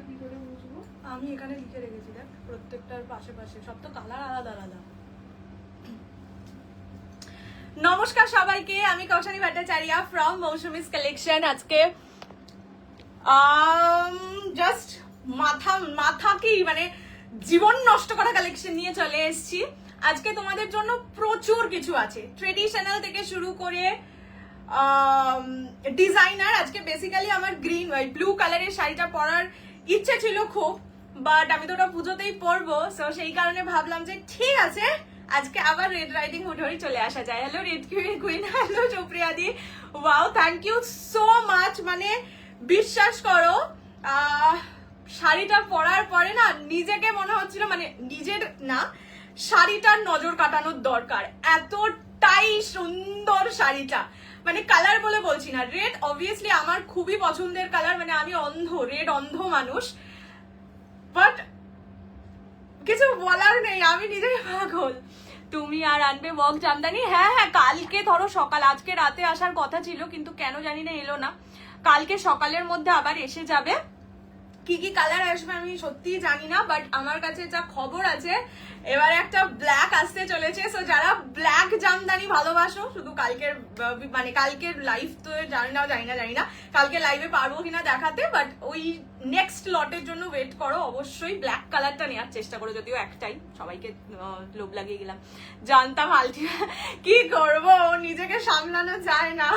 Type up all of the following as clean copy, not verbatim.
কি করে বুঝবো? আমি এখানে লিখে রেখেছি, দেখ প্রত্যেকটার পাশে পাশে সব তো কালার আলাদা আলাদা। নমস্কার সবাইকে, আমি কৌশানী ভট্টাচার্য ফ্রম মৌসুমিস কালেকশন। আজকে জাস্ট মাথা কি মানে জীবন নষ্ট করা কালেকশন নিয়ে চলে এসেছি। আজকে তোমাদের জন্য প্রচুর কিছু আছে, ট্রেডিশনাল থেকে শুরু করে ডিজাইনার। আজকে বেসিক্যালি আমার গ্রিন ব্লু কালারের শাড়িটা পরার ইচ্ছে ছিল খুব, বাট আমি তো ওটা পুজোতেই পরবো, সো সেই কারণে ভাবলাম যে ঠিক আছে আজকে আবার রেড রাইডিং হুড হয়ে চলে আসা যায়। Hello red queen, hello Supriya di, wow thank you so much. মানে বিশ্বাস করো শাড়িটা পরার পরে না নিজেকে মনে হচ্ছিল মানে নিজের না শাড়িটার নজর কাটানোর দরকার, এতটাই সুন্দর শাড়িটা। মানে কালার বলে বলছি না, রেড অবভিয়াসলি আমার খুবই পছন্দের কালার, মানে আমি অন্ধ, রেড অন্ধ মানুষ, বাট কিছু বলার নেই, আমি নিজেই পাগল। তুমি আর আনবে ওয়ার্ক জামদানি? হ্যাঁ হ্যাঁ, কালকে ধরো সকাল, আজকে রাতে আসার কথা ছিল কিন্তু কেন জানি না এলো না, কালকে সকালের মধ্যে আবার এসে যাবে। কি কি কালার আসবে আমি সত্যিই জানি না, বাট আমার কাছে যা খবর আছে এবারে একটা ব্ল্যাক আসতে চলেছে। সো যারা ব্ল্যাক জামদানি ভালোবাসো, শুধু কালকের মানে কালকের লাইভ তো জানি না কালকে লাইভে পারবো কিনা দেখাতে, বাট ওই নেক্সট লটের জন্য ওয়েট করো, অবশ্যই ব্ল্যাক কালারটা নেওয়ার চেষ্টা করো, যদিও একটাই, সবাইকে লোভ লাগিয়ে গেলাম, জানতাম আলটি কি করবো, নিজেকে সামলানো যায় না।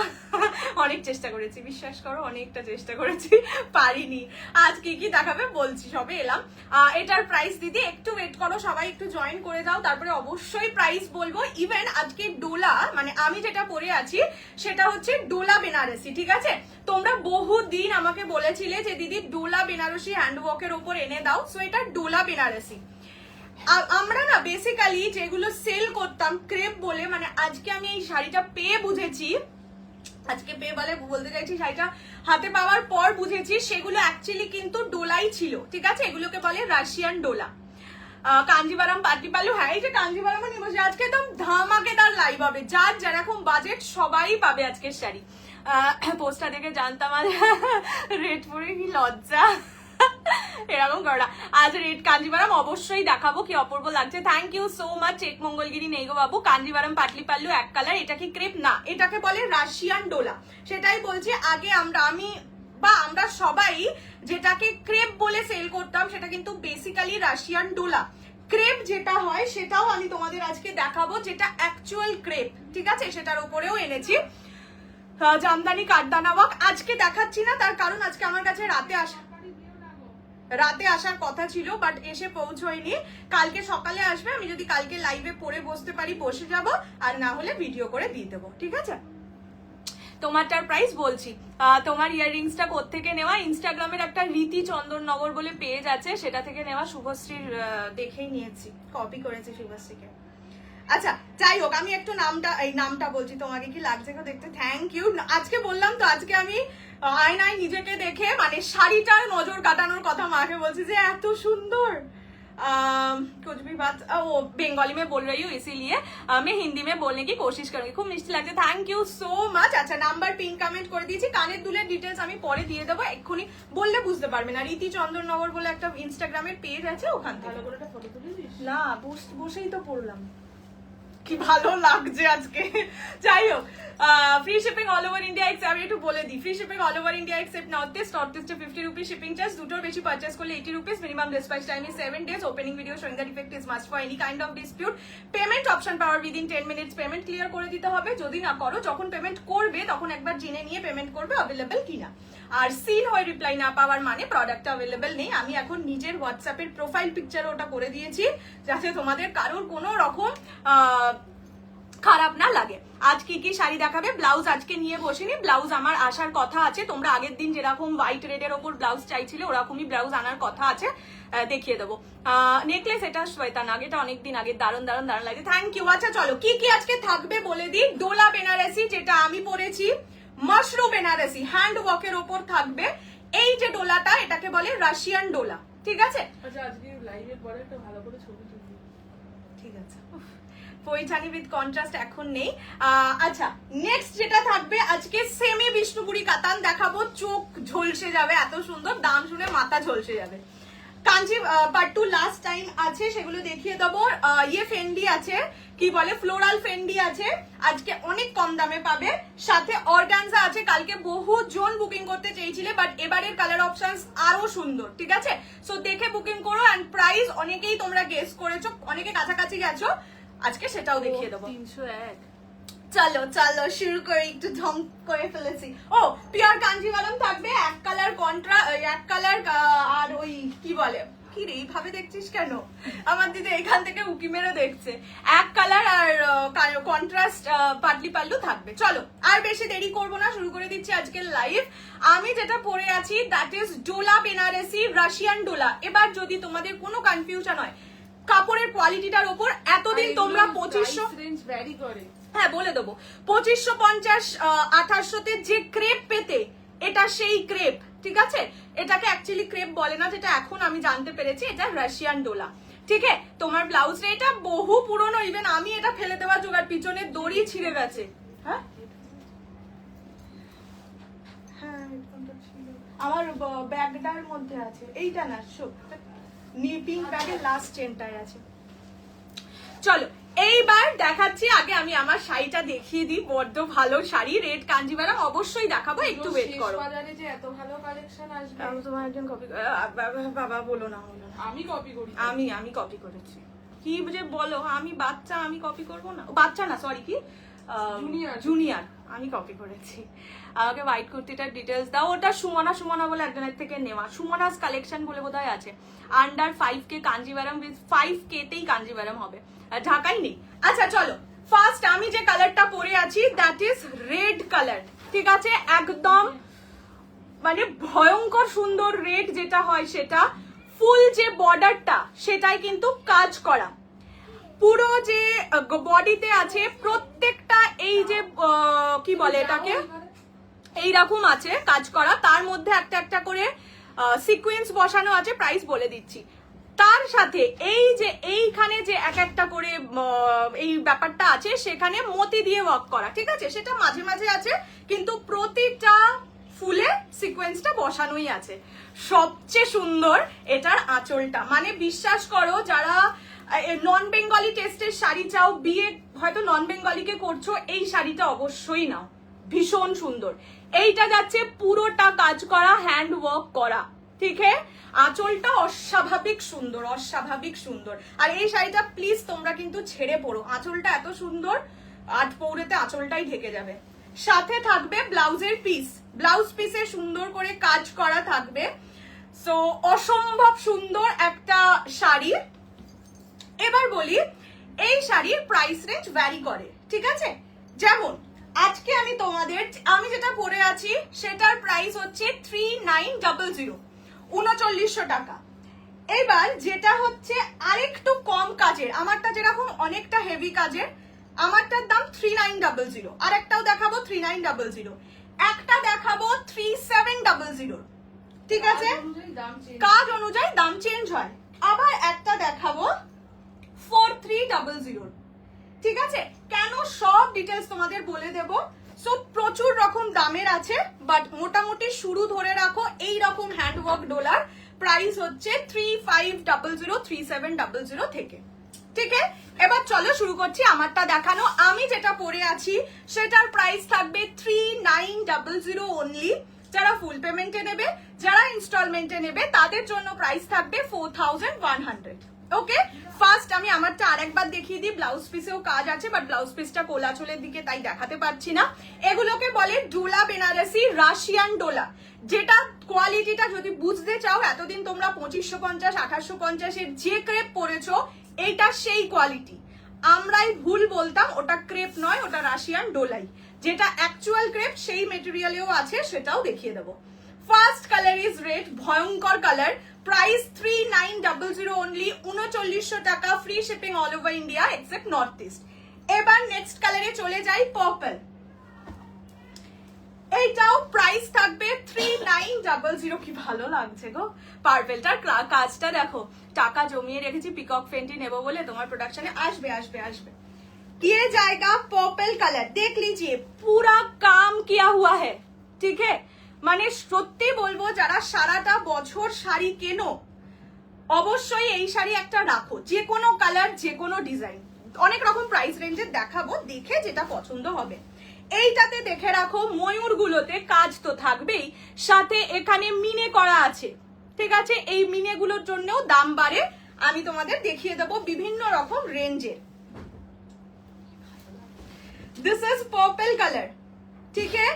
অনেক চেষ্টা করেছি, বিশ্বাস করো অনেকটা চেষ্টা করেছি, পারিনি। আজ কি কি দেখাবে বলছি, সবে এলাম। এটার প্রাইস দিদি একটু ওয়েট করো, সবাই একটু জয়েন করে দাও, তারপরে অবশ্যই প্রাইস বলবো। ইভেন আজকে ডোলা, মানে আমি যেটা পরে আছি সেটা হচ্ছে ডোলা বেনারসি, ঠিক আছে? তোমরা বহুদিন আমাকে বলেছিলে যে দিদি ডোলা বেনারসি হ্যান্ডওয়ার্কের ওপর এনে দাও, সো এটা ডোলা বেনারসি। আমরা না বেসিক্যালি যেগুলো সেল করতাম ক্রেপ বলে, মানে আজকে আমি এই শাড়িটা পেয়ে বুঝেছি, আজকে পেয়ে বলতে চাইছি শাড়িটা হাতে পাওয়ার পর বুঝেছি সেগুলো অ্যাকচুয়ালি কিন্তু ডোলাই ছিল, ঠিক আছে? এগুলোকে বলে রাশিয়ান ডোলা। কাঞ্জিভারাম পাটি পালু, হ্যাঁ এই যে কাঞ্জিভারাম নিয়ে বসে, আজকে একদম ধামাকেদার লাইভ হবে, যার যেরকম বাজেট সবাই পাবে আজকের শাড়ি। পোস্টটা দেখে জানতাম আর রেড পরে কি লজ্জা, এরকম করা। আজ রেড কাঞ্জিভারাম অবশ্যই দেখাবো, কি অপূর্ব লাগছে। Thank you so much. Check Mangalagiri নেই গো বাবু, কাঞ্জিভারাম পাটলি পাল্লু এক কালার, এটা কি ক্রেপ? না, এটাকে বলে রাশিয়ান ডোলা। সেটাই বলছি, আগে আমরা সবাই যেটাকে ক্রেপ বলে সেল করতাম সেটা কিন্তু বেসিক্যালি রাশিয়ান ডোলা। ক্রেপ যেটা হয় সেটাও আমি তোমাদের আজকে দেখাবো, যেটা অ্যাকচুয়াল ক্রেপ, ঠিক আছে? সেটার উপরেও এনেছি জামদানি কাঠদানা ওয়ার্ক। আজকে দেখাচ্ছি না, তার কারণ আজকে আমার কাছে রাতে আসার কথা ছিল, বাট এসে পৌঁছয়নি। কালকে সকালে আসবে, আমি যদি কালকে লাইভে পরে বসতে পারি বসে যাব, আর না হলে ভিডিও করে দিয়ে দেবো, ঠিক আছে? তোমারটার প্রাইস বলছি। তোমার ইয়াররিংসটা কোত্থেকে নেওয়া? ইনস্টাগ্রামের একটা রীতি চন্দননগর বলে পেজ আছে, সেটা থেকে নেওয়া। শুভশ্রীর দেখেই নিয়েছি, কপি করেছি শুভশ্রীকে। আচ্ছা যাই হোক, আমি একটু নামটা বলছি, তোমাকে কি লাগছে গো দেখতে? Thank you. আজকে বললাম তো, আজকে আমি আয়নায় নিজেকে দেখে মানে শাড়িটার নজর কাটানোর কথা মাকে বলছি যে এত সুন্দর। कुछ भी बात वो बंगाली में बोल रही हूँ, इसीलिए मैं हिंदी में बोलने की कोशिश करूंगी। খুব মিষ্টি লাগছে, থ্যাংক ইউ সো মাচ। আচ্ছা নাম্বার পিন কমেন্ট করে দিয়েছি, কানের দুলের ডিটেলস আমি পরে দিয়ে দেবো, এক্ষুনি বললে বুঝতে পারবে না। রীতি চন্দননগর বলে একটা ইনস্টাগ্রামের পেজ আছে, ওখান থেকে। ভালো করে একটা ফটো তুলে দিস না বসেই তো পড়লাম, কি ভালো লাগছে আজকে। যাই হোক, free shipping all over India except, আমি একটু বলে দিই, free shipping all over India except north ইস্টে 50 রুপিস শিপিং চার্জ, দুটোর বেশি পারচেস করলে 80 rupees, minimum dispatch time is 7 days, opening video showing the defect is must for any kind of dispute, payment option power within 10 minutes, payment clear করে দিতে হবে। যদি না করো, যখন পেমেন্ট করবে তখন একবার জেনে নিয়ে পেমেন্ট করবে অ্যাভেলেবেল কিনা। আর সিন হয়ে রিপ্লাই না পাওয়ার মানে প্রোডাক্ট অ্যাভেলেবেল নেই। আমি এখন নিজের হোয়াটসঅ্যাপের প্রোফাইল পিকচার ওটা করে দিয়েছি, যাতে তোমাদের কারোর কোনো রকম খারাপ না লাগে। আজ কি কি শাড়ি দেখাবে? ব্লাউজ আজকে নিয়ে বসিনি, ব্লাউজ আমার আসার কথা আছে। তোমরা আগের দিন যেরকম হোয়াইট রেডের ওপর ব্লাউজ চাইছিলে, ওরকমই ব্লাউজ আনার কথা আছে, দেখিয়ে দেবো। নেকলেস এটা শ্বেতা নাগ, এটা অনেকদিন আগে, দারুণ লাগে, থ্যাংক ইউ। আচ্ছা চলো কি কি আজকে থাকবে বলে দিই। ডোলা বেনারসি যেটা আমি পরেছি, মাশরুম বেনারসি হ্যান্ড ওয়ার্কের ওপর থাকবে। এই যে ডোলাটা, এটাকে বলে রাশিয়ান ডোলা, ঠিক আছে? আচ্ছা আজকে লাইভের পরে একটা ভালো করে ছবি তুলবি, ঠিক আছে। পৈঠানি উইথ কন্ট্রাস্ট এখন নেই। আচ্ছা, নেক্সট যেটা থাকবে আজকে সেমি বিষ্ণুপুরি কাতান দেখাবো, চোখ ঝলসে যাবে, এত সুন্দর, দাম শুনে মাথা ঝলসে যাবে। কাঞ্চি পাট্টু লাস্ট টাইম আছে, সেগুলো দেখিয়ে দেবো। ইয়ে ফেন্ডি আছে, কি বলে, ফ্লোরাল ফেন্ডি আছে, আজকে অনেক কম দামে পাবে। সাথে অর্গানজা আছে, কালকে বহু জন বুকিং করতে চেয়েছিলে, বাট এবারের কালার অপশনস আরো সুন্দর, ঠিক আছে? সো দেখে বুকিং করো। এন্ড প্রাইস অনেকেই তোমরা গেস করেছো, অনেকে কাছাকাছি গেছো, আজকে সেটাও দেখিয়ে দেবো। 301। চলো চলো শুরু করে, একটু ঢং করে ফেলেছি। ও, পিওর কাঞ্জিভারম থাকবে, এক কালার এক কালার, আর ওই কি বলে, কি রে এইভাবে দেখছিস কেন? আমার দিদি এখান থেকে উকি মেরে দেখছে। এক কালার আর কন্ট্রাস্ট পাতলি পাল্লু থাকবে। চলো আর বেশি দেরি করবো না, শুরু করে দিচ্ছি আজকের লাইভ। আমি যেটা পরে আছি that is Dola Banarasi Russian Dola. এবার যদি তোমাদের কোনো কনফিউশন হয় কাপড়ের কোয়ালিটিটার ওপর, এতদিন তোমরা 2500 রেঞ্জ ভ্যারি করে, হ্যাঁ বলে দেবো, 2550 2800-তে যে ক্রেপ পেতে, এটা সেই ক্রেপ, ঠিক আছে? এটাকে অ্যাকচুয়ালি ক্রেপ বলে না, যেটা এখন আমি জানতে পেরেছি, এটা রাশিয়ান ডোলা, ঠিক আছে? তোমার ব্লাউজটা এটা বহু পুরনো, ইভেন আমি এটা ফেলে দেওয়া জোগাড়, পিছনে দড়ি ছিঁড়ে গেছে। হ্যাঁ হ্যাঁ, আমার ব্যাগটার মধ্যে আছে, এইটা না, পিঙ্ক ব্যাগের লাস্ট চেনটায় আছে। চলো এইবার দেখাচ্ছি, আগে আমি আমার শাড়িটা দেখিয়ে দিই, বড্ড ভালো শাড়ি, রেড কাঞ্জিভারম অবশ্যই দেখাবো, একটু ওয়েট করো। বাজারে যে এত ভালো কালেকশন আসবে, আমি তোমার একজন কপি, বাবা বলো না, আমি কপি করি, আমি কপি করেছি। কি যে বলো, আমি বাচ্চা, আমি কপি করবো না? বাচ্চা না, সরি, কি জুনিয়র, আমি কপি করেছি। আমাকে হোয়াইট কুর্তিটার ডিটেলস দাও। ওটা সুমনা বলে একজনের থেকে নেওয়া, সুমনাস কালেকশন বলে বোধহয় আছে। আন্ডার 5K কাঞ্জিভারম, উইথ 5K-তেই কাঞ্জিভারম হবে, ঢাকাই নেই। আচ্ছা চলো, ফার্স্ট আমি যে কালারটা পরে আছি দ্যাট ইজ রেড কালার, ঠিক আছে? একদম মানে ভয়ঙ্কর সুন্দর রেড যেটা হয় সেটা, ফুল যে বর্ডারটা সেটাই কিন্তু কাজ করা, পুরো যে বডিতে আছে প্রত্যেকটা এই যে কি বলে এটাকে, এইরকম আছে কাজ করা, তার মধ্যে একটা একটা করে সিকোয়েন্স বসানো আছে, প্রাইস বলে দিচ্ছি। তার সাথে এই যে এইখানে যে এক একটা করে এই ব্যাপারটা আছে, সেখানে মতি দিয়ে ওয়ার্ক করা, ঠিক আছে? সেটা মাঝে মাঝে আছে, কিন্তু প্রতিটা ফুলে সিকোয়েন্সটা বসানোই আছে। সবচেয়ে সুন্দর এটার আঁচলটা, মানে বিশ্বাস করো যারা নন বেঙ্গলি টেস্টের শাড়ি চাও, বিয়ে হয়তো নন বেঙ্গলিকে করছো, এই শাড়িটা অবশ্যই নাও, ভীষণ সুন্দর। এইটা যাচ্ছে পুরোটা কাজ করা, হ্যান্ড ওয়ার্ক করা, ঠিক আছে? আঁচলটা অস্বাভাবিক সুন্দর, অস্বাভাবিক সুন্দর। আর এই শাড়িটা প্লিজ তোমরা কিন্তু ছেড়ে পড়ো, আঁচলটা এত সুন্দর, 8 পৌড়েতে আঁচলটাই ঢেকে যাবে। সাথে থাকবে ব্লাউজের পিস, ব্লাউজ পিসে সুন্দর করে কাজ করা থাকবে। সো অসম্ভব সুন্দর একটা শাড়ি। এবার বলি, এই শাড়ির প্রাইস রেঞ্জ ভ্যারি করে, ঠিক আছে? যেমন আজকে আমি যেটা পরে আছি সেটার প্রাইস হচ্ছে 3900, 3900 টাকা। এবার যেটা হচ্ছে আরেকটু কম কাজের, আমারটা যেরকম অনেকটা হেভি কাজের, আমারটার দাম 3900, আর একটাও দেখাবো 3900, একটা দেখাবো 3700, ঠিক আছে? কাজ অনুযায়ী দাম চেঞ্জ হয়। আবার একটা দেখাবো 4300, ঠিক আছে? কেন সব ডিটেলস তোমাদের বলে দেবো। সো প্রচুর রকম দামের আছে, বাট মোটামুটি শুরু ধরে রাখো এই রকম হ্যান্ডওয়ার্ক ডোলার প্রাইস হচ্ছে 3500, 3700 থেকে, ঠিক আছে? এবার চলো শুরু করছি আমারটা দেখানো। আমি যেটা পরে আছি সেটার প্রাইস থাকবে 3900 অনলি। যারা ফুল পেমেন্টে নেবে, যারা ইনস্টলমেন্টে নেবে, তাদের জন্য প্রাইস থাকবে 4100। ওকে, ফার্স্ট আমি আমারটা আরেকবার দেখিয়ে দিই। ব্লাউজ পিসেও কাজ আছে, বাট ব্লাউজ পিসটা কোলাচলের দিকে তাই দেখাতে পারছি না। এগুলোকে বলে ডোলা বেনারসি রাশিয়ান ডোলা, যেটা কোয়ালিটিটা যদি বুঝতে চাও, এতদিন তোমরা 2550 2850 এর যে ক্রেপ পরেছো, এইটা সেই কোয়ালিটি। আমরাই ভুল বলতাম, ওটা ক্রেপ নয়, ওটা রাশিয়ান ডোলাই। যেটা অ্যাকচুয়াল ক্রেপ সেই মেটেরিয়ালেও আছে, সেটাও দেখিয়ে দেবো। ফার্স্ট কালার ইজ রেড, ভয়ঙ্কর কালার, প্রাইস 3900 অনলি, 3900 টাকা, free shipping all over India except north east. এবার নেক্সট কালারে চলে যাই, পার্পল। এইটাও প্রাইস থাকবে 3900। কি ভালো লাগছে গো পার্পেলটার কাজটা দেখো, টাকা জমিয়ে রেখেছি পিকক ফেন্টি নেবো বলে, তোমার প্রোডাকশনে আসবে আসবে আসবে। ये जाएगा पर्पल कलर, देख लीजिए पूरा काम किया हुआ है, ঠিক है। মানে সত্যি বলবো যারা সারাটা বছর শাড়ি কেনো অবশ্যই এই শাড়ি একটা রাখো, যে কোনো কালার যে কোনো ডিজাইন, অনেক রকম প্রাইস রেঞ্জের দেখাবো, দেখে যেটা পছন্দ হবে। এইটাতে দেখে রাখো ময়ূর গুলোতে কাজ তো থাকবেই, সাথে এখানে মিনে করা আছে, ঠিক আছে। এই মিনে গুলোর জন্যও দাম বাড়ে, আমি তোমাদের দেখিয়ে দেবো বিভিন্ন রকম রেঞ্জের। দিস ইজ পার্পল কালার, ঠিক है।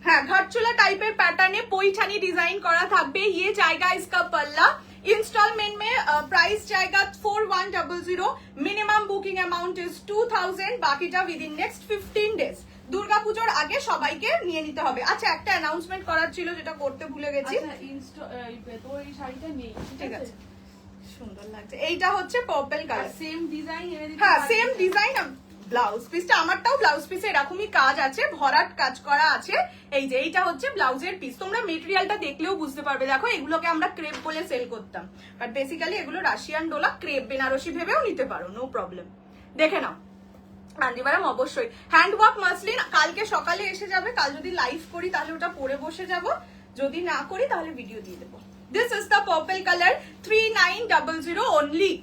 হ্যাঁ, ঘাটচুলা টাইপের প্যাটার্নে পৈঠানি ডিজাइन করা থাকবে। ये जाएगा इसका पल्ला, इंस्टॉलमेंट में प्राइस जाएगा 4100, मिनिमम बुकिंग अमाउंट इज 2000, বাকিটা উইদিন নেক্সট 15 ডেজ। দুর্গাপূজার আগে সবাইকে নিয়ে নিতে হবে। আচ্ছা, একটা অ্যানাউন্সমেন্ট করার ছিল যেটা করতে ভুলে গেছি। তো এই শাড়িটা নেই, ঠিক আছে, সুন্দর লাগছে। এইটা হচ্ছে পার্পল কালার, সেম ডিজাইন এনে দিতে। হ্যাঁ, সেম ডিজাইন। ব্লাউজ পিসটা আমারটাও ব্লাউজ পিসে এরকমই কাজ আছে, ভরাট কাজ করা আছে। এই যে এইটা হচ্ছে ব্লাউজের পিস, তোমরা মেটেরিয়ালটা দেখলেও বুঝতে পারবে। দেখো, এগুলোকে আমরা ক্রেপ বলে সেল করতাম, বাট বেসিক্যালি এগুলো রাশিয়ান ডোলা, ক্রেপ বেনারসি ভেবেও নিতে পারো, নো প্রবলেম। দেখে নাও কাঞ্জিভারাম, অবশ্যই হ্যান্ডওয়ার্ক মাসলিন। কালকে সকালে এসে যাবে, কাল যদি লাইভ করি তাহলে ওটা পরে বসে যাব, যদি না করি তাহলে ভিডিও দিয়ে দেবো। This is the purple colour, 3900 only.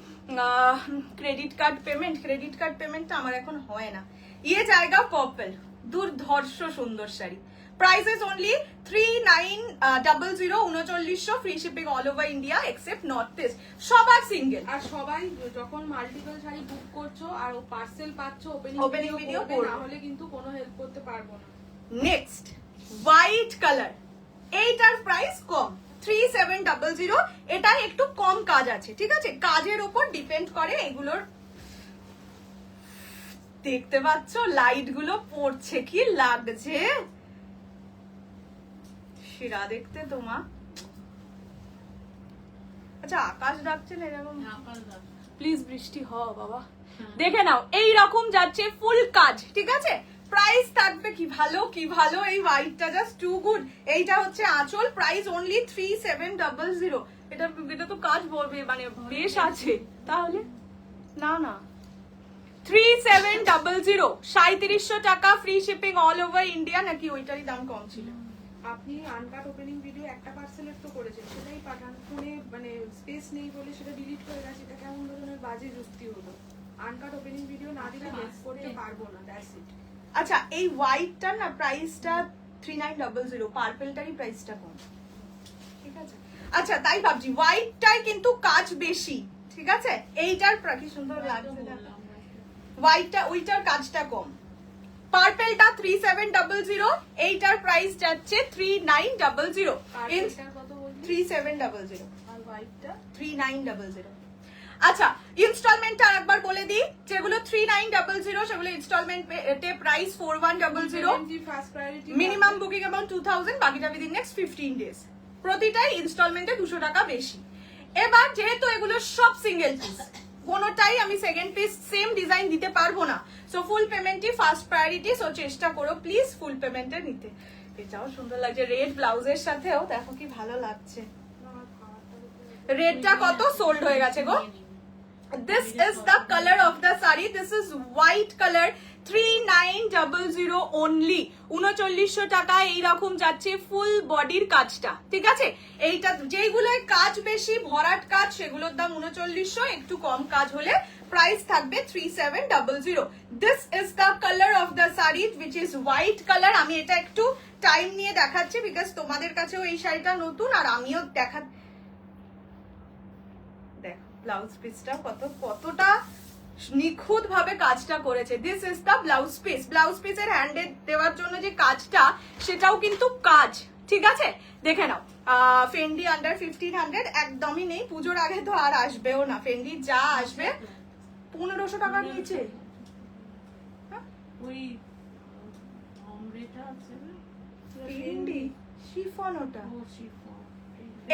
Credit card পেমেন্টটা আমার এখন হয় না। ইয়ে জায়গা পার্পল, দুর্ধর্ষ সুন্দর sari. Prices only 3900, 3900, free shipping all over India except north east. সবার সিঙ্গেল। আর সবাই যখন মাল্টিপল শাড়ি বুক করছো আর পার্সেল পাচ্ছো, ওপেনিং ভিডিও করবে, না হলে কিন্তু কোনো হেল্প করতে পারবো না। নেক্সট হোয়াইট কালার, এইটার প্রাইস কম, 3700। এটা একটু কম কাজ আছে, ঠিক আছে, কাজের উপর ডিপেন্ড করে এগুলোর। দেখতে পাচ্ছ লাইট গুলো পড়ছে, কি লাগছে শিরা দেখতে তোমার। আচ্ছা, আকাশ ডাকছে না এরকম, প্লিজ বৃষ্টি হও বাবা। দেখে নাও এই রকম যাচ্ছে ফুল কাজ, ঠিক আছে। প্রাইস থাকবে কি ভালো, এই হোয়াইটটা জাস্ট টু গুড। এইটা হচ্ছে আঁচল, প্রাইস অনলি 3700। এটা তো কাজ বলবে মানে বেশ আছে, তাহলে না 3700, 3700 টাকা, free shipping all over India. নাকি ওইটারই দাম কম ছিল? আপনি আনকাট ওপেনিং ভিডিও একটা পার্সেলের তো করেছেন, সেটাই পাঠান। ফোনে মানে স্পেস নেই বলে সেটা ডিলিট করে গেছে, এটা কেমন ধরনের বাজে যুক্তি হলো? আনকাট ওপেনিং ভিডিও না দিলে হেল্প করতে পারবো না, দ্যাটস ইট। আচ্ছা, এই হোয়াইটটা না প্রাইসটা 3900, পার্পলটারই প্রাইসটা কম, ঠিক আছে। আচ্ছা, তাই ভাবছি হোয়াইটটাই কিন্তু কাজ বেশি, ঠিক আছে। এইটার কি সুন্দর লাগছে না হোয়াইটটা, ওইটার কাজটা কম। পার্পলটা 3700, এইটার প্রাইস যাচ্ছে 3900, 3700, আর হোয়াইটটা 3900। আচ্ছা, ইনস্টলমেন্টটা আরেকবার বলে দিই, যেগুলো 3900 সেগুলো installment price 4100, first priority, minimum booking amount 2000, বাকিটা উইদিন নেক্সট 15 ডেজ। প্রতিটাই ইনস্টলমেন্টে 200 টাকা বেশি। এবার যেহেতু এগুলো সব সিঙ্গেল পিস, কোনোটাই আমি সেকেন্ড পিস সেম ডিজাইন দিতে পারবো না, সো ফুল পেমেন্টই ফার্স্ট প্রায়োরিটি। সো চেষ্টা করো প্লিজ ফুল পেমেন্টে নিতে। এটাও সুন্দর লাগছে রেড ব্লাউজের সাথেও, দেখো কি ভালো লাগছে। রেডটা কত সোল্ড হয়ে গেছে গো। This is the color of the saree. This is white color, 3900 only, 3900 টাকা। এইরকম যাচ্ছে ফুল বডির কাজটা, ঠিক আছে। এইটা যেগুলোর কাজ বেশি, ভরাট কাজ, সেগুলোর দাম 3900, একটু কম কাজ হলে প্রাইস থাকবে 3700। This is the color of the saree which is white color। আমি এটা একটু টাইম নিয়ে দেখাচ্ছি বিকজ তোমাদের কাছেও এই শাড়িটা নতুন আর আমিও ব্লাউজ পিসটা কতটা নিখুঁত ভাবে কাজটা করেছে। This is the blouse piece. Blouse পিসের হ্যান্ডে দেওয়ার জন্য যে কাজটা, সেটাও কিন্তু কাজ, ঠিক আছে। দেখে নাও, ফেন্ডি আন্ডার 1500 একদমই নেই, পুজোর আগে তো আর আসবেও না। ফেন্ডি যা আসবে 1500 টাকা নিচে। ওই অমরেটা আছে না, ফেন্ডি শিফন, ওটা ও শিফন।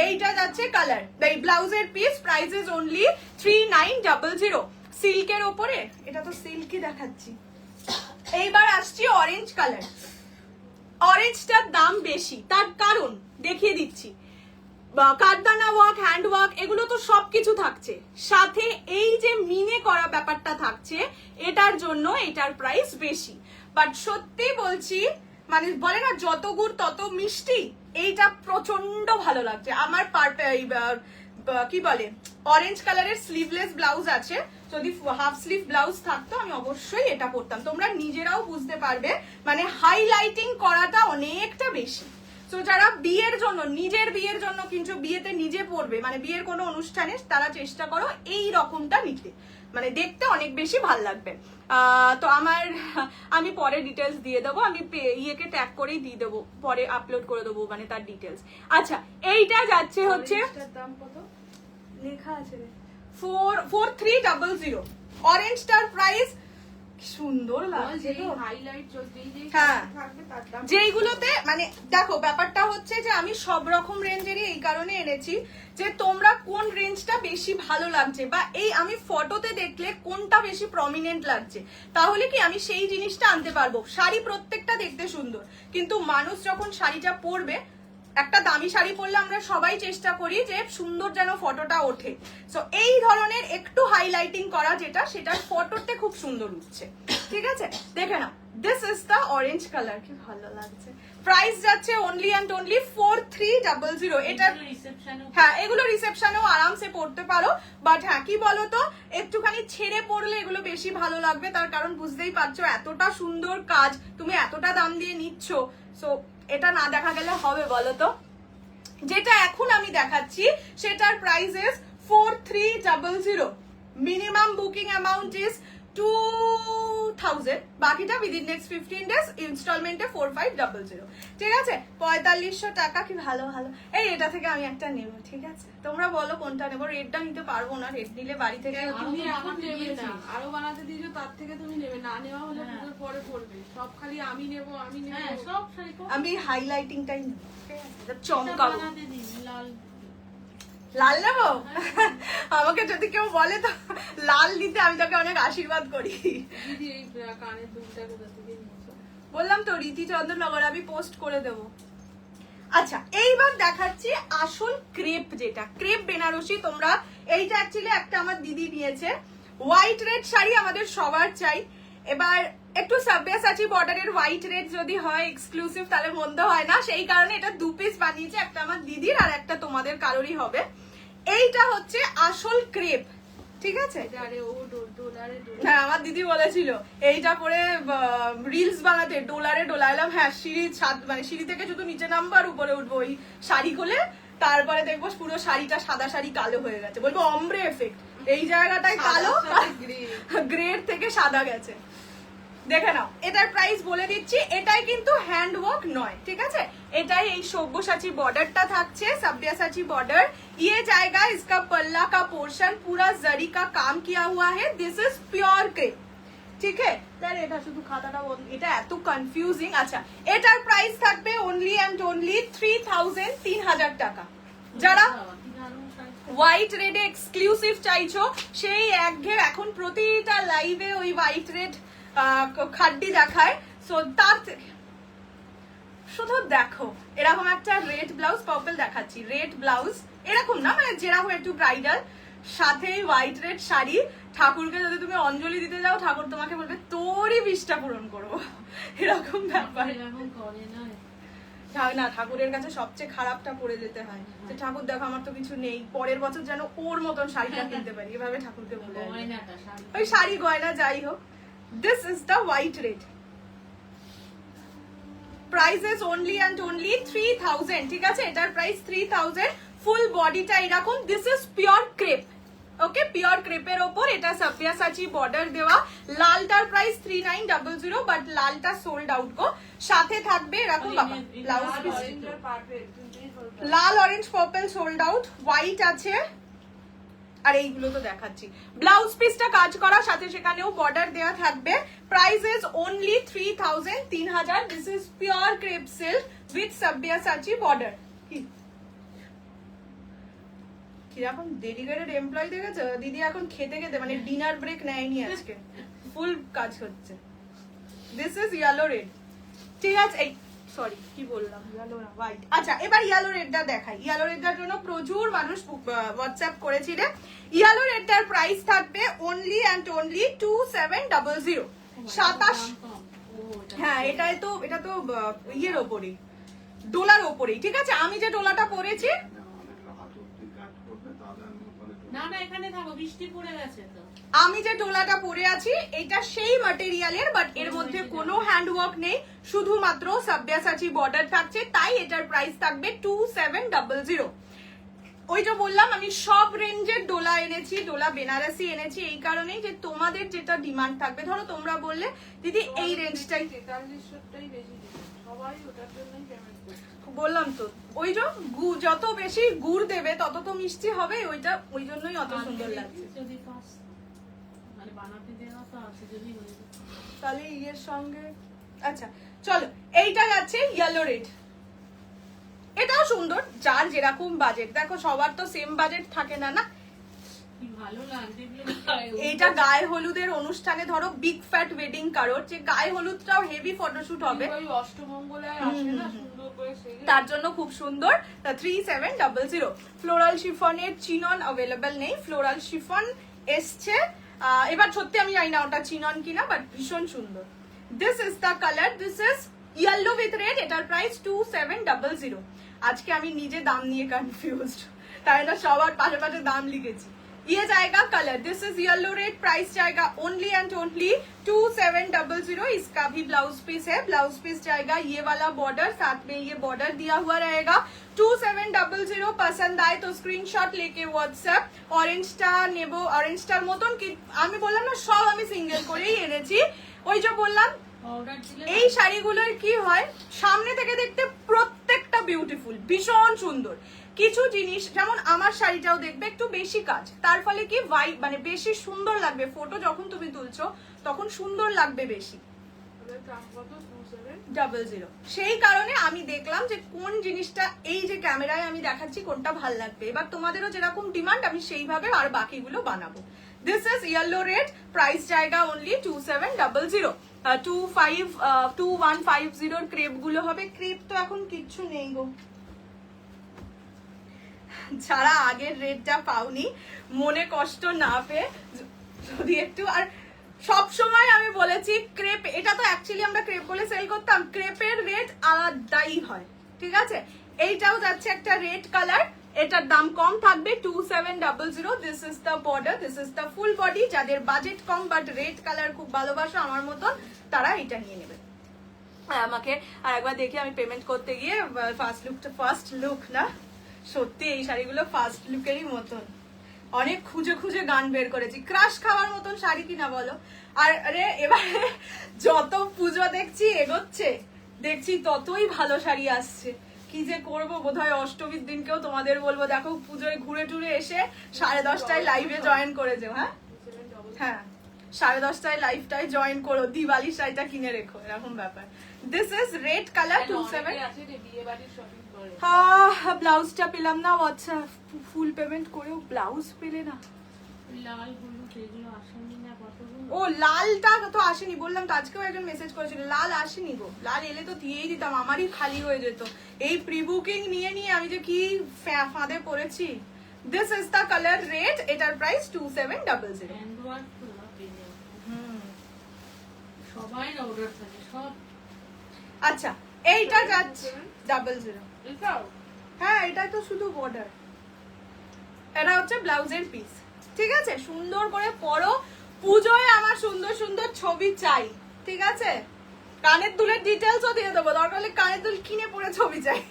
এইটা যাচ্ছে কালার, এই ব্লাউজের পিস, প্রাইসেস অনলি 3900। সিল্কের ওপরে, এটা তো সিল্কই দেখাচ্ছি। এইবার আসছি অরেঞ্জ কালার। অরেঞ্জটার দাম বেশি, তার কারণ দেখিয়ে দিচ্ছি। কারদানা ওয়ার্ক, হ্যান্ড ওয়ার্ক, এগুলো তো সবকিছু থাকছে, সাথে এই যে মিনে করা ব্যাপারটা থাকছে, এটার জন্য এটার প্রাইস বেশি। বাট সত্যি বলছি, মানে বলে না যত গুড় তত মিষ্টি, এইটা প্রচন্ড ভালো লাগছে আমার। কি বলে, অরেঞ্জ কালারের স্লিভলেস ব্লাউজ আছে, যদি হাফ স্লিভ ব্লাউজ থাকতো আমি অবশ্যই এটা পরতাম। তোমরা নিজেরাও বুঝতে পারবে, মানে হাইলাইটিং করাটা অনেকটা বেশি। তো যারা বিয়ের জন্য, নিজের বিয়ের জন্য কিন্তু বিয়েতে নিজে পরবে, মানে বিয়ের কোনো অনুষ্ঠানে, তারা চেষ্টা করো এই রকমটা নিতে, মানে দেখতে অনেক বেশি ভাল লাগবে। তো আমি পরে ডিটেলস দিয়ে দেবো, আমি ইয়েকে ট্যাগ করেই দিয়ে দেবো, পরে আপলোড করে দেবো মানে তার ডিটেলস। আচ্ছা, এইটা যাচ্ছে হচ্ছে, দাম কত লেখা আছে 4300। অরেঞ্জটার প্রাইস সুন্দর লাগছে, হাইলাইট হ্যাঁ, থাকবে তার দাম। যেইগুলোতে মানে দেখো ব্যাপারটা হচ্ছে যে আমি সব রকম রেঞ্জেরই এই কারণে এনেছি যে তোমরা কোন রেঞ্জটা বেশি ভালো লাগছে, বা এই আমি ফটোতে দেখলে কোনটা বেশি প্রমিনেন্ট লাগছে, তাহলে কি আমি সেই জিনিসটা আনতে পারবো। শাড়ি প্রত্যেকটা দেখতে সুন্দর, কিন্তু মানুষ যখন শাড়িটা পরবে, একটা দামি শাড়ি পরলে আমরা সবাই চেষ্টা করি যে সুন্দর যেন ফটোটা ওঠে। সো এই ধরনের একটু হাইলাইটিং করা যেটা, সেটার ফটোতে খুব সুন্দর উঠছে। ঠিক আছে, দেখে নাও, this is the orange colour, কি ভালো লাগছে। প্রাইস যাচ্ছে অনলি অ্যান্ড অনলি 4300। এটা হ্যাঁ, এগুলো রিসেপশনেও আরামসে পরতে পারো। বাট হ্যাঁ, কি বলতো, একটুখানি ছেড়ে পরলে এগুলো বেশি ভালো লাগবে, তার কারণ বুঝতেই পারছো এতটা সুন্দর কাজ তুমি এতটা দাম দিয়ে নিচ্ছ, সো এটা না দেখা গেলে হবে বলো তো। যেটা এখন আমি দেখাচ্ছি সেটার price is 4300। Minimum booking amount is 2000, বাকিটা উইদিন নেক্সট 15 ডেজ ইনস্টলমেন্টে 4500। ঠিক আছে, 4500 টাকা, কি ভালো ভালো। এই এটা থেকে আমি একটা নেব, ঠিক আছে? তোমরা বলো কোনটা নেবো। রেডটা নিতে পারবো না, রেড নিলে বাড়ি থেকে তুমি এখন নেবে না, আরো বানাতে দিয়েছো, তার থেকে তুমি নেবে না, নেওয়া হলে পুজোর পরে পড়বে। সব খালি আমি নেবো আমি নেবো, সব শাড়ি আমি হাইলাইটিংটাই নেবো, ঠিক আছে? চমকাবো। লাল নেবো? আমাকে যদি কেউ বলে তো লাল নিতে, আমি তাকে অনেক আশীর্বাদ করি। দিদি এই কানের দুলটা কোথা থেকে নিয়েছো? বললাম তো, রীতি চন্দ্রনগর, আমি পোস্ট করে দেবো। আচ্ছা, এইবার দেখাচ্ছি আসল ক্রেপ, যেটা ক্রেপ বেনারসি। তোমরা এইটা অ্যাকচুয়ালি একটা আমার দিদি নিয়েছে, হোয়াইট রেড শাড়ি আমাদের সবার চাই। এবার একটু সাব্যাসাচি বর্ডারের হোয়াইট রেড যদি হয় এক্সক্লুসিভ, তাহলে মন্দ হয় না, সেই কারণে এটা 2 পিস বানিয়েছে, একটা আমার দিদির আর একটা তোমাদের কারোরই হবে। এইটা হচ্ছে আসল ক্রেপ, ঠিক আছে? হ্যাঁ, আমার দিদি বলেছিল এইটা পরে রিলস বানাতে, ডোলারে ডোলাইলাম। হ্যাঁ, সিঁড়ির ছাদ, মানে সিঁড়ি থেকে শুধু নিচে নামবো আর উপরে উঠবো ওই শাড়ি খুলে, তারপরে দেখবো পুরো শাড়িটা সাদা শাড়ি কালো হয়ে গেছে, বলবো অমব্রে এফেক্ট। এই জায়গাটায় কালো, গ্রেড থেকে সাদা গেছে। দেখে নাও, এটার প্রাইস বলে দিচ্ছি। এটাই কিন্তু হ্যান্ড ওয়ার্ক নয়, ঠিক আছে? এটাই এই সব্যসাচী বর্ডারটা থাকছে, সাব্যাসাচী বর্ডার। ये जाएगा इसका पल्ला का पोर्शन पूरा जरी का काम किया हुआ है। दिस इज प्योर क्रेप, ঠিক আছে? তার এটা শুধু খাতাটা, এটা এত কনফিউজিং। আচ্ছা, এটার প্রাইস থাকবে অনলি অ্যান্ড অনলি 3000 টাকা। যারা হোয়াইট রেডে এক্সক্লুসিভ চাইছো, সেই একঘেয়ে এখন প্রতিটা লাইভে ওই হোয়াইট রেড খাড্ডি দেখায়, সো তার শুধু দেখো এরকম একটা রেড ব্লাউজ, পার্পল দেখাচ্ছি, রেড ব্লাউজ এরকম না, মানে যেরকম একটু ব্রাইডাল, সাথে হোয়াইট রেড শাড়ি। ঠাকুরকে যদি তুমি অঞ্জলি দিতে যাও, ঠাকুর তোমাকে বলবে তোরই বিশটা পূরণ করবো, এরকম ব্যাপার। না, ঠাকুরের কাছে সবচেয়ে খারাপটা পরে যেতে হয়, যে ঠাকুর দেখো আমার তো কিছু নেই, পরের বছর যেন ওর মতন শাড়িটা কিনতে পারি, এভাবে ঠাকুরকে বলে। ওই শাড়ি গয়না যাই হোক, this is the white red. Price is only and only 3000, ঠিক আছে? এটার প্রাইস 3000। ফুল বডিটা এরকম, this is pure crepe, okay? Pure ক্রেপের ওপর এটা সাব্যাসাচী বর্ডার দেওয়া। লালটার প্রাইস 3900, বাট লালটা সোল্ড আউট গো। সাথে থাকবে এরকম বাবা ব্লাউজ পিস, লাল orange purple sold out, white আছে, আর এইগুলো তো দেখাচ্ছি। ব্লাউজ পিসটা কাজ করা, সাথে সেখানেও বর্ডার দেওয়া থাকবে। Price is only 3000। This is pure crepe silk with Sabyasachi border. কিরকম ডেডিকেটেড এমপ্লয়ি দেখেছো দিদি, এখন খেতে খেতে মানে ডিনার ব্রেক নেয়নি আজকে, ফুল কাজ হচ্ছে। দিস ইজ ইয়েলো রেড, ঠিক আছে? এই সরি কি বললাম, ইয়েলো না হোয়াইট। আচ্ছা এবার ইয়েলো রেডটা দেখাই। ইয়েলো রেডটার জন্য প্রচুর মানুষ হোয়াটসঅ্যাপ করেছিল। ইয়েলো রেডটার প্রাইস থাকবে অনলি অ্যান্ড অনলি 2700। 27। হ্যাঁ এটা তো ইয়ের ওপরে, ডোলার ওপরেই, ঠিক আছে। আমি যে ডোলাটা পরেছি, না না এখানে থাকো, বৃষ্টি পড়ে গেছে তো। আমি যে ডোলাটা পরে আছি এটা সেই ম্যাটেরিয়ালের, বাট এর মধ্যে কোনো হ্যান্ডওয়ার্ক নেই, শুধুমাত্র সাব্যাসাচি বর্ডার থাকছে, তাই এটার প্রাইস থাকবে 2700। ওই যে বললাম আমি সব রেঞ্জের ডোলা এনেছি, ডোলা বেনারসি এনেছি এই কারণেই যে তোমাদের যেটা ডিমান্ড থাকবে। ধরো তোমরা বললে দিদি এই রেঞ্জটাই, 4300টাই বেশি দিবে, সবাই ওটার জন্যই পেমেন্ট করছে। বললাম তো ওই যে যত বেশি গুড় দেবে তত তো মিষ্টি হবে, ওইটা ওই জন্যই অত সুন্দর লাগছে। যদি মানে বানাতে দেওয়া তো আছে, যদি হয়ে যায় তাহলে এর সঙ্গে আচ্ছা চলো এইটা যাচ্ছে ইয়েলো রেড। এটাও সুন্দর, যার যেরকম বাজেট। দেখো সবার তো সেম বাজেট থাকে না, না। কি ভালো লাগছে। এইটা গায়ে হলুদের অনুষ্ঠানে, ধরো বিগ ফ্যাট ওয়েডিং কারোর, যে গায়ে হলুদটাও হেভি ফটোশুট হবে, ওই অষ্টমঙ্গলায় আসে না সুন্দর করে সেজে, তার জন্য খুব সুন্দর। 3700। ফ্লোরাল শিফনের চিনন অ্যাভেলেবেল নেই, ফ্লোরাল শিফন এসছে। এবার সত্যি আমি জানি না ওটা চিনন কিনা, বাট ভীষণ সুন্দর। This is the colour, this is yellow with red. এটার প্রাইস 2700। আজকে আমি নিজে দাম নিয়ে কনফিউজড, তাই না সবার পাশে পাশে দাম লিখেছি। ये जाएगा colour, this is yellow red, price जाएगा ओनली एंड ओनली 2700। इसका भी ब्लाउज पीस है, ब्लाउज पीस जाएगा ये वाला बॉर्डर, साथ में ये बॉर्डर दिया हुआ रहेगा। 2700 पसंद आए तो स्क्रीनशॉट लेके व्हाट्सएप। অরেঞ্জটা নেব, অরেঞ্জটার মতন কি আমি বললাম না সব আমি সিঙ্গেল করেই এনেছি। ওই যে বললাম এই শাড়িগুলোর কি হয়, সামনে থেকে দেখতে প্রত্যেকটা বিউটিফুল, ভীষণ সুন্দর। কিছু জিনিস যেমন আমার শাড়িটাও দেখবে একটু বেশি কাজ, তার ফলে কি ভাই মানে বেশি সুন্দর লাগবে, ফটো যখন তুমি তুলছো তখন সুন্দর লাগবে বেশি। ওদের দাম কত? 2700। সেই কারণে আমি দেখলাম যে কোন জিনিসটা এই যে ক্যামেরায় আমি দেখাচ্ছি কোনটা ভাল লাগবে। এবার তোমাদেরও যেরকম ডিমান্ড আমি সেইভাবে আর বাকিগুলো বানাবো। This is yellow red, price জায়গা অনলি 2700। 2150 ক্রেপ গুলো হবে। ক্রেপ তো এখন কিচ্ছু নেই গো, যারা আগের রেটটা পাওনি মনে কষ্ট না পেয়ে যদি একটু, আর সব সময় আমি বলেছি ক্রেপ, এটা তো অ্যাকচুয়ালি আমরা ক্রেপ বলে সেল করতাম, ক্রেপের রেট আলাদাই হয়, ঠিক আছে। এইটাও যাচ্ছে একটা রেড কালার, এটার দাম কম থাকবে 2700। This is the border, this is the full body. যাদের বাজেট কম বাট রেড কালার খুব ভালোবাসো আমার মতন, তারা এটা নিয়ে নেবে। আমাকে আর একবার দেখি আমি পেমেন্ট করতে গিয়ে ফার্স্ট লুক না, সত্যি এই শাড়িগুলো ফার্স্ট লুকেরই মতন। অনেক খুঁজে খুঁজে গান বের করেছি, ক্রাশ খাওয়ার মতন শাড়ি কিনা বলো। আর আরে এবারে যত পুজো দেখছি এগোচ্ছে, দেখছি ততই ভালো শাড়ি আসছে। কি যে করবো, বোধহয় অষ্টমীর দিনকেও তোমাদের বলবো দেখো পুজোয় ঘুরে টুরে এসে 10:30টায় লাইভে জয়েন করে যাও। হ্যাঁ হ্যাঁ 10:30টায় লাইভটাই জয়েন করো, দিওয়ালি শাড়িটা কিনে রেখো, এরকম ব্যাপার। This is red colour 27। আছে যে বিয়ে বাড়ির শপিং করে। ব্লাউজটা পেলাম না, আচ্ছা ফুল পেমেন্ট করেও ব্লাউজ পেলে না। লাল হলুদ এগুলো আসেনি না কতগুলো। ও লালটা তো আসেনি, বললাম তো আজকেও একজন মেসেজ করেছিল লাল আসেনি গো। লাল এলে তো দিয়েই দিতাম, আমারই খালি হয়ে যেত। এই প্রি বুকিং নিয়ে নিয়ে আমি যে কি ফাঁদে পড়েছি। This is the colour red, এটার প্রাইস 2700। হ্যান্ডওয়ার্ক পুরো পেয়ে যাবে। সবাই অর্ডার থাকে সব। আচ্ছা এইটা যাচ্ছে 00। এটাও হ্যাঁ এটা তো শুধু বর্ডার, এটা হচ্ছে ব্লাউজের পিস, ঠিক আছে। সুন্দর করে পরো, পুজোয় আমার সুন্দর সুন্দর ছবি চাই, ঠিক আছে। কানের দুলের ডিটেলসও দিয়ে দেবো, দরকার হলে কানের দুল কিনে পরে ছবি চাই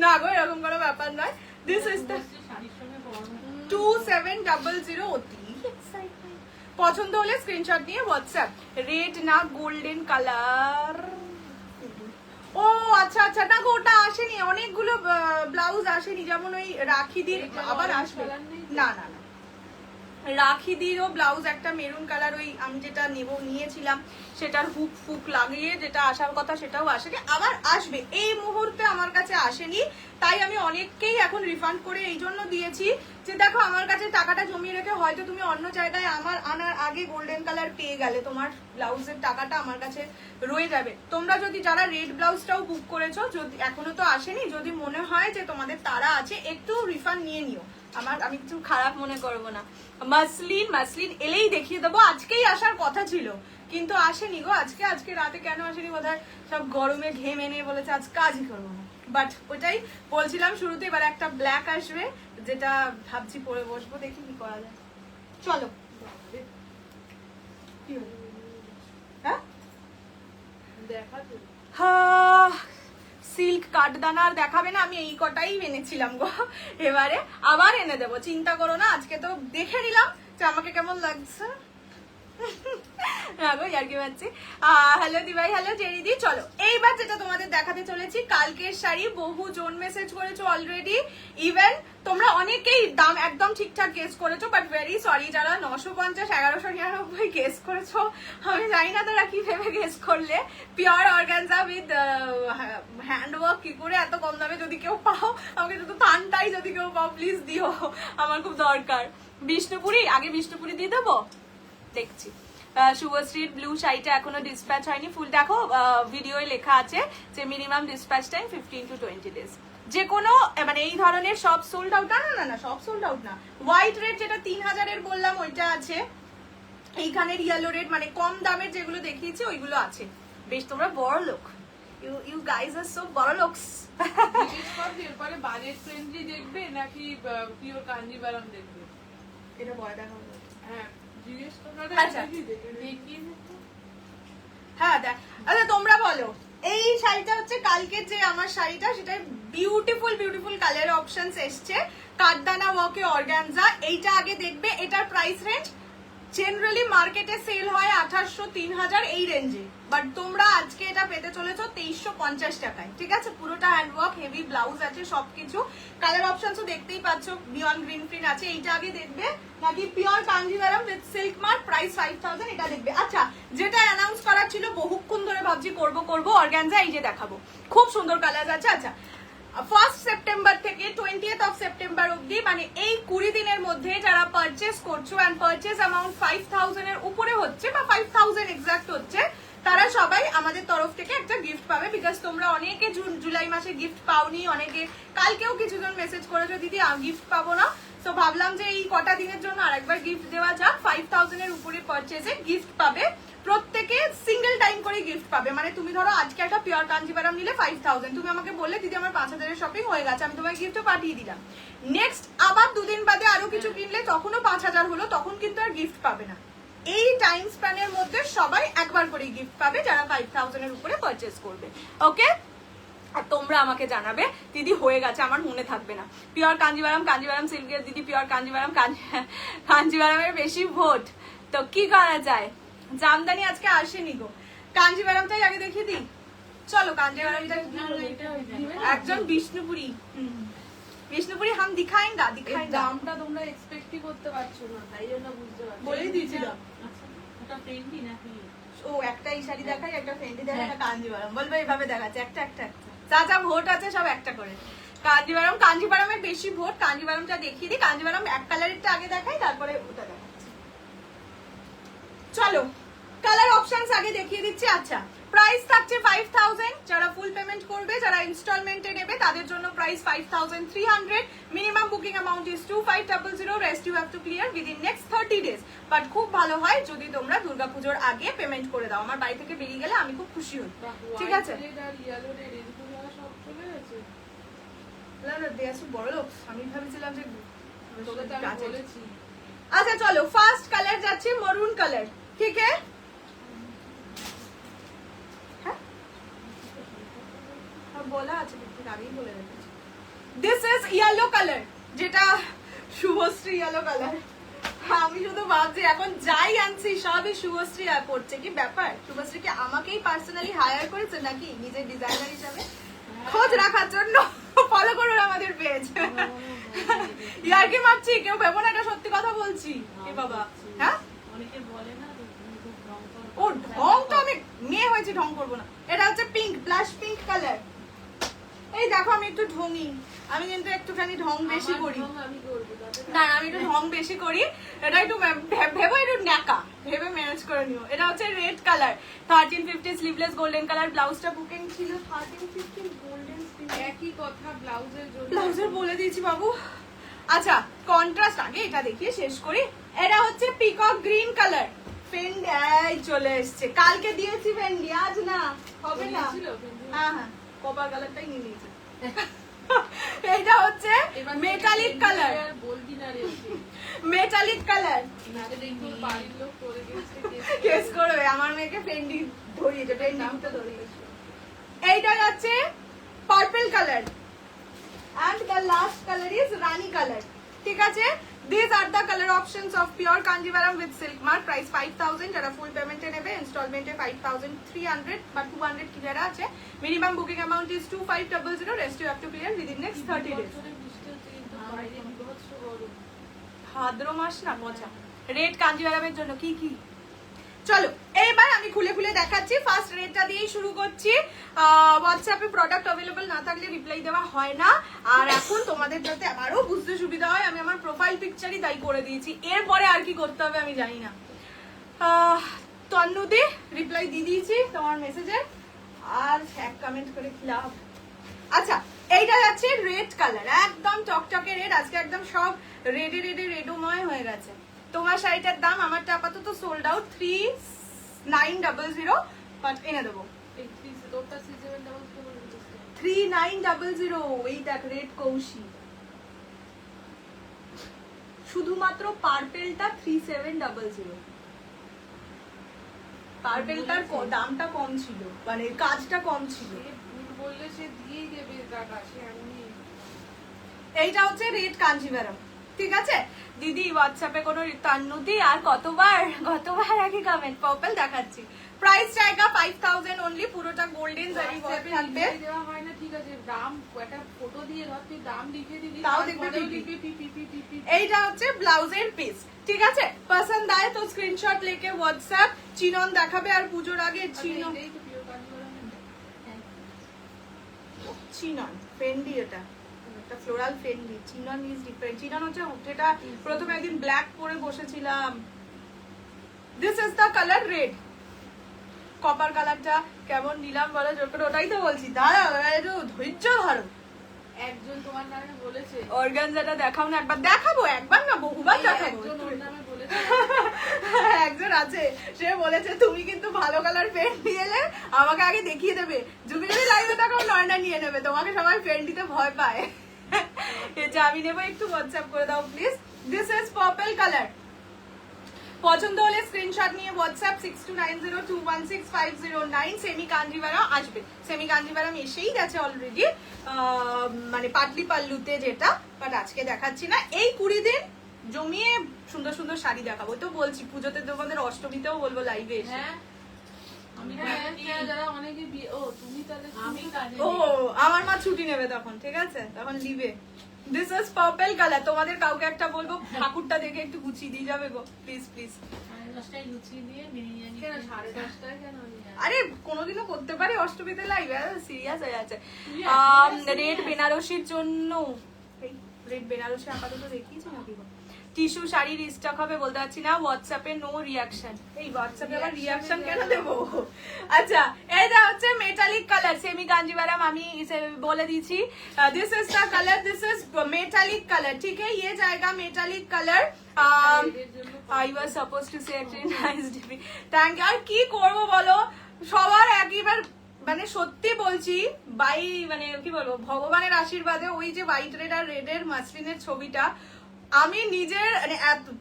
না গো, এরকম কোনো ব্যাপার নয়। দিস ইজ দ্য শাড়ির সঙ্গে পরানো 2700। অতি এক্সাইটমেন্ট। পছন্দ হলে স্ক্রিনশট নিয়ে হোয়াটসঅ্যাপ। রেড না গোল্ডেন কালার। ও আচ্ছা আচ্ছা, না গো ওটা আসেনি, অনেকগুলো ব্লাউজ আসেনি, যেমন ওই রাখি দিয়ে আবার আসবে। না না না রাখি দিয়েও ব্লাউজ একটা মেরুন কালার, ওই আমি যেটা নিয়েছিলাম সেটার হুক ফুক লাগিয়ে যেটা আসার কথা সেটাও আসেনি, আবার আসবে। এই মুহূর্তে আমার কাছে আসেনি, তাই আমি অনেককেই এখন রিফান্ড করে এই জন্য দিয়েছি যে দেখো আমার কাছে টাকাটা জমিয়ে রেখে হয়তো তুমি অন্য জায়গায় আমার আনার আগে গোল্ডেন কালার পেয়ে গেলে, তোমার ব্লাউজের টাকাটা আমার কাছে রয়ে যাবে। তোমরা যদি যারা রেড ব্লাউজটাও বুক করেছো, যদি এখনো তো আসেনি, যদি মনে হয় যে তোমাদের তারা আছে একটু রিফান্ড নিয়ে নিও, আমি কিছু খারাপ মনে করবো না। মাসলিন এলেই দেখিয়ে দেবো, আজকেই আসার কথা ছিল কিন্তু আসেনি গো। আজকে রাতে কেন আসেনি বোধহয় সব গরমে ঘেমে নিয়ে বলেছে আজ কাজই করবো না, বাট ওটাই বলছিলাম শুরুতে। এবার একটা ব্ল্যাক আসবে যেটা ভাবছি পরে বসবো, দেখি কি করা যায়। চলো কি হলো? হ্যাঁ দেখাতে সিল্ক কাঠদানার দেখাবে না, আমি এই কটাই এনেছিলাম গো, এবারে আবার এনে দেবো, চিন্তা করো না। আজকে তো দেখে নিলাম যে আমাকে কেমন লাগছে। হ্যালো দিভাই, হ্যালো জেরিদি। চলো এইবার যেটা তোমাদের দেখাতে চলেছি, কালকের শাড়ি। বহু জন মেসেজ করেছো অলরেডি, ইভেন তোমরা অনেকেই দাম একদম ঠিকঠাক গেস করেছো, বাট ভেরি সরি যারা 950 1199 গেস করেছো, আমি জানি না তারা কি ভেবে গেস করলে। পিওর অর্গানজা উইথ হ্যান্ডওয়ার্ক, কি করে এত কম দামে যদি কেউ পাও, আমাকে শুধু থানটাই যদি কেউ পাও প্লিজ দিও, আমার খুব দরকার। বিষ্ণুপুরি, আগে বিষ্ণুপুরি দিয়ে দেবো, দেখছি। শুভশ্রীর ব্লু শাড়িটা এখনো ডিসপ্যাচ হয়নি, ফুল দেখো ভিডিওয় লেখা আছে যে minimum dispatch time 15 to 20 days। যে কোনো মানে এই ধরনের সব সোল্ড আউট, না সব সোল্ড আউট না। হোয়াইট রেড যেটা 3000 বললাম ওইটা আছে, এইখানের ইয়েলো রেড মানে কম দামের যেগুলো দেখিয়েছি ওইগুলো আছে। বেশ তোমরা বড় লোক, ইউ গাইজ আর সো বড় লোকস। জিজ্ঞেস করবি এরপরে বাজেট ফ্রেন্ডলি দেখবে নাকি পিওর কাঞ্জিভারাম দেখবে, এটা বড় দেখা হ্যাঁ জিজ্ঞেস করবে। আচ্ছা। দেখিয়ে হ্যাঁ দেখ, আচ্ছা তোমরা বলো, এই শাড়িটা হচ্ছে কালকে যে আমার শাড়িটা, সেটা বিউটিফুল কালার অপশনস এসছে, কাঠদানা ওয়ার্কে অর্গানজা। এইটা আগে দেখবে, এটার প্রাইস রেঞ্জ জেনারেলি মার্কেটে সেল হয় 2800 3000 এই রেঞ্জে, বাট তোমরা আজকে এটা পেতে চলেছো 2350 টাকায়, ঠিক আছে? পুরোটা হ্যান্ডওয়ার্ক, হেভি ব্লাউজ আছে, সবকিছু। কালার অপশনসও দেখতেই পাচ্ছ, বিয়ন্ড গ্রিন প্রিন্ট আছে। এইটা আগে দেখবে নাকি pure Kanjivaram with silk mark, price 5000, এটা দেখবে। আচ্ছা, যেটা অ্যানাউন্স করা ছিল বহুক্ষণ ধরে ভাবছি করবো অর্গানজা, এই যে দেখাবো, খুব সুন্দর কালার আছে। আচ্ছা, 1st সেপ্টেম্বর থেকে 20th of সেপ্টেম্বর অব্দি, মানে এই 20 দিনের মধ্যে যারা পারচেস করছো এন্ড পারচেস অ্যামাউন্ট 5000 এর উপরে হচ্ছে বা 5000 এক্সাক্ট হচ্ছে, তারা সবাই আমাদের তরফ থেকে একটা গিফট পাবে। বিকজ তোমরা অনেকে জুলাই মাসে গিফট পাওনি, অনেকে কালকেও কিছুজন মেসেজ করেছো দিদি গিফট পাবো না, তো ভাবলাম যে এই কটা দিনের জন্য আরেকবার গিফট দেওয়া যাক। 5000 এর উপরে পারচেসে গিফট পাবে, প্রত্যেকে সিঙ্গেল টাইম করে গিফট পাবে। মানে তুমি ধরো আজকে একটা পিওর কাঞ্জিভারাম নিলে 5000, তুমি আমাকে বললে দিদি আমার 5000 এর শপিং হয়ে গেছে, আমি তোমাকে গিফটও পাঠিয়ে দিলাম। নেক্সট আবার 2 দিন বাদে আরো কিছু কিনলে তখনও 5000 হলো, তখন কিন্তু আর গিফট পাবে না। এই টাইম স্প্যানের মধ্যে সবাই একবার করে গিফট পাবে যারা 5000 এর উপরে পারচেস করবে, ওকে? আর তোমরা আমাকে জানাবে দিদি হয়ে গেছে, আমার মনে থাকবে না। পিওর কাঞ্জিভারাম সিল্কের দিদি, পিওর কাঞ্জিভারামের বেশি ভোট, তো কি করা যায়? জামদানি আজকে আসেনি গো, কাঞ্জিভারামটাই আগে দেখিয়ে দিই। চলো কাঞ্জিভারামটা একজন বিষ্ণুপুরি হাম দিখাইঙ্গা। দামটা তোমরা এক্সপেক্টই করতে পারছো না, তাই জন্য বুঝতে পারছো। বলেই দিয়েছিলাম। আচ্ছা, ওটা ফ্রেন্ডলি নাকি? ও একটা এই শাড়ি দেখাই, একটা ফেন্ডি দেখাই, একটা কাঞ্জিভারাম, বলবো এইভাবে দেখাচ্ছে একটা যা ভোট আছে সব একটা করে। কাঞ্জিভারামের বেশি ভোট, কাঞ্জিভারামটা দেখিয়ে দিই। কাঞ্জিভারাম এক কালারেরটা আগে দেখাই, তারপরে ওটা দেখাচ্ছি। চলো কালার অপশনস আগে দেখিয়ে দিচ্ছি। আচ্ছা, প্রাইস থাকছে 5000, যারা ফুল পেমেন্ট করবে, যারা ইনস্টলমেন্টে নেবে তাদের জন্য price 5300। Minimum booking amount is 2500, rest you have to clear within next 30 days। But খুব ভালো হয় যদি তোমরা দুর্গাপুজোর আগে পেমেন্ট করে দাও, আমার বাড়ি থেকে বেরিয়ে গেলে আমি খুব খুশি হই, ঠিক আছে? বড় লোক, আমি ভাবছিলাম যে আচ্ছা চলো, ফার্স্ট কালার যাচ্ছে মরুন কালার, ঠিক আছে? বলা আছে, আগেই বলে রেখেছি। দিস ইজ ইয়েলো কালার, যেটা শুভশ্রী ইয়েলো কালার। আমি শুধু ভাবছি এখন যাই আনছি সবই শুভশ্রী পড়ছে, কি ব্যাপার? শুভশ্রী কি আমাকেই পার্সোনালি হায়ার করেছে নাকি নিজের ডিজাইনার হিসাবে খোঁজ রাখার জন্য ফলো করুন আমাদের পেজ। ইয়ার কি মারছি, কেউ ভেবো না এটা সত্যি কথা বলছি। এ বাবা, হ্যাঁ অনেকে বলে না যে তুমি খুব ঢং করো। ও ঢং তো আমি মেয়ে হয়েছি, ঢং করবো না। এটা হচ্ছে পিঙ্ক, ব্লাশ পিঙ্ক কালার। এই দেখো আমি একটু ঢঙি, আমি কিন্তু একটুখানি ঢং বেশি আমার করি। ঢং আমি করবো, তাতে না না, আমি একটু ঢং বেশি করি। এটা একটু ভেবো একটু ন্যাকা, ভেবে ম্যানেজ করে নিও। এটা হচ্ছে red colour, 1350 sleeveless golden colour. ব্লাউজটা বুকিং ছিল 1350 গোল্ডেন একই কথা ব্লাউজের জন্য। ব্লাউজের বলে দিয়েছি বাবু। আচ্ছা, কন্ট্রাস্ট আগে এটা দেখিয়ে শেষ করি। এটা হচ্ছে পিকক গ্রিন কালার। ফেন্ডি এই চলে এসছে, কালকে দিয়েছি ফেন্ডি, আজ না হবে না। ছিল কিন্তু হ্যাঁ হ্যাঁ, কপার কালারটাই নিয়ে নিয়েছি। এইটা হচ্ছে এবার মেটালিক কালার, আর বলবি না রে ওকে। Metallic colour. তোর বাড়ির লোক করে গেছে কেস করবে, আমার মেয়েকে ফেন্ডি ধরিয়েছে, ফেন্ডি নামটা ধরিয়েছে। এইটা হচ্ছে purple colour and the last color is rani color. ঠিক আছে, these are the color options of pure kanjivaram with silk mark. Price 5000, যারা ফুল পেমেন্টে নেবে, ইনস্টলমেন্টে 5300 বা 200 ক্লিয়ার আছে। Minimum booking amount is 2500, rest you have to clear within next 30 days. বৃষ্টি হচ্ছে কিন্তু বাইরে বিভৎস গরম। ভাদ্র মাস না মজা। রেড কাঞ্জিভারামের জন্য কি কি, চলো এইবার আমি খুলে খুলে দেখাচ্ছি। ফার্স্ট রেটটা দিয়েই শুরু করছি। হোয়াটসঅ্যাপে প্রোডাক্ট অ্যাভেলেবল না থাকলে রিপ্লাই দেওয়া হয় না, আর এখন তোমাদের যাতে আরো বুঝতে সুবিধা হয় আমি আমার প্রোফাইল পিকচারই তাই করে দিয়েছি। এরপরে আর কি করতে হবে আমি জানি না। তন্নুদি রিপ্লাই দিয়ে দিয়েছি তোমার মেসেজে, আর এক কমেন্ট করে লাভ। আচ্ছা, এইটা যাচ্ছে রেড কালার, একদম টকটকে রেড। আজকে একদম সব রেডে রেডে রেডোময় হয়ে গেছে। তোমার শাড়িটার দাম, আমারটা আপাতত সোল্ড আউট 3900, বাট এনে দেবো এই তোরটা সিজেবেল ডাবল করে দিতেছে। 3900। এই দেখ রেড কৌশি, শুধুমাত্র পার্পেলটা 3700। পার্পেলটার দামটা কম ছিল, মানে কাজটা কম ছিল। সে ভুল বললে সে দিয়েই দেবে টাকা, সে এমনই। এইটা হচ্ছে রেড কাঞ্জিভারাম, ঠিক আছে দিদি। হোয়াটসঅ্যাপে কোনো তান্নুদি আর কতবার একই কমেন্ট। পার্পল দেখাচ্ছি, প্রাইস জায়গা 5000 অনলি, পুরোটা গোল্ডেন জারি ওয়ার্ক থাকবে। দেওয়া হয় না, ঠিক আছে, দাম একটা ফটো দিয়ে ধর তুই দাম লিখে দিবি, তাও তারপরেও দেখবি লিখবি পিপি। এইটা হচ্ছে ব্লাউজের পিস, ঠিক আছে। পছন্দ আয় তো স্ক্রিনশট লেকে হোয়াটসঅ্যাপ। চিনন দেখাবে, আর পুজোর আগে চিনন, এটাই তো পিওর কাঞ্জিভারাম। চিনন ফেন্ডি, এটা একটা floral Fendi. Chinon is different. Chinon হচ্ছে যেটা প্রথমে একদিন ব্ল্যাক পরে বসেছিলাম। This is the colour red. Copper কালারটা কেমন নিলাম বলো জোর করে, ওটাই তো বলছি। দাঁড়াও একটু ধৈর্য ধরো। একজন তোমার নামে বলেছে, অর্গানজাটা দেখাও না একবার। দেখাবো, একবার না বহুবার এই দেখাবো। একজন ওর নামে বলেছে। একজন আছে, সে বলেছে তুমি কিন্তু ভালো কালার পেন্ট নিয়ে এলে আমাকে আগে দেখিয়ে দেবে, যদি যদি লাইভে থাকো নয়না নিয়ে নেবে, তোমাকে সবাই পেন্ট দিতে ভয় পায়। যে আমি নেবো, একটু হোয়াটসঅ্যাপ করে দাও please. This is purple colour. পছন্দ হলে স্ক্রিনশট নিয়ে হোয়াটসঅ্যাপ 6290216509। সেমি কাঞ্জিভারাম আসবে, সেমি কাঞ্জিভারাম এসেই গেছে অলরেডি, মানে পাটলি পাল্লুতে যেটা, বাট আজকে দেখাচ্ছি না। এই 20 দিন জমিয়ে সুন্দর সুন্দর শাড়ি দেখাবো। তো বলছি পুজোতে তোমাদের অষ্টমীতেও বলবো লাইভে এসে। হ্যাঁ আমি যারা অনেকে ও তুমি তাহলে আমি কাজে ও আমার মা ছুটি নেবে তখন, ঠিক আছে, তখন লিবে। This is purple colour. তোমাদের কাউকে একটা বলবো ঠাকুরটা দেখে একটু গুছিয়ে দিয়ে যাবে গো, প্লিজ প্লিজ। 10টায় লুচি দিয়ে বিরিয়ানি কেন 10:30টায় কেন? আরে কোনোদিনও করতে পারি অষ্টমীতে লাইভ, সিরিয়াস হয়ে যাচ্ছে। রেড বেনারসির জন্য, রেড বেনারসি আপাতত দেখিয়েছি নাকি গো? টিস্যু শাড়ির স্টক হবে বলতে পারছি না। হোয়াটসঅ্যাপে নো রিয়াকশন। এই হোয়াটসঅ্যাপে আবার রিয়াকশন কেন দেবো? আচ্ছা, এটা হচ্ছে মেটালিক কালার, সেমি কাঞ্জিভারাম আমি বলে দিয়েছি। This is the colour, this is metallic colour, ঠিক है। ये जाएगा metallic colour. I was supposed to say actually nice DP. Thank you. আর কি করবো বলো, সবার একইবার মানে সত্যি বলছি, বাই মানে কি বলবো, ভগবানের আশীর্বাদে ওই যে হোয়াইট রেড আর রেডের মাসলিনের ছবিটা আমি নিজের মানে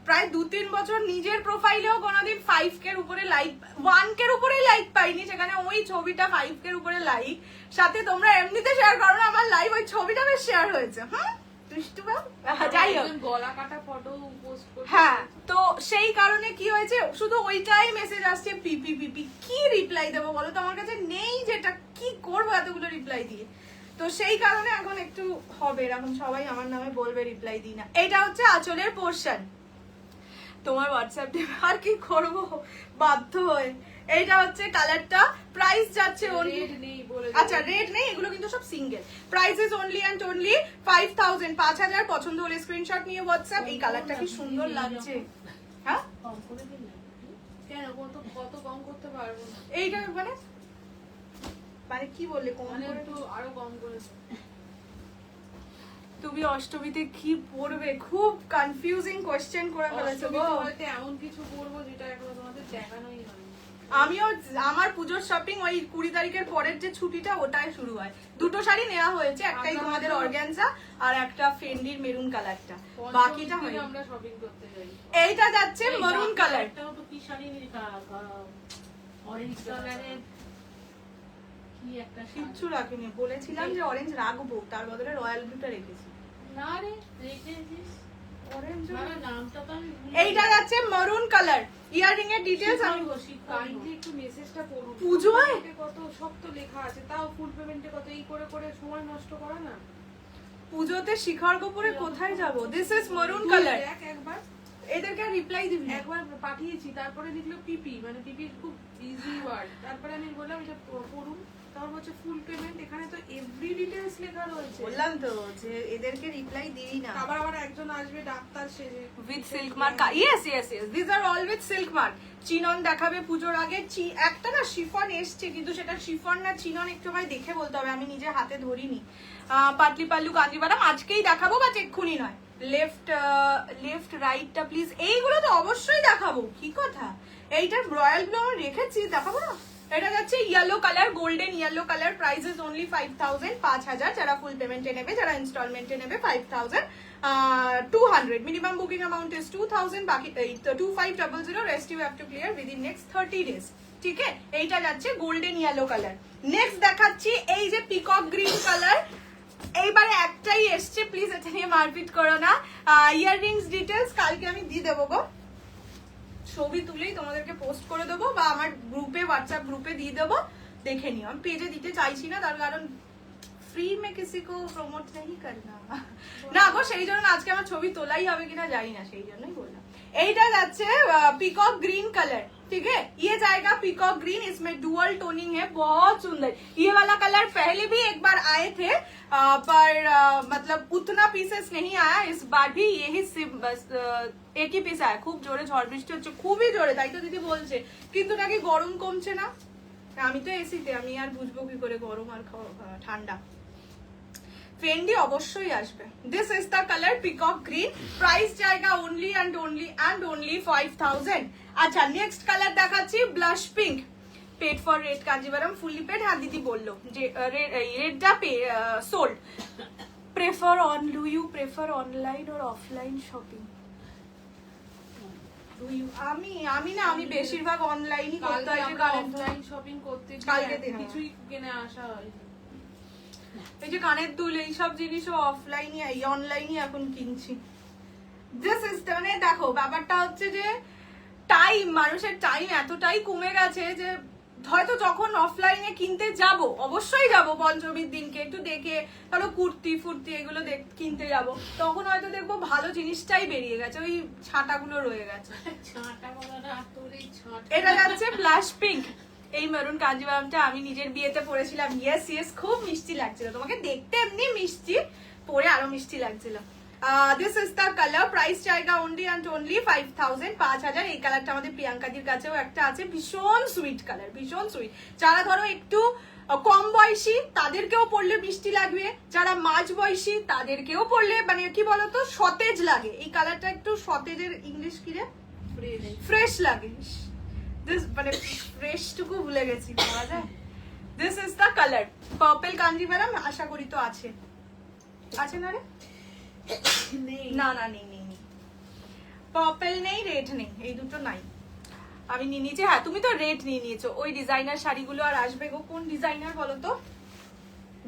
প্রায় 2-3 বছর নিজের প্রোফাইলেও কোনোদিন 5K এর উপরে লাইক, 1K এর উপরে লাইক পাইনি, সেখানে ওই ছবিটা 5K এর উপরে লাইক। সাথে তোমরা এমনিতে শেয়ার করো না আমার লাইভ, ওই ছবিটা বেশ শেয়ার হয়েছে। যাই হোক, গলা কাটা ফটো পোস্ট করতে। হ্যাঁ, তো সেই কারণে কি হয়েছে, শুধু ওইটাই মেসেজ আসছে পিপি পিপি। কি রিপ্লাই দেবো বলো তো, আমার কাছে নেই, যেটা কি করবো এতগুলো রিপ্লাই দিয়ে। তো সেই কারণে এখন একটু হবে এরকম, সবাই আমার নামে বলবে রিপ্লাই দিই না। এটা হচ্ছে আঁচলের পোর্শন। তোমার হোয়াটসঅ্যাপ দেবে আর কি করবো বাধ্য হয়ে। এইটা হচ্ছে কালারটা, প্রাইস যাচ্ছে only, রেড নেই বলে আচ্ছা রেড নেই, এগুলো কিন্তু সব single. Price is only and only 5000, 5000। পছন্দ হলে স্ক্রিনশট নিয়ে হোয়াটসঅ্যাপ। এই কালারটা কি সুন্দর লাগছে, হ্যাঁ কম করে দিলে কেন কত কম করতে পারবো না, এইটা মানে মানে কি বললে কম মানে করে? একটু আরো কম করে। তুমি অষ্টমীতে কি পরবে? খুব কনফিউজিং কোশ্চেন করে ফেলেছো গো। অষ্টমীতে হয়তো এমন কিছু করবো যেটা এখনো তোমাদের দেখানোই হয়নি। আমিও আমার পুজোর শপিং ওই 20 তারিখের পরের যে ছুটিটা ওটাই শুরু হয়। দুটো শাড়ি নেওয়া হয়েছে, একটাই তোমাদের অর্গানজা আর একটা ফেন্ডির মেরুন কালারটা, বাকিটা হয়। আমরা শপিং করতে যাই। এইটা যাচ্ছে মেরুন কালার। একটাও তো কি শাড়ি অরেঞ্জ কালারের কি একটা শাড়ি। কিচ্ছু রাখিনি, বলেছিলাম যে অরেঞ্জ রাখবো, তার বদলে রয়্যাল ব্লুটা রেখেছি। না রে রেখেছিস অরেঞ্জ না রে, নামটা তো আমি ভুলে এইটা যাচ্ছে মেরুন কালার। ইয়াররিং এর ডিটেইলস আমি কাইন্ডলি একটু মেসেজটা পড়ুন। পুজোয়? এতে কত শক্ত লেখা আছে, তাও ফুল পেমেন্টে কত এই করে করে সময় নষ্ট করা না। পুজোতে শিখর গোপুরে কোথায় যাব? This is maroon colour. দেখ একবার, এদেরকে রিপ্লাই দিবি না? একবার পাঠিয়েছি, তারপরে লিখলো পিপি, মানে পিপির খুব ইজি ওয়ার্ড। তারপরে আমি বললাম এটা পড়ুন, তারপর হচ্ছে ফুল পেমেন্ট, এখানে তো এভরি ডিটেইলস লেখা রয়েছে। বললাম তো যে এদেরকে রিপ্লাই দিই না। আবার একজন আসবে ডাক্তার সেজে with silk mark. Yes yes yes, this are all with silk mark. Chinon দেখাবে পুজোর আগে। একটা না শিফন এসছে, কিন্তু সেটা শিফন না চিনন একটু ভাই দেখে বলতে হবে, আমি নিজে হাতে ধরিনি। পাতলি পাল্লু কাঞ্জিভারাম আজকেই দেখাবো, বা এক্ষুনি নয়। লেফট রাইটটা প্লিজ, এইগুলো তো অবশ্যই দেখাবো, কি কথা। এইটার রয়্যাল ব্লু আমি রেখেছি, দেখাবো না? এটা যাচ্ছে yellow colour, golden yellow colour. Price is only 5000, 5000। যারা ফুল পেমেন্টে নেবে, যারা ইনস্টলমেন্টে নেবে 5200। মিনিমাম বুকিং অ্যামাউন্ট ইজ 2000, বাকি 2500। Rest you have to clear within next 30 days। ঠিক আছে, এইটা যাচ্ছে গোল্ডেন ইয়েলো কালার। নেক্সট দেখাচ্ছি এই যে পিকক গ্রিন কালার। এইবারে একটাই এসছে, প্লিজ এটা নিয়ে মারপিট করো না। ইয়াররিংস ডিটেলস কালকে আমি দিয়ে দেবো গো, ছবি তুলেই তোমাদেরকে পোস্ট করে দেবো, বা আমার গ্রুপে, হোয়াটসঅ্যাপ গ্রুপে দিয়ে দেবো, দেখে নিও। আমি পেজে দিতে চাইছি না, তার কারণ ফ্রি মে কিসি কো প্রমোট নেই করনা না গো, সেই জন্য আজকে আমার ছবি তোলাই হবে কিনা জানি না, সেই জন্যই বললাম। এইটা যাচ্ছে पीकॉक ग्रीन कलर, ठीक है। ये जाएगा पीकॉक ग्रीन, इसमें डुअल टोनिंग है, बहुत सुंदर। ये वाला कलर पहले भी एक बार आए थे, पर मतलब उतना पीसेस नहीं आया। इस बार भी यही बस एक ही পিস আয়। খুব জোরে ঝড় বৃষ্টি হচ্ছে, খুবই জোরে, তাই তো দিদি বলছে। কিন্তু নাকি গরম কমছে না। আমি তো এসিতে, আমি আর বুঝবো কি করে গরম আর ঠান্ডা। ফেন্ডি অবশ্যই আসবে। This is the colour peacock green. Price জায়গা অনলি অ্যান্ড অনলি 5000। আচ্ছা, নেক্সট কালার দেখাচ্ছি blush pink. Paid for red Kanjivaram fully paid. হ্যাঁ দিদি বললো যে রেডটা sold. Prefer online or offline shopping? আমি বেশিরভাগ অনলাইনই করতে হয়, অফলাইন শপিং করতে কালকে গিয়ে কিছুই কিনে আসা হয়। এই যে কানের দুল এইসব জিনিসও অফলাইনই অনলাইনই এখন কিনছি। দিস ইজ মানে দেখো ব্যাপারটা হচ্ছে যে টাইম, মানুষের টাইম এতটাই কমে গেছে যে হয়তো যখন অফলাইনে কিনতে যাব, অবশ্যই যাব পঞ্চমীর দিনকে, একটু দেখে ধরো কুর্তি ফুর্তি এগুলো কিনতে যাব, তখন হয়তো দেখবো ভালো জিনিসটাই বেরিয়ে গেছে, ওই ছাঁটাগুলো রয়ে গেছে। ছাঁটা বলা না, তোর এই ছাঁটা। এটা যাচ্ছে ব্লাশ পিঙ্ক। এই মেরুন কাঞ্জিভারামটা আমি নিজের বিয়েতে পরেছিলাম। ইয়েস খুব মিষ্টি লাগছিল, তোমাকে দেখতে এমনি মিষ্টি, পরে আরো মিষ্টি লাগছিল। This is the colour. Price জায়গা অনলি অ্যান্ড অনলি 5000, 5000। এই কালারটা আমাদের প্রিয়াঙ্কাদির কাছেও একটা আছে, ভীষণ সুইট কালার, ভীষণ সুইট। যারা ধরো একটু কম বয়সী তাদেরকেও পরলে মিষ্টি লাগবে, যারা মাঝ বয়সী তাদেরকেও পরলে মানে কি বলতো সতেজ লাগে। এই কালারটা একটু সতেজের ইংলিশ কি রে, ফ্রেশ লাগে। মানে ফ্রেশ টুকু ভুলে গেছি, পাওয়া যায়। This is the colour purple Kanjivaram. আশা করি তো আছে না রে? না নেই। পার্পল নেই, রেড নেই, এই দুটো নাই। আমি নিয়ে নিয়েছি। হ্যাঁ তুমি তো রেড নিয়ে নিয়েছো। ওই ডিজাইনার শাড়িগুলো আর আসবে গো। কোন ডিজাইনার বলো তো,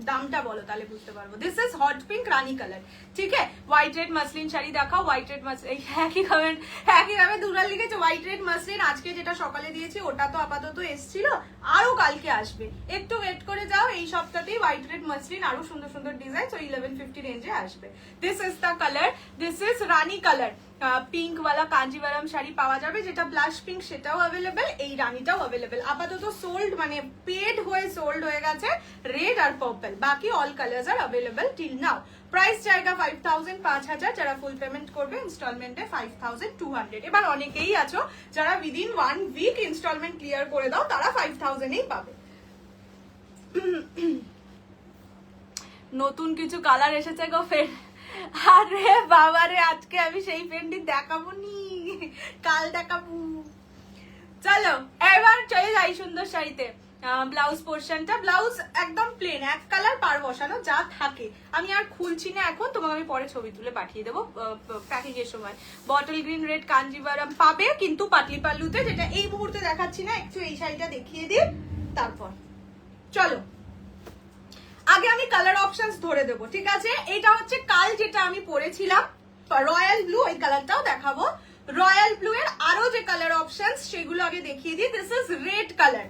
দামটা বলো তাহলে বুঝতে পারবো। This is hot pink Rani colour, ঠিক আছে। হোয়াইট রেড মাসলিন শাড়ি দেখাও। হোয়াইট রেড মাসলিন, একই কমেন্ট, একইভাবে দুরাল লিখেছে হোয়াইট রেড মাসলিন। আজকে যেটা সকালে দিয়েছি ওটা তো আপাতত এসছিল, আরো কালকে আসবে, একটু ওয়েট করে যাও। এই সপ্তাহতেই হোয়াইট রেড মাসলিন আরো সুন্দর সুন্দর ডিজাইন ওই 1150 রেঞ্জে আসবে। This is the colour, this is রানী কালার। পিঙ্ক ওয়ালা কাঞ্জিভারাম শাড়ি পাওয়া যাবে, যেটা ব্লাশ পিঙ্ক সেটাও অ্যাভেলেবেল, এই রানীটাও অ্যাভেলেবেল। আপাতত সোল্ড মানে পেড হয়ে সোল্ড হয়ে গেছে রেড আর পার্পল, বাকি অল কালার্স আর অ্যাভেলেবেল টিল নাও। প্রাইস জায়গা 5000 5000, যারা ফুল পেমেন্ট করবে ইনস্টলমেন্টে 5200। এবার অনেকেই আছো যারা উইদিন 1 উইক ইনস্টলমেন্ট ক্লিয়ার করে দাও, তারা 5000-এই পাবে। নতুন কিছু কালার এসেছে গো ফের। আরে বাবারে, আজকে আমি সেই পেনটি দেখাবো নি, কাল দেখাবো। চলো এবার চলে যাই সুন্দর শাড়িতে। ব্লাউজ পোর্শনটা, ব্লাউজ একদম প্লেন, এক কালার পার বসানো যা থাকে। আমি আর খুলছি না এখন, তোমাকে আমি পরে ছবি তুলে পাঠিয়ে দেবো প্যাকিং এর সময়। বটল গ্রিন রেড কাঞ্জিভারাম পাবে, কিন্তু পাতলি পাল্লুতে, যেটা এই মুহূর্তে দেখাচ্ছি না। একটু এই শাড়িটা দেখিয়ে দিই, তারপর চলো আগে আমি কালার অপশনস ধরে দেবো, ঠিক আছে? এটা হচ্ছে কাল যেটা আমি পরেছিলাম রয়্যাল ব্লু, এই কালারটাও দেখাবো। রয়্যাল ব্লু এর আরো যে কালার অপশনস সেগুলো আগে দেখিয়ে দিই। দিস ইজ রেড কালার,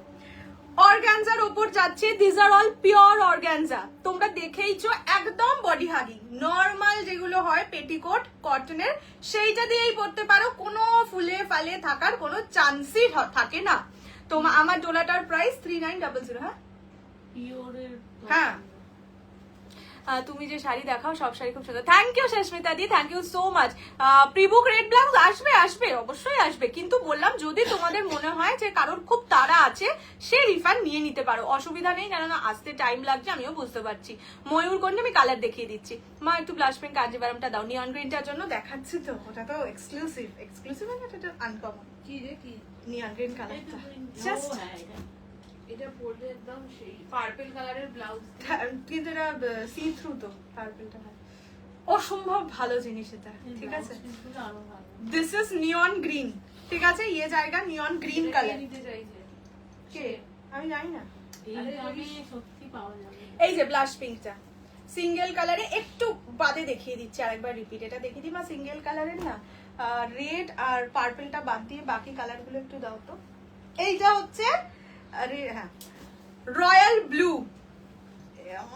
অর্গানজার উপর যাচ্ছে। This are all pure organza, তোমরা দেখেইছো, একদম বডি হাগিং। নর্মাল যেগুলো হয় পেটিকোট কটনের, সেইটা দিয়েই পরতে পারো, কোনো ফুলে ফালে থাকার কোনো চান্সই থাকে না। তোমার আমার ডোলাটার প্রাইস 3900। হ্যাঁ পিওরের হ্যাঁ, তুমি যে শাড়ি দেখাও সব শাড়ি খুব সুন্দর। Thank you Susmita di, thank you so much. Prebook red blouse আসবে, আসবে অবশ্যই আসবে, কিন্তু বললাম যদি তোমাদের মনে হয় যে কারোর খুব তাড়া আছে, সে রিফান্ড নিয়ে নিতে পারো, অসুবিধা নেই, কেননা আসতে টাইম লাগছে, আমিও বুঝতে পারছি। ময়ূরকন্যা আমি কালার দেখিয়ে দিচ্ছি। মা একটু ব্লাশ পিঙ্ক কাঞ্জিভারামটা দাও, নিয়ন গ্রিনটার জন্য দেখাচ্ছি তো, ওটা তো এক্সক্লুসিভ, এক্সক্লুসিভ মানে এটা আনকমন। কি রে কি নিয়ন গ্রিন কালারটা জাস্ট এটা পরলে একদম সেই পার্পল কালারের ব্লাউজ। কিন্তু এটা সি থ্রু তো, পার্পলটা অসম্ভব ভালো জিনিস এটা, ঠিক আছে? আরো ভালো। দিস ইজ নিয়ন গ্রিন, ঠিক আছে? ইয়ে জায়গা নিয়ন গ্রিন কালার। নিতে চাইছে কে আমি জানি না। এই দামে সত্যি পাওয়া যাবে। এই যে ব্লাশ পিঙ্কটা সিঙ্গেল কালারে, একটু বাদে দেখিয়ে দিচ্ছি, আরেকবার রিপিট এটা দেখিয়ে দিই। মা সিঙ্গেল কালারের না, রেড আর পার্পলটা বাদ দিয়ে বাকি কালার গুলো একটু দাও তো। এইটা হচ্ছে হ্যাঁ রয়্যাল ব্লু।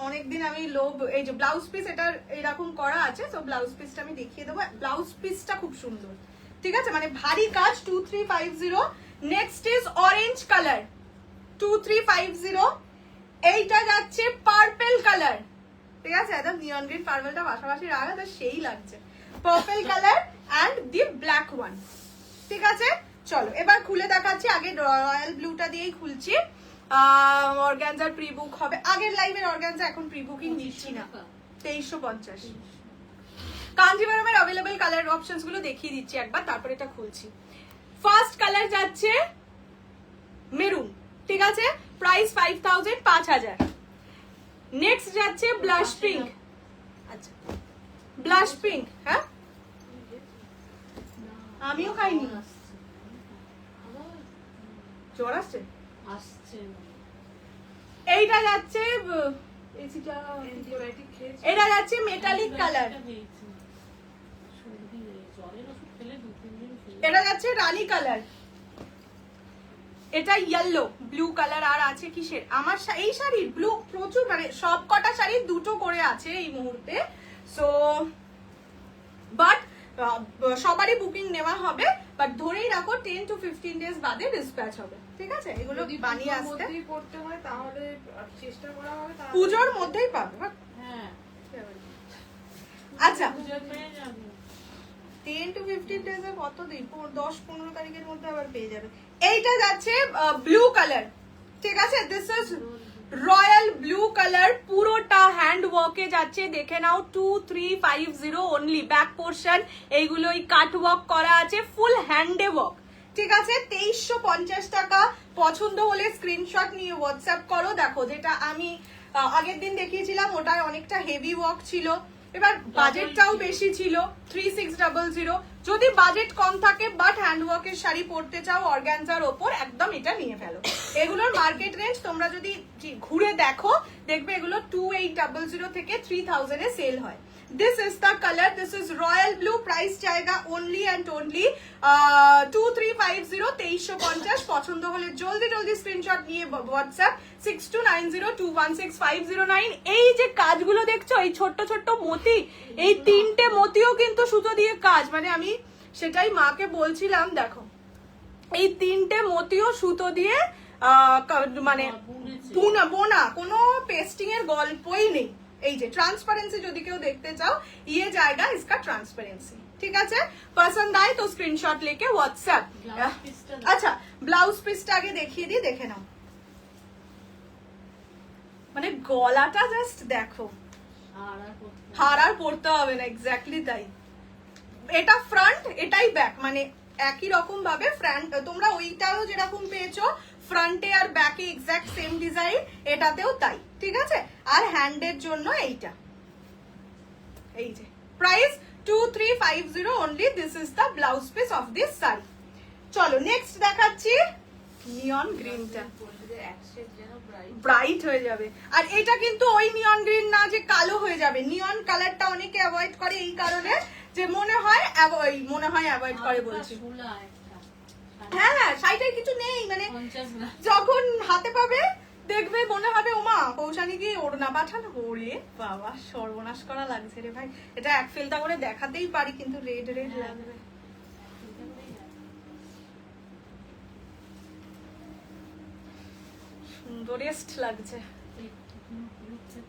অনেকদিন আমি লোভ, এই যে ব্লাউজ পিস এটা এরকম করা আছে, তো ব্লাউজ পিসটা আমি দেখিয়ে দেবো। ব্লাউজ পিসটা খুব সুন্দর, ঠিক আছে? মানে ভারী কাজ। 2350। Next is orange colour, 2350। এইটা যাচ্ছে পার্পল কালার, ঠিক আছে? একদম নিয়ন গ্রিন পার্পলটা পাশাপাশি রাখা তো সেই লাগছে। Purple colour and the black one, ঠিক আছে? চলো এবার খুলে দেখাচ্ছি। আগে রয়্যাল ব্লুটা দিয়েই খুলছি। অর্গানজার প্রি বুক হবে, আগের লাইভের অর্গানজা এখন প্রি বুকিং নিচ্ছি না। 2350। কাঞ্জিভারামের অ্যাভেলেবল কালার অপশনস গুলো দেখিয়ে দিচ্ছি একবার, তারপর এটা খুলছি। ফার্স্ট কালার যাচ্ছে মেরুন, ঠিক আছে? প্রাইস 5000 5000। নেক্সট যাচ্ছে ব্লাশ পিঙ্ক। আচ্ছা ব্লাশ পিঙ্ক, হ্যাঁ আমিও খাইনি, জ্বর আসছে। আসছে এইটা যাচ্ছে অ্যান্টিবায়োটিক খেয়েছে। এটা যাচ্ছে মেটালিক কালার। জ্বরের ওষুধ খেলে 2-3 দিন খেলে এটা যাচ্ছে রানী কালার। এটা ইয়েলো ব্লু কালার। আর আছে কিসের আমার এই শাড়ির ব্লু প্রচুর, মানে সব কটা শাড়ি দুটো করে আছে এই মুহূর্তে। সো বাট সবারই বুকিং নেওয়া হবে, বাট ধরেই রাখো 10 to 15 ডেজ বাদে ডিসপ্যাচ হবে, ঠিক আছে? এগুলো যদি বানিয়ে পুজোর আসতে মধ্যেই করতে হয় তাহলে চেষ্টা করা হবে, তাহলে পুজোর মধ্যেই পাবে। হ্যাঁ আচ্ছা পুজোর পেয়ে যাবে। 10 to 15 ডেজ এ কত দিন, 10-15 তারিখের মধ্যে আবার পেয়ে যাবে। এইটা যাচ্ছে ব্লু কালার, ঠিক আছে? This is royal blue colour, পুরোটা হ্যান্ড ওয়ার্কে যাচ্ছে, দেখে নাও। 2350 অনলি। ব্যাক পোর্শন এইগুলোই কাট ওয়ার্ক করা আছে, ফুল হ্যান্ডে ওয়ার্ক, ঠিক আছে? 2350 টাকা। পছন্দ হলে স্ক্রিনশট নিয়ে হোয়াটসঅ্যাপ করো। দেখো যেটা আমি আগের দিন দেখিয়েছিলাম ওটায় অনেকটা হেভি ওয়ার্ক ছিল, এবার বাজেটটাও বেশি ছিল 3600। যদি বাজেট কম থাকে বাট হ্যান্ডওয়ার্কের শাড়ি পরতে চাও অর্গানজার ওপর, একদম এটা নিয়ে ফেলো। এগুলোর মার্কেট রেঞ্জ তোমরা যদি ঘুরে দেখো দেখবে এগুলো 2800 থেকে 3000 এ সেল হয়। This is the color. This is royal blue. Price जाएगा only and only 2350 2350 পছন্দ হলে জলদি জলদি স্ক্রিনশট নিয়ে হোয়াটসঅ্যাপ 6290216509। এই যে কাজগুলো দেখছো, এই ছোট্ট ছোট্ট মতি, এই তিনটে মতিও কিন্তু সুতো দিয়ে কাজ, মানে আমি সেটাই মাকে বলছিলাম, দেখো এই তিনটে মতিও সুতো দিয়ে মানে বোনা, কোনো পেস্টিং এর গল্পই নেই। এই যে ট্রান্সপারেন্সি যদি কেউ দেখতে চাও, ইয়ে জায়গা इसका ট্রান্সপারেন্সি, ঠিক আছে? পছন্দ আয় তো স্ক্রিনশট लेके व्हाट्सएप। আচ্ছা, ব্লাউজ পিসটা আগে দেখিয়ে দিই, দেখে নাও। মানে গলাটা জাস্ট দেখো, হার আর পড়তে হবে না, এক্স্যাক্টলি তাই। এটা ফ্রন্ট, এটাই ব্যাক, মানে একই রকম ভাবে ফ্রন্ট, তোমরা ওইটাও যেরকম পেয়েছো ফ্রন্টে আর ব্যাকে এক্স্যাক্ট সেম ডিজাইন, এটাতেও তাই, ঠিক আছে? আর হ্যান্ডের জন্য এইটা, এই যে price 2350 only. This is the blouse piece of this saree. চলো নেক্সট দেখাচ্ছি নিয়ন গ্রিনটা, ব্রাইট হয়ে যাবে। আর এটা কিন্তু ওই নিয়ন গ্রিন না যে কালো হয়ে যাবে, নিয়ন কালারটা অনেকে অ্যাভয়েড করে এই কারণে যে মনে হয় অ্যাভয়েড করে বলছি। হ্যাঁ, শাড়িটার কিছু নেই, মানে যখন হাতে পাবে দেখবে মনে হবে ওমা পৌঁছানি কি ওড়না পাঠানো, ওরে বাবা সর্বনাশ করা লাগছে রে ভাই। এটা এক ফেলটা করে দেখাতেই পারি, কিন্তু রেড রেড লাগবে। সুন্দরেস্ট লাগছে।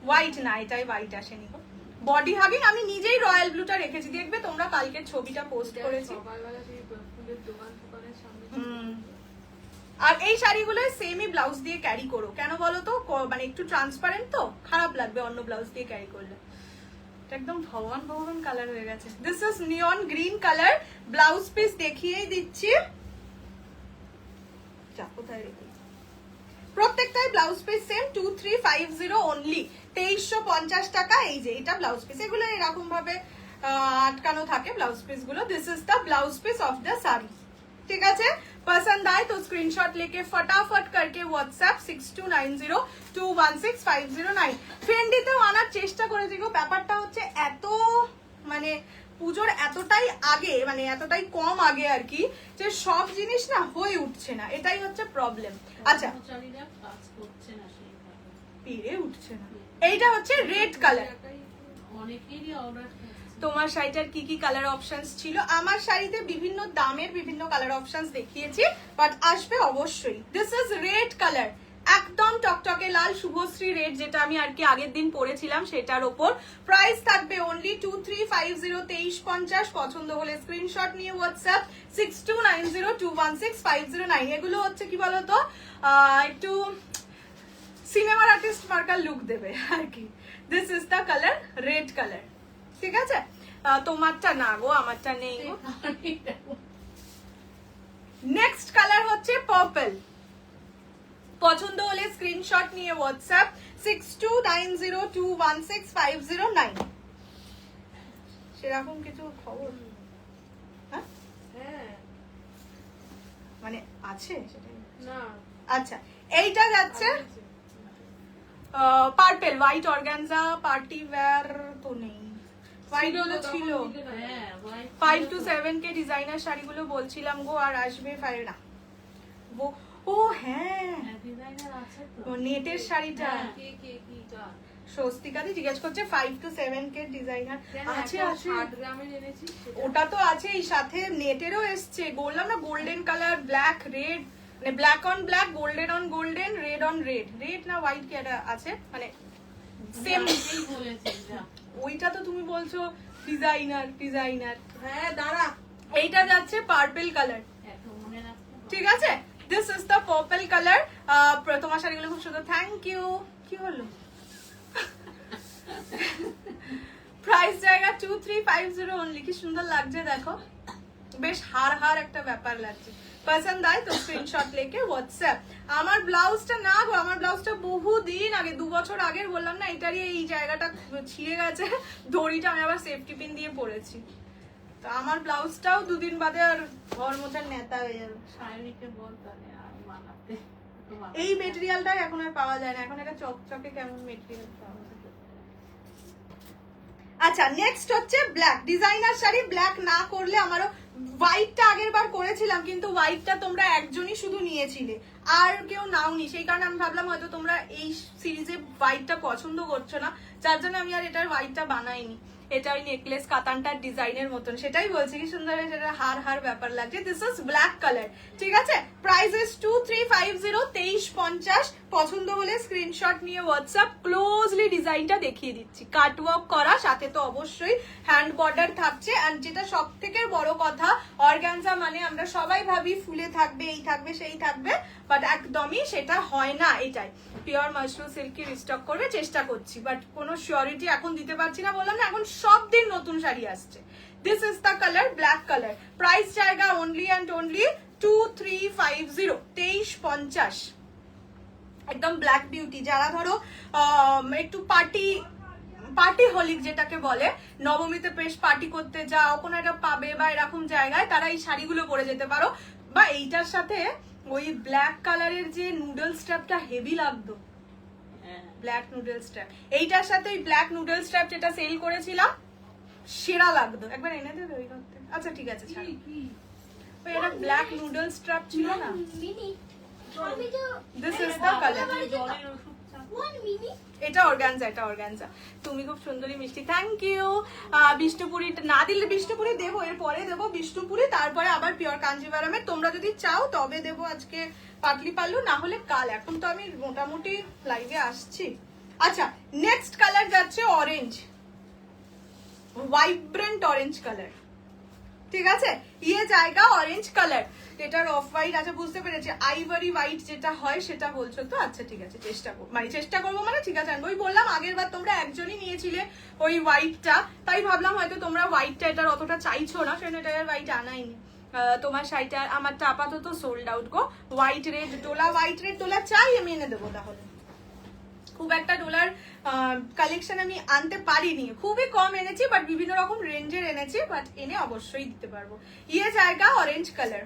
হোয়াইট না, এটাই হোয়াইট আসেনি গো। বডি হাগিং আমি নিজেই রয়্যাল ব্লুটা রেখেছি, দেখবে তোমরা কালকে ছবিটা পোস্ট করেছি। আর এই শাড়িগুলো সেমই ব্লাউজ দিয়ে ক্যারি করো, কেন বলো তো, মানে একটু ট্রান্সপারেন্ট তো খারাপ লাগবে অন্য ব্লাউজ দিয়ে ক্যারি করলে। একদম ভগবান ভগবান কালার হয়ে গেছে। This is neon green colour. Blouse piece দেখিয়েই দিচ্ছি, কোথায় রেখে, প্রত্যেকটাই ব্লাউজ পিস সেম 2350 অনলি, 2350 টাকা। এই যে এটা ব্লাউজ পিস, এগুলো এরকম ভাবে আটকানো থাকে ব্লাউজ পিস গুলো। This is the blouse piece of the sari, ঠিক আছে? पसंद आए तो स्क्रीनशॉट लेके फटाफट करके व्हाट्सएप 6290216509। ফ্রেন্ডিতেও আনার চেষ্টা করেছি গো, ব্যাপারটা হচ্ছে এত মানে পুজোর এতটাই আগে, মানে এতটাই কম আগে আর কি, যে সব জিনিস না হয়ে উঠছে না, এটাই হচ্ছে প্রবলেম। আচ্ছা, পেরে উঠছে না। এইটা হচ্ছে রেড কালার। অনেকেরই অর্ডার, তোমার শাড়িটার কি কি কালার অপশনস ছিল? আমার শাড়িতে বিভিন্ন দামের বিভিন্ন কালার অপশনস দেখিয়েছি, বাট আসবে অবশ্যই। দিস ইজ রেড কালার, একদম টকটকে লাল, শুভশ্রী রেড, যেটা আমি আর কি আগের দিন পরেছিলাম সেটার ওপর। প্রাইস থাকবে অনলি 2350 2350। পছন্দ হলে স্ক্রিনশট নিয়ে হোয়াটসঅ্যাপ 6290216509। এগুলো হচ্ছে কি বলতো, একটু সিনেমার আর্টিস্ট মার্কার লুক দেবে আর কি। This is the colour red colour, ঠিক আছে? তোমারটা না গো, আমারটা নেই গো। নেক্সট কালার হচ্ছে পার্পল। পছন্দ হলে স্ক্রিনশট নিয়ে হোয়াটসঅ্যাপ 6290216509। সেরকম কিছু খবর হ্যাঁ মানে আছে সেটাই না। আচ্ছা, এইটা যাচ্ছে purple, white organza, party wear তো নেই, হোয়াইট গুলো ছিল। 5 to 7 কে ডিজাইনার শাড়িগুলো বলছিলাম গো, আর আসবে ফাইল না। ও হ্যাঁ, নেটের শাড়িটা স্বস্তিকা দি জিজ্ঞেস করছে 5 to 7 কে ডিজাইনার আছে? আছে, ওটা তো আছেই, সাথে নেটেরও এসছে। বললাম না গোল্ডেন কালার, ব্ল্যাক রেড, মানে black on black, golden on golden, red on red, red না হোয়াইট কি এটা আছে, মানে সেম। ওইটা তো তুমি বলছো ডিজাইনার ডিজাইনার। হ্যাঁ দাঁড়া, এইটা যাচ্ছে পার্পল কালার, ঠিক আছে? This is the purple colour. তোমার শাড়িগুলো খুব সুন্দর, থ্যাংক ইউ। কি হলো? প্রাইস জায়গা 2350 অনলি। কি সুন্দর লাগছে দেখো, বেশ হার হার একটা ব্যাপার লাগছে। পছন্দ আয় তো স্ক্রিনশট লেকে হোয়াটসঅ্যাপ। আমার ব্লাউজটা না গো, আমার ব্লাউজটা বহুদিন আগে, 2 বছর আগের, বললাম না এটারই এই জায়গাটা ছিঁড়ে গেছে, দড়িটা আমি আবার সেফটি পিন দিয়ে পরেছি। তো আমার ব্লাউজটাও 2 দিন বাদে আর ঘর মোছার নেতা হয়ে যাবে। এই মেটেরিয়ালটা এখন আর পাওয়া যায় না, এখন এটা চকচকে কেমন মেটেরিয়াল পাওয়া যায়। আচ্ছা নেক্সট হচ্ছে ব্ল্যাক ডিজাইনার শাড়ি। ব্ল্যাক না করলে আমারও হোয়াইটটা আগের বার করেছিলাম, কিন্তু হোয়াইটটা তোমরা একজনই শুধু নিয়েছিলে, আর কেউ নাওনি। সেই কারণে আমি ভাবলাম হয়তো তোমরা এই সিরিজে হোয়াইটটা পছন্দ করছো না, যার জন্য আমি আর এটার হোয়াইটটা বানাইনি। এটা ওই নেকলেস কাতানটার ডিজাইনের মতন, সেটাই বলছি কি সুন্দর সেটা হার হার ব্যাপার লাগছে। দিস ইজ ব্ল্যাক কালার, ঠিক আছে। Price is 2350, 2350। পছন্দ হলে স্ক্রিনশট নিয়ে হোয়াটসঅ্যাপ। ক্লোজলি ডিজাইনটা দেখিয়ে দিচ্ছি, কাটওয়ার্ক করা, সাথে তো অবশ্যই হ্যান্ড বর্ডার থাকছে। আর যেটা সব থেকে বড় কথা, অর্গানজা মানে আমরা সবাই ভাবি ফুলে থাকবে, এই থাকবে, সেই থাকবে, বাট একদমই সেটা হয় না। এটাই পিওর মাশরুম সিল্কি রিস্টক করবে, চেষ্টা করছি, বাট কোনো শিওরিটি এখন দিতে পারছি না। বললাম না, এখন সব দিন নতুন শাড়ি আসছে। This is the colour, black colour. Price জায়গা অনলি অ্যান্ড অনলি 2350, 2350। একদম ব্ল্যাক বিউটি। যারা ধরো একটু পার্টি হলিক যেটাকে বলে, নবমীতে বেশ পার্টি করতে যাও, কোনো একটা পাবে বা এরকম জায়গায়, তারা এই শাড়িগুলো পরে যেতে পারো। বা এইটার সাথে ওই ব্ল্যাক কালারের যে নুডল স্ট্র্যাপটা হেভি লাগতো, ব্ল্যাক নুডল স্ট্র্যাপ, এইটার সাথে ওই ব্ল্যাক নুডল স্ট্র্যাপ যেটা সেল করেছিলাম সেরা লাগতো। একবার এনে দেবে ওই করতে? আচ্ছা ঠিক আছে, ছাড়ো। ওই একটা ব্ল্যাক নুডল স্ট্র্যাপ ছিল না, দিস ইজ দ্য কালার। এটা অর্গানজা, এটা অর্গানজা। তুমি খুব সুন্দরী মিষ্টি, থ্যাংক ইউ। বিষ্ণুপুরি না দিলে বিষ্ণুপুরি দেবো, এর পরে দেবো বিষ্ণুপুরি, তারপরে আবার পিওর কাঞ্জিভারামের। তোমরা যদি চাও তবে দেবো আজকে পাতলি পাল্লু, না হলে কাল। এখন তো আমি মোটামুটি লাইভে আসছি। আচ্ছা নেক্সট কালার যাচ্ছে অরেঞ্জ, ভাইব্রেন্ট অরেঞ্জ কালার, ঠিক আছে। ইয়ে জায়গা অরেঞ্জ কালার, এটার অফ হোয়াইট আছে, বুঝতে পেরেছি। আইভারি হোয়াইট যেটা হয় সেটা বলছো তো? আচ্ছা ঠিক আছে, চেষ্টা করবো মানে ঠিক আছে আনবো। ওই বললাম আগের বার তোমরা একজনই নিয়েছিলে ওই হোয়াইটটা, তাই ভাবলাম হয়তো তোমরা হোয়াইটটা এটার অতটা চাইছো না, সেজন্য এটা হোয়াইট আনাইনি। তোমার শাড়িটা আমারটা আপাতত সোল্ড আউট গো। হোয়াইট রেড তোলা চাই, আমি এনে দেবো তাহলে। খুব একটা ডলার কালেকশন আমি আনতে পারিনি, খুবই কম এনেছি, বাট বিভিন্ন রকম রেঞ্জের এনেছি, বাট এনে অবশ্যই দিতে পারবো। ইয়ে জায়গা অরেঞ্জ কালার,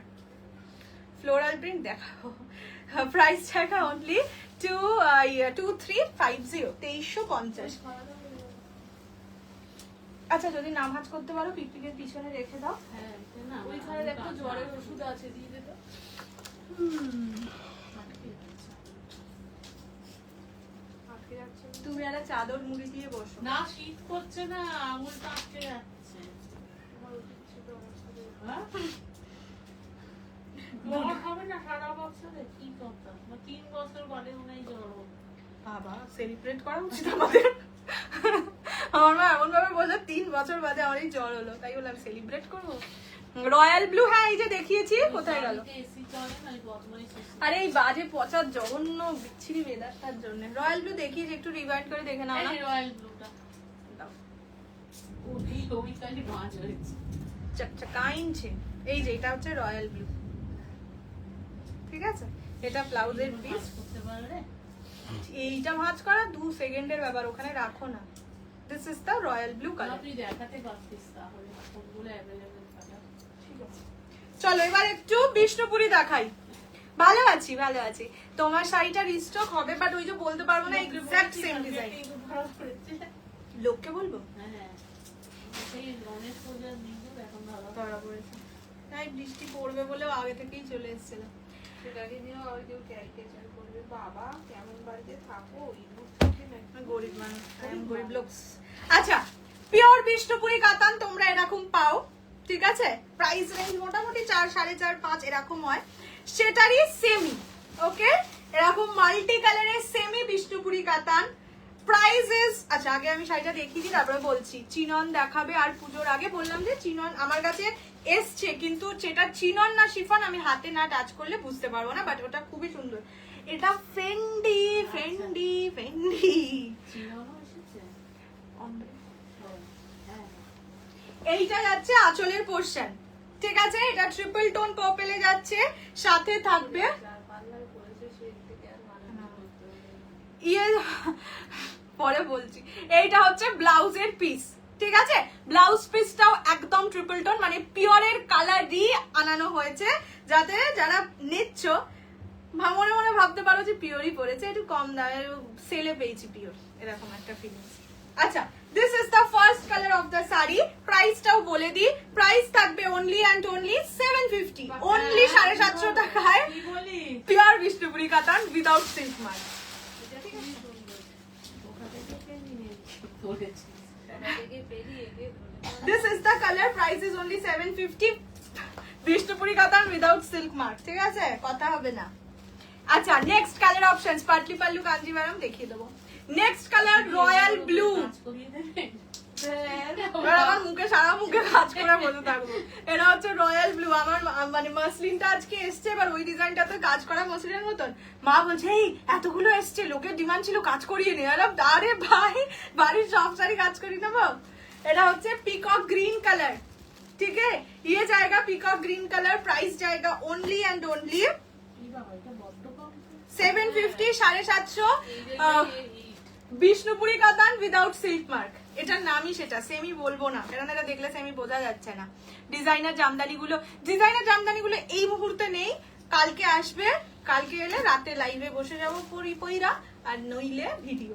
ফ্লোরাল প্রিন্ট দেখাবো। প্রাইস জায়গা অনলি 2350, 2350। আচ্ছা যদি না ভাঁজ করতে পারো পিকপিকের পিছনে রেখে দাও। ওইখানে দেখো জ্বরের ওষুধ আছে, দিয়ে দে তো। তুমি একটা চাদর মুড়ি দিয়ে বসো। না শীত করছে না, আঙুলটা আটকে যাচ্ছে। জ্বর হবে না সারা বছরে? কি কথা, 3 বছর বাদে মনে হয় জ্বর হবে। বাবা সেলিব্রেট করা উচিত আমাদের। আমার মা এমন ভাবে বললো 3 বছর বাদে আমার এই জ্বর হলো, তাই বললাম সেলিব্রেট করবো। রয়্যাল ব্লু, হ্যাঁ এই যে দেখিয়েছি, কোথায় গেল? এসি চলে না, বদমাইশ এসি। আরে এই বাজে পচা জঘন্য বিচ্ছিরি বেদারটার জন্য। রয়্যাল ব্লু দেখিয়েছি, একটু রিভাইন্ড করে দেখে নাও না। রয়্যাল ব্লুটা ওই কালি মাছ হয়েছে, চকচকাইনছে। এই যে এটা হচ্ছে রয়্যাল ব্লু, ঠিক আছে। এটা ব্লাউজের পিস করতে পারলে। এইটা ভাঁজ করা 2 সেকেন্ডের ব্যাপার, ওখানে রাখো না। This is the royal blue colour. তুই দেখাতে পারতিস তাহলে, কোনগুলো অ্যাভেলেবল কালার। ঠিক আছে, চলো এবার একটু বিষ্ণুপুরি দেখাই। ভালো আছি। তোমার শাড়িটা রিস্টক হবে, বাট ওই যে বলতে পারবো না এক্সাক্ট সেম ডিজাইন। লোককে বলবো? হ্যাঁ, সেই গণেশ পূজার দিনগুলো এখন ভালো ধরা পড়েছে। তাই বৃষ্টি পড়বে বলেও আগে থেকেই চলে এসেছিলাম। সেটাকে নিয়েও আর কেউ ক্যারিকেচার করবে, বাবা কেমন বাড়িতে থাকো, ইঁদুর থাকে নাকি? গরিব মানুষ, গরিব লোক। আচ্ছা পিওর বিষ্ণুপুরি কাতান তোমরা এরকম পাও, ঠিক আছে। প্রাইস রেঞ্জ মোটামুটি 4, 4.5, 5 এরকম হয়। সেটারই সেমি, ওকে, এরকম মাল্টি কালারের সেমি বিষ্ণুপুরি কাতান। প্রাইস ইজ, আচ্ছা আগে আমি শাড়িটা দেখিয়ে দিই তারপরে বলছি। চিনন দেখাবে, আর পুজোর আগে বললাম যে চিনন আমার কাছে এসছে, কিন্তু সেটা চিনন না শিফন আমি হাতে না টাচ করলে বুঝতে পারবো না, বাট ওটা খুবই সুন্দর। এটা ফেন্ডি। চিনানো এসেছে। হ্যাঁ, এইটা যাচ্ছে আঁচলের পোরশন, ঠিক আছে। এটা ট্রিপল টোন পার্পেলে যাচ্ছে, সাথে থাকবে ইয়ে, পরে বলছি। এইটা হচ্ছে ব্লাউজের পিস, ঠিক আছে। ব্লাউজ পিসটাও একদম ট্রিপল টোন, মানে পিওরের কালারই আনানো হয়েছে, যাতে যারা নিচ্ছ মনে মনে ভাবতে পারো যে পিওরই পড়েছে, একটু কম দামে সেলে পেয়েছি পিওর, এরকম একটা ফিলিংস। আচ্ছা, this is the first colour of the sari. প্রাইসটাও বলে দিই, প্রাইস থাকবে অনলি অ্যান্ড অনলি 750, অনলি 750 টাকায় কি বলি পিওর বিষ্ণুপুরি কাতান উইদাউট সিল্ক মার্ক। এটা খুবই সুন্দর ওখান থেকে নিয়ে ধরেছি This is the color, price is only 750, Bishnupuri কাতান উইদাউট সিল্ক মার্ক। ঠিক আছে, কথা হবে না। আচ্ছা, next colour options, Patli pallu Kanjivaram দেখিয়ে দেবো। Next colour royal blue. কাজ করিয়ে দেবে এবার আমার মুখে সারা মুখে কাজ করে বসে থাকবো। এটা হচ্ছে রয়্যাল ব্লু। আমার মানে মাসলিনটা আজকে এসছে, এবার ওই ডিজাইনটা তো কাজ করা মসলিনের মতন। মা বলছে এই এতগুলো এসছে, লোকের ডিমান্ড ছিল কাজ করিয়ে নে। আরে ভাই, বাড়ির সব শাড়ি কাজ করিয়ে নেবো। এটা হচ্ছে পিকক গ্রিন কালার। ঠিক আছে, ये जाएगा পিকক গ্রিন কালার। প্রাইস जाएगा ओनली एंड ओनली কি বাবা এটা বড্ড কম 750, 750 বিষ্ণুপুরি কাতান উইদাউট সিল্ক মার্ক। এটার নামই সেটা, সেমি বলবো না, কারণ এটা দেখলে সেমি বোঝা যাচ্ছে না। ডিজাইনার জামদানি গুলো এই মুহূর্তে নেই, কালকে আসবে। কালকে এলে রাতে লাইভে বসে যাবো পইরা, আর নইলে ভিডিও।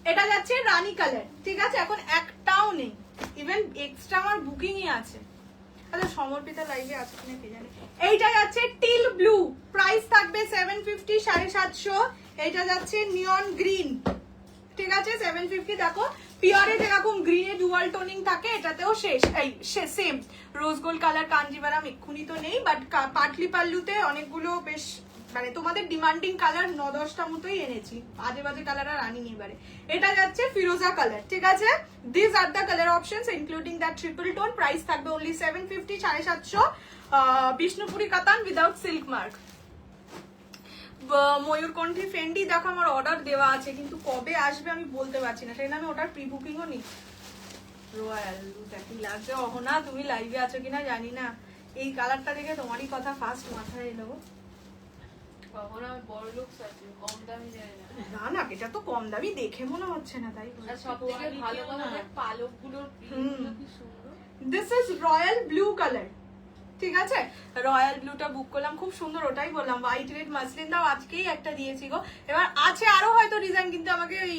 এটা যাচ্ছে রানী কালার। ঠিক আছে, এখন একটাও নেই, ইভেন এক্সট্রা আমার বুকিংই আছে। আচ্ছা, সমর্পিতা লাইভে আছে কিনা কে জানে। এইটা যাচ্ছে টিল ব্লু, প্রাইস থাকবে 750, 750। এইটা যাচ্ছে নিয়ন গ্রিন। ঠিক আছে, 750। দেখো পিওরে যেরকম গ্রিনে ডুয়াল টোনিং থাকে, এটাতেও same rose gold colour Kanjivaram এক্ষুনি তো নেই, বাট পাটলি পাল্লুতে অনেকগুলো বেশ মানে তোমাদের ডিমান্ডিং কালার 9-10টা মতোই এনেছি, আজে বাজে কালার আর আনিনি এবারে। এটা যাচ্ছে ফিরোজা কালার। ঠিক আছে, this are the colour options including that triple tone. Price থাকবে অনলি 750, 750 বিষ্ণুপুরি কাতান উইদাউট সিল্ক মার্ক। ময়ূরকণ্ঠী ফেন্ডি দেখো আমার অর্ডার দেওয়া আছে, কিন্তু কবে আসবে আমি বলতে পারছি না, সেই জন্য আমি ওটার প্রি বুকিংও নি। রয়্যাল দেখি লাগছে। অহনা, তুমি লাইভে আছো কিনা জানি না, এই কালারটা দেখে তোমারই কথা ফার্স্ট মাথায় এলো। কখন আমার বড় লোক আছে, কম দামি যায় না। না না, এটা তো কম দামি দেখে মনে হচ্ছে না, তাই আর সব থেকে ভালো কথা দেখ, পালক গুলোর প্রিন্টগুলো কি সুন্দর। This is royal blue colour. ঠিক আছে, রয়্যাল ব্লুটা বুক করলাম, খুব সুন্দর। ওটাই বললাম, হোয়াইট রেড মাসলিন দাও, আজকেই একটা দিয়েছি গো। এবার আছে আরো হয়তো ডিজাইন, কিন্তু আমাকে ওই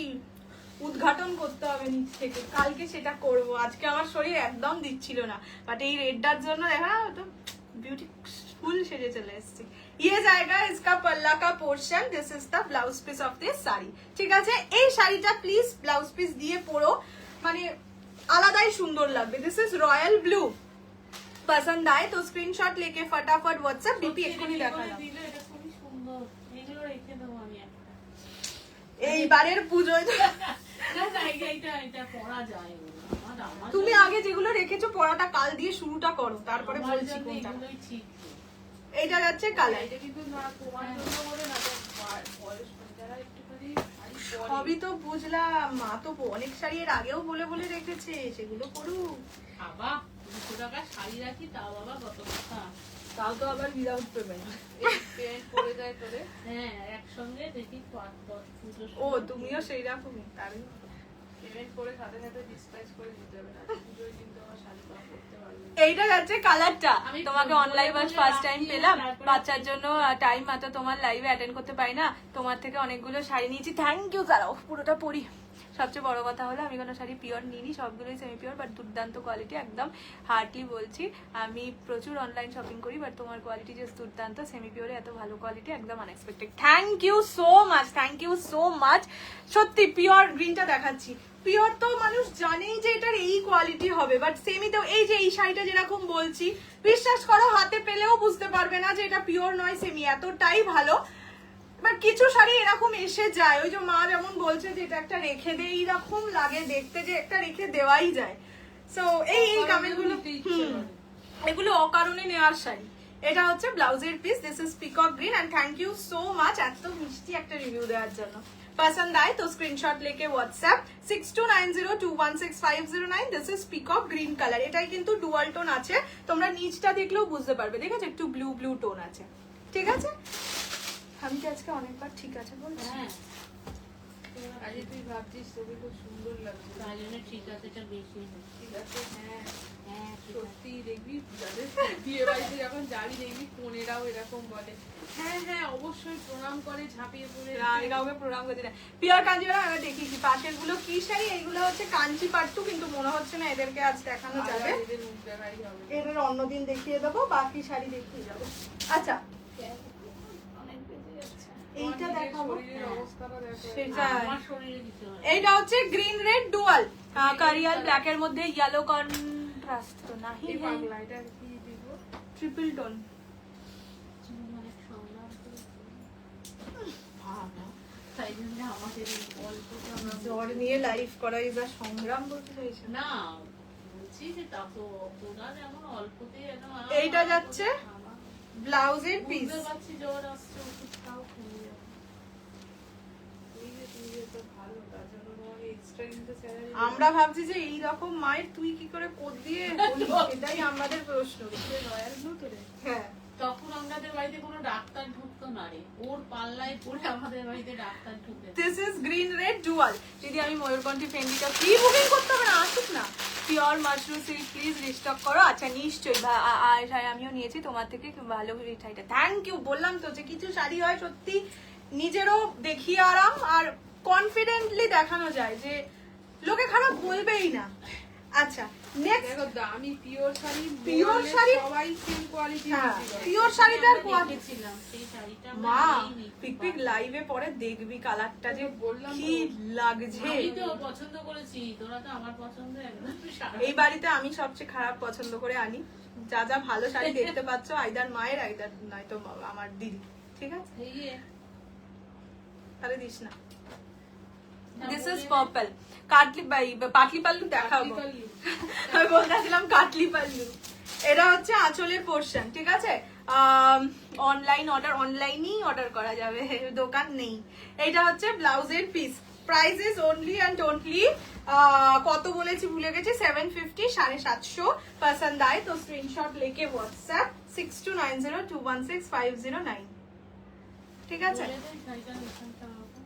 উদ্ঘাটন করতে হবে নিচ থেকে, কালকে সেটা করব। আজকে আমার শরীর একদম দিচ্ছিল না, বাট এই রেডটার জন্য দেখা তো বিউটিফুল সেজে চলে এসেছি। ये जाएगा इसका पल्ला का portion, this is the blouse piece of this sari. ঠিক আছে, এই শাড়িটা প্লিজ ব্লাউজ পিস দিয়ে পরো, মানে আলাদাই সুন্দর লাগবে। This is royal blue. पसंद आए तो स्क्रीनशॉट लेके फटाफट व्हाट्सएप डीपी এক্ষুনি দেখালাম। দিলে এটা খুবই সুন্দর, এগুলো রেখে দেবো আমি একটা। এইবারের পুজোয় না না, এটা পরা যায় ওগুলো। আমার তুমি আগে যেগুলো রেখেছো পড়াটা কাল দিয়ে শুরুটা করো, তারপরে আমার বলছি জন্য কোনটা। এগুলোই ঠিক। এইটা যাচ্ছে কালার। এটা কিন্তু না তোমার জন্য বলে না, তো বয়স যারা একটুখানি শাড়ি পরে। সবই তো বুঝলাম, মা তো অনেক শাড়ি এর আগেও বলে বলে রেখেছে, সেগুলো করুক। বাবা 200 টাকা শাড়ি রাখি, তাও বাবা কত কথা। তাও তো আবার উইদাউট পেমেন্ট। এই প্যান্ট পরে যায় তোরে। হ্যাঁ, একসঙ্গে দেখি 5-10 পুজোর ও সময়। তুমিও সেই রকমই, তার পেমেন্ট করে সাথে সাথে ডিসপ্যাচ করে দিতে হবে না, পুজোয় কিন্তু আমার শাড়ি পরা করতে পারবে না। এইটা যাচ্ছে কালারটা। আমি তোমাকে বলে অনলাইন বলে ফার্স্ট টাইম রাখি, পেলাম, তারপরে- বাচ্চার জন্য টাইম মাত্র তোমার লাইভে অ্যাটেন্ড করতে পারি না, তোমার থেকে অনেকগুলো শাড়ি নিয়েছি, থ্যাংক ইউ। দাঁড়াও পুরোটা পরি। সবচেয়ে বড় কথা হলো আমি কোনো শাড়ি পিওর নিইনি, সবগুলোই সেমি পিওর, বাট দুর্দান্ত কোয়ালিটি, একদম হার্ডলি বলছি। আমি প্রচুর অনলাইন শপিং করি, বাট তোমার কোয়ালিটি যে দুর্দান্ত, সেমি পিওরে এত ভালো কোয়ালিটি, একদম unexpected. Thank you so much, thank you so much. সত্যি পিওর গ্রিনটা দেখাচ্ছি, পিওর তো মানুষ জানেই যে এটার এই কোয়ালিটি হবে, বাট সেমিতেও এই যে এই শাড়িটা যেরকম বলছি, বিশ্বাস করো হাতে পেলেও বুঝতে পারবে না যে এটা পিওর নয় সেমি, এতটাই ভালো। বাট কিছু শাড়ি এরকম এসে যায়, ওই যে মা যেমন বলছে যে এটা একটা রেখে দে, এইরকম লাগে দেখতে যে একটা রেখে দেওয়াই যায়। সো এই কামেন্ট গুলো, এগুলো অকারণে নেওয়ার শাড়ি। এটা হচ্ছে ব্লাউজের piece, this is peacock green, and thank you so much এত মিষ্টি একটা রিভিউ দেওয়ার জন্য। पसंद आए तो स्क्रीनशॉट लेके WhatsApp 6290216509। This is peacock green colour. এটাই কিন্তু ডুয়াল টোন আছে, তোমরা নিচটা দেখলেও বুঝতে পারবে, দেখেছো একটু ব্লু ব্লু টোন আছে। ঠিক আছে, আমি কি আজকে অনেকবার ঠিক আছে বলছি? হ্যাঁ, আজকে তুই ভাবছিস তোকে খুব সুন্দর লাগছে। তাই জন্য ঠিক আছে, এটা বেশি না। ঠিক আছে, হ্যাঁ হ্যাঁ, ঠিক আছে। সত্যি দেখবি যাদের বিয়ে বাড়িতে যখন যাবি দেখবি বোনেরাও এরকম বলে, হ্যাঁ হ্যাঁ অবশ্যই প্রণাম করে ঝাঁপিয়ে পড়ে। আমি কাউকে প্রণাম করছি না। পিওর কাঞ্জিভারাম আমরা দেখিয়েছি। পাশের গুলো কি শাড়ি, এইগুলো হচ্ছে কাঞ্চি পাট্টু, কিন্তু মনে হচ্ছে না এদেরকে আজ দেখানো যাবে। এদের মুখ দেখাই হবে। এদের অন্যদিন দেখিয়ে দেবো, বাকি শাড়ি দেখিয়ে যাবো। আচ্ছা অনেক বেজে যাচ্ছে। এইটা নিজের দেখাবো। শরীরের অবস্থাটা দেখো। সেটাই। আমার শরীরে দিতে হয়। এইটা হচ্ছে গ্রিন রেড ডুয়াল, কারিয়াল ব্ল্যাক এর মধ্যে ইয়েলো কন্ট্রাস্ট তো নাহি এই পাগলা, এটা কি দিব? Triple tone. অনেক সংগ্রাম করেছি। তাই জন্য আমাদের এই গল্পটা আমরা জ্বর নিয়ে লাইফ করা ইজ আ সংগ্রাম বলতে চাইছে না। না বলছি যে তা তো তোরা যেমন অল্পতেই একদম এইটা যাচ্ছে ব্লাউজের পিস। বুঝতে পারছি জ্বর আসছে, ওষুধ খাও কমে যাবে। এই যে তুমি যে তো ভালো, তার জন্য তোমাকে এক্সট্রা কিন্তু স্যালারি। আমরা ভাবছি যে এই রকম মায়ের তুই কি করে কোদ দিয়ে হলি? এটাই আমাদের প্রশ্ন। রয়্যাল ব্লু তো রে। হ্যাঁ তখন আমাদের বাড়িতে কোনো ডাক্তার ঢুকতো না রে, ওর পাল্লায় পড়ে আমাদের বাড়িতে ডাক্তার ঢুকে। This is green red dual. যদি আমি ময়ূরকণ্ঠী ফেন্ডিটা প্রি বুকিং করতে হবে না, আসুক না। Pure mushroom silk please restock করো। আচ্ছা নিশ্চয়ই, আমিও নিয়েছি তোমার থেকে, ভালো মিঠাইটা। Thank you. বললাম তো যে কিছু শাড়ি হয় সত্যি নিজেরও দেখিয়ে আরাম, আর কনফিডেন্টলি দেখানো যায় যে লোকে খারাপ বলবেই না। আচ্ছা নেক্সট দেখো দামি পিওর শাড়ি, Pure বললে শাড়ি- সবাই সেম কোয়ালিটি হ্যাঁ বিক্রি করে। পিওর শাড়িটার আমরা কোয়ালিটি। দেখেছিলাম সেই শাড়িটা, মা আমরা নিইনি। পিক পিক লাইভে পরে দেখবি কালারটা যে বললাম কি লাগছে। আমি তো পছন্দ করেছি, তোরা তো আমার পছন্দ একদম সারা। এই বাড়িতে আমি সবচেয়ে খারাপ পছন্দ করে আনি। যা যা ভালো শাড়ি দেখতে পাচ্ছ আইদার মায়ের আইদার নয়তো আমার দিদি, ঠিক আছে? এই যে, তাহলে দিস না। না দিস ইজ বলে- পার্পল পাটলি পাল্লু দেখাবো। Practically। আমি বলতেছিলাম কাটলি পাল্লু। এটা হচ্ছে আঁচলের পোর্শন, ঠিক আছে? অনলাইন অর্ডার, অনলাইনেই অর্ডার করা যাবে, দোকান নেই। এটা হচ্ছে ব্লাউজের piece. Price is only and only কত বলেছি ভুলে গেছি, 750, 750। পছন্দ আয় তো স্ক্রিনশট লেকে হোয়াটসঅ্যাপ 6290216509, ঠিক আছে? বলে দে শাড়িটার এখানটা আমাকে।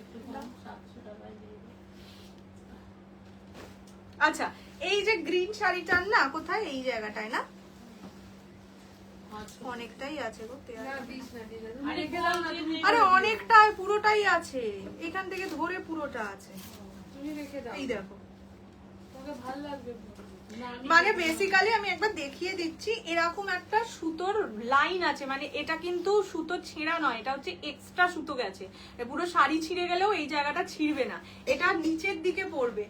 একটু কম, 700 টাকায় দিয়ে দে। আচ্ছা এই যে গ্রিন শাড়িটার না কোথায়, এই জায়গাটায় না আচ্ছা। অনেকটাই আছে গো, না দিস না, দিস না। তুমি আরে রেখে দাও না, তুমি আরে অনেকটাই, পুরোটাই আছে, এখান থেকে ধরে পুরোটা আছে। তুমি রেখে দাও। এই দেখো, তোমাকে ভালো লাগবে। না, আমি মানে দেখবো। বেসিক্যালি আমি একবার দেখিয়ে দিচ্ছি, এরকম একটা সুতোর লাইন আছে, মানে এটা কিন্তু সুতো ছেঁড়া নয়, এটা হচ্ছে এক্সট্রা সুতো গেছে। এ পুরো শাড়ি ছিঁড়ে গেলেও এই জায়গাটা ছিঁড়বে না, এটা নিচের দিকে পড়বে।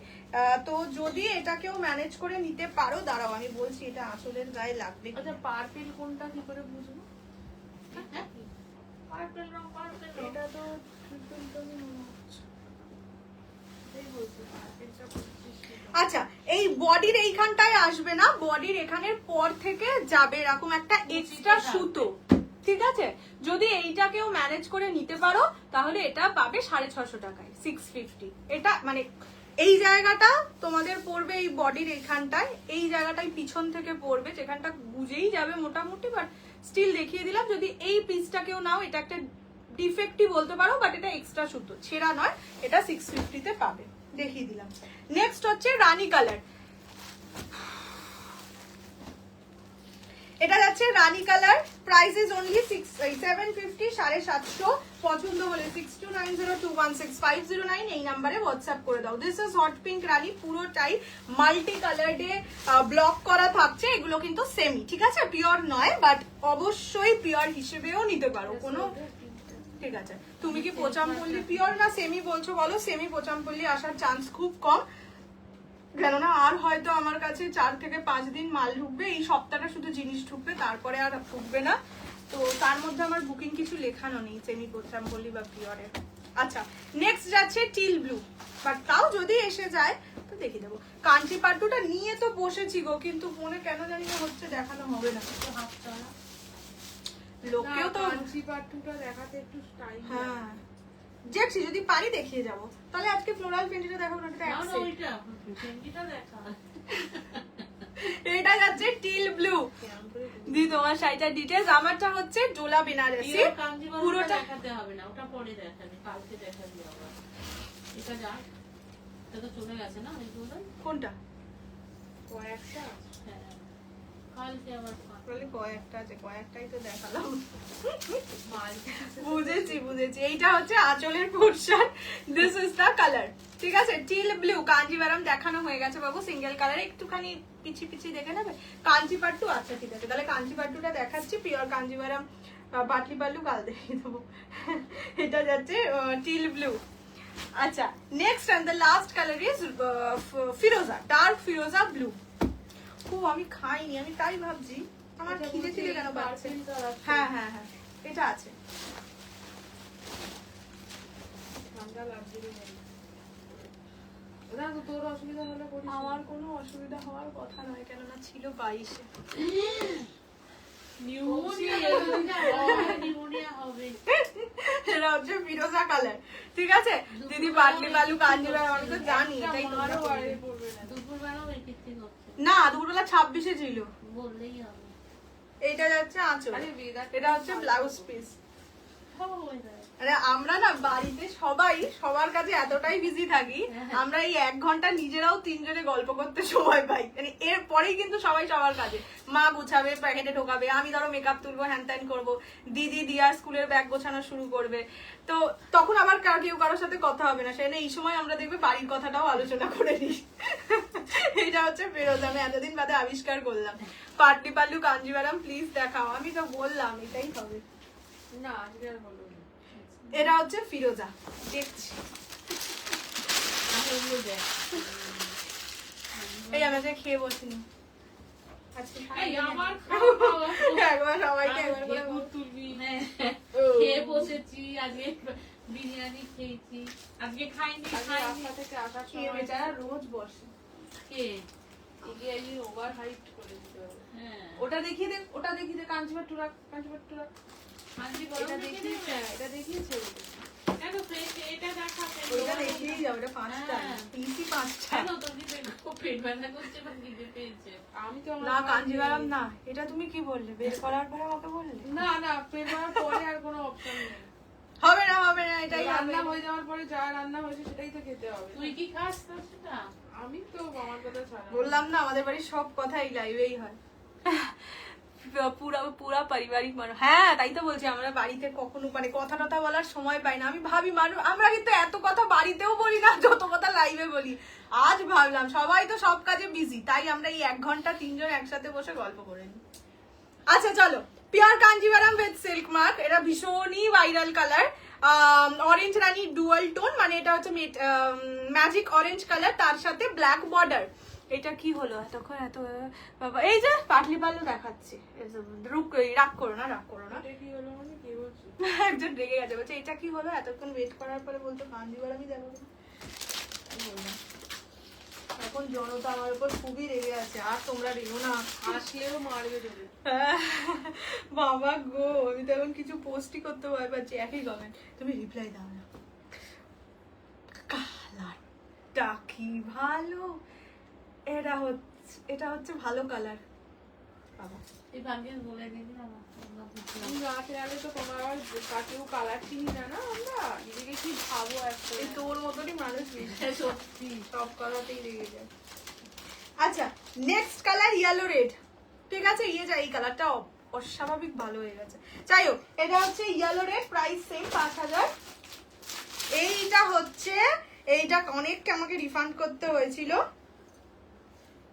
তো যদি এটাকেও ম্যানেজ করে নিতে পারো, দাঁড়াও আমি বলছি এটা আসলের গায়ে লাগবে আচ্ছা পার্পল কোনটা কি করে বুঝবো? পার্পল রং, পার্পল রং। এটা তো ট্রিপল টোনই মনে হচ্ছে। এই বলছি পার্পলটা 25 টাকা। আচ্ছা এই বডির এইখানটায় আসবে না, বডির এখানের পর থেকে যাবে এরকম একটা এক্সট্রা সুতো, ঠিক আছে? যদি এইটাকেও ম্যানেজ করে নিতে পারো তাহলে এটা পাবে 650 টাকায়, 650। এটা মানে এই জায়গাটা তোমাদের পড়বে এই বডির এইখানটায়, এই জায়গাটায় পিছন থেকে পড়বে, যেখানটা বুঝেই যাবে মোটামুটি, বাট স্টিল দেখিয়ে দিলাম। যদি এই পিসটাকেও নাও, এটা একটা ডিফেক্টই বলতে পারো, বাট এটা এক্সট্রা সুতো, ছেঁড়া নয়, এটা 650-তে পাবে, দেখিয়ে দিলাম। নেক্সট হচ্ছে রানী কালার। এটা যাচ্ছে রানী কালার, প্রাইস ইজ অনলি 750, 750। পছন্দ হলে 6290216509 এই নাম্বারে হোয়াটসঅ্যাপ করে দাও। দিস ইজ হট পিঙ্ক রানী, পুরোটাই মাল্টি কালারে ব্লক করা থাকছে। এগুলো কিন্তু সেমি, ঠিক আছে? পিওর নয়, বাট অবশ্যই পিওর হিসেবেও নিতে পারো, কোনো ঠিক আছে। তুমি কি পোচামপল্লি পিওর না সেমি বলছো বলো? সেমি পোচামপল্লি আসার চান্স খুব কম, কেননা আর হয়তো আমার কাছে 4 থেকে 5 দিন মাল ঢুকবে, এই সপ্তাহটা শুধু জিনিস ঢুকবে, তারপরে আর ঢুকবে না। তো তার মধ্যে আমার বুকিং কিছু লেখানো নেই সেমি পোচামপল্লি বা পিওরের। আচ্ছা নেক্সট যাচ্ছে টিল ব্লু, বাট তাও যদি এসে যায় তো দেখিয়ে দেবো। কাঞ্চি পাট্টুটা নিয়ে তো বসেছি গো, কিন্তু ফোনে কেন জানি না হচ্ছে দেখানো হবে না, তো হাত চালা। লোকেও তো কাঞ্চি পাট্টুটা দেখাতে একটু টাইম। হ্যাঁ দেখছি যদি পারি দেখিয়ে যাবো। তাহলে আজকে ফ্লোরাল ফেন্টিটা দেখাবো না, এটা না, এক না, set। ওইটা, ফেন্ডিটা দেখা। এটা যাচ্ছে টিল ব্লু। দি তোমার শাড়িটার ডিটেলস। আমারটা হচ্ছে ডোলা বেনারসি, পিওর কাঞ্জিভারমটা পুরোটা দেখাতে হবে না, ওটা পরে দেখাবি, কালকে দেখাবি আবার। এটা যা, এটা তো চলে গেছে না অনেকগুলো। কোনটা? কয়েকটা হ্যাঁ, কালকে আবার বলে কয়েকটা আছে, কয়েকটাই তো দেখালাম। মাল্টি বুঝেছি। এইটা হচ্ছে আঁচলের portion, this is the colour. ঠিক আছে, টিল ব্লু কাঞ্জিভারাম দেখানো হয়ে গেছে বাবু, সিঙ্গেল কালার। একটুখানি পিছি দেখে নেবে। কাঞ্জি পাট্টু, আচ্ছা ঠিক আছে, তাহলে কাঞ্জি পাট্টুটা দেখাচ্ছি। পিওর কাঞ্জিভারাম পাটলি পাল্লু কাল দেখিয়ে দেবো। এটা যাচ্ছে টিল ব্লু। আচ্ছা, next and the last colour is ফিরোজা, ডার্ক ফিরোজা ব্লু। ও আমি খাইনি, আমি তাই ভাবছি আমার খিদে খিদে কেন পাচ্ছে। হ্যাঁ, এটা আছে। ঠান্ডা লাগছে রে ভাই। না তো তোর অসুবিধা হলে করিস। আমার কোনো অসুবিধা হওয়ার কথা নয়, কেননা ছিল 22-এ। নিউমোনিয়া হবে। এটা হচ্ছে ফিরোজা কালার। ঠিক আছে দিদি, পাটলি পালু কাঞ্জিভারাম আমি তো জানি, এটাই তোমরা বাইরে বলবে। পড়বে না। দুপুরবেলাও এক্ষেত্রে করছে, না, দুপুরবেলা 26-এ ছিল। বললেই হবে। এইটা যাচ্ছে আঁচল, আরে বেদা, এটা হচ্ছে ব্লাউজ পিস। সব হয়ে যায়। আরে আমরা না বাড়িতে সবাই সবার কাছে এতটাই বিজি থাকি, আমরা এই 1 ঘন্টা নিজেরাও 3 জনে গল্প করতে সময় পাই। মানে এরপরেই কিন্তু সবাই সবার কাজে, মা গুছাবে, প্যাকেটে ঢোকাবে, আমি ধরো মেকআপ তুলবো, হ্যান ত্যান করবো, দিদি দিয়ার স্কুলের ব্যাগ গোছানো শুরু করবে। তো তখন আবার কেউ কারোর সাথে কথা হবে না, সেখানে এই সময় আমরা দেখবে বাড়ির কথাটাও আলোচনা করে নিই। এটা হচ্ছে ফেরত, আমি এতদিন বাদে আবিষ্কার করলাম। পাটলি পাল্লু কাঞ্জিভারাম প্লিজ দেখাও, আমি তো বললাম এটাই হবে। না আজকে আর হলো না। এটা হচ্ছে ফিরোজা, দেখছি। তাহলে ওগুলো দেখ। এই আমি আজকে খেয়ে বসিনি। আজকে এই আমার একবার সবাইকে একবার করে ভেপুর বল। তুলবি। হ্যাঁ, খেয়ে বসেছি, আজকে বিরিয়ানি খেয়েছি, আজকে খাইনি। আজকে রাস্তা থেকে আসার খেয়ে সময় বেচারা রোজ বসে। কে? এগিয়ে এগিয়ে ওভার হাইট করে দিতে হবে। হ্যাঁ, ওটা দেখিয়ে দে, ওটা দেখিয়ে দে, কাঞ্চিপাট্টু রাখ, কাঞ্চিপাট্টু রাখ। আজকে এটা গরম দেখে দেখিয়েছে, দেবে। এটা দেখিয়েছে। কেন এটা দেখা ওইটা দেখিয়েই যাও, ওটা 5টা হ্যাঁ। পিসি 5টা। কেন তোর কি পেট ব্যথা করছে বা খিদে পেয়েছে? আমি তো না কাঞ্জিভারাম না, এটা তুমি কি বললে? বের করার পরে আমাকে বললে না না, পেট ভরার পরে আর কোনো অপশন নেই। হবে না, এটাই রান্না হবে। হয়ে যাওয়ার পরে যা রান্না হয়েছে সেটাই তো খেতে হবে। তুই কি খাস তো সেটা? আমি তো আমার কথা ছাড়া। বললাম না আমাদের বাড়ির সব কথাই লাইভেই হয়। পুরা পারিবারিক মানুষ। হ্যাঁ তাই তো বলছি, আমরা বাড়িতে কখনো মানে কথা টথা বলার সময় পাই না। আমি ভাবি মানুষ, আমরা কিন্তু এত কথা বাড়িতেও বলি না যত কথা লাইভে বলি। আজ ভাবলাম সবাই তো সব কাজে বিজি, তাই আমরা এই 1 ঘন্টা 3 জন একসাথে বসে গল্প করে নিই। আচ্ছা চলো, pure Kanjivaram with silk mark, এটা ভীষণই ভাইরাল কালার। অরেঞ্জ রানী ডুয়াল টোন, মানে এটা হচ্ছে ম্যাজিক অরেঞ্জ কালার, তার সাথে ব্ল্যাক বর্ডার। এটা কি হলো এতক্ষণ এত বাবা? এই যে পাটলি পাল্লু দেখাচ্ছি, রাগ করো না। এটা কি হলো মানে কি বলছো? একজন রেগে গেছে, বলছে এটা কি হলো, এতক্ষণ ওয়েট করার পরে বলতো কাঞ্জিভারামই দেখাবো না। কি বললাম? এখন জনতা আমার উপর খুবই রেগে আছে, আর তোমরা রেগো না। আসলেও মারবে তোদের। বাবা গো, আমি তো এখন কিছু পোস্টই করতে ভয় পাচ্ছি। একই কমেন্ট, তুমি রিপ্লাই দাও না। কালারটা কি ভালো, এটা হচ্ছে ভালো কালার। বাবা এই ভাগ্যে বলে দিবি আমার। তুমি না খেয়ালে তো তোমার আবার কাকেও কালার চিনি না, না আমরা নিজেকে কি ভাবো একটা। এই তোর মতনই মানুষ বিশ্বাস, সত্যি সব কথাতেই রেগে যায়। আচ্ছা নেক্সট কালার ইয়েলো রেড। ঠিক আছে, এই কালারটা অস্বাভাবিক ভালো হয়ে গেছে। যাই হোক, এটা হচ্ছে ইয়েলো রেড, প্রাইস সেম 5000। এইটা অনেককে আমাকে রিফান্ড করতে হয়েছিল।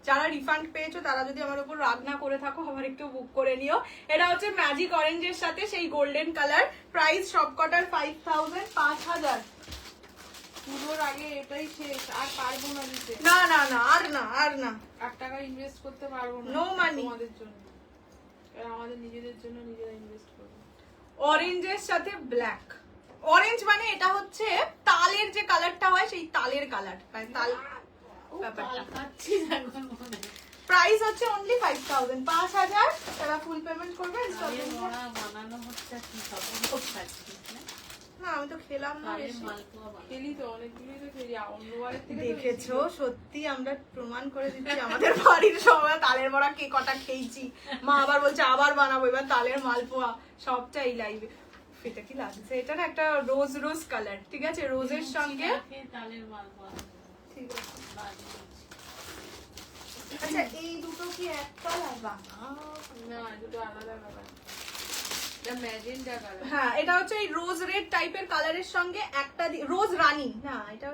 যারা রিফান্ড পেয়েছো তারা যদি আমার উপর রাগ না করে থাকো, আমার একটু বুক করে নিও। এটা হচ্ছে ম্যাজিক অরেঞ্জের সাথে সেই গোল্ডেন কালার, প্রাইস সবকটার 5000, 5000। পুজোর আগে এটাই শেষ, আর পারবো না দিতে। না আর না 8 টাকা ইনভেস্ট করতে পারবো না। No money. তোমাদের জন্য, আর আমাদের নিজেদের জন্য নিজেরা ইনভেস্ট করবো। অরেঞ্জের সাথে ব্ল্যাক। অরেঞ্জ মানে এটা হচ্ছে তালের যে কালারটা হয়, সেই তালের কালার, মানে তাল ব্যাপারটা। খাচ্ছিস এখন মনে হয়। প্রাইস হচ্ছে অনলি 5000, 5000 তারা ফুল পেমেন্ট করবে। তালের installment এ। বড়া বানানো হচ্ছে আর কি খাবো? খাচ্ছিস না? না আমি তো খেলাম না তালের বেশি। মালপোয়া বানানো। খেলি তো অনেকগুলোই তো খেলি, অন্যবারের থেকে তো দেখেছো, বেশি। সত্যি আমরা প্রমাণ করে দিচ্ছি আমাদের বাড়ির সবাই তালের বড়া কে কটা খেয়েছি। মা আবার বলছে আবার বানাবো, এবার তালের মালপোয়া, সবটাই লাইভে। এটা কি লাগছে, এটা না একটা রোজ রোজ কালার, ঠিক আছে, রোজের সঙ্গে। তালের মালপোয়া ঠিক আছে, বাজি। আচ্ছা এই দুটো কি এক কালার? বা না দুটো আলাদা কালার, এটা ম্যাজেন্টা কালার। হ্যাঁ, এটা হচ্ছে এই রোজ রেড টাইপের কালারের সঙ্গে একটা রোজ রানী, না এটা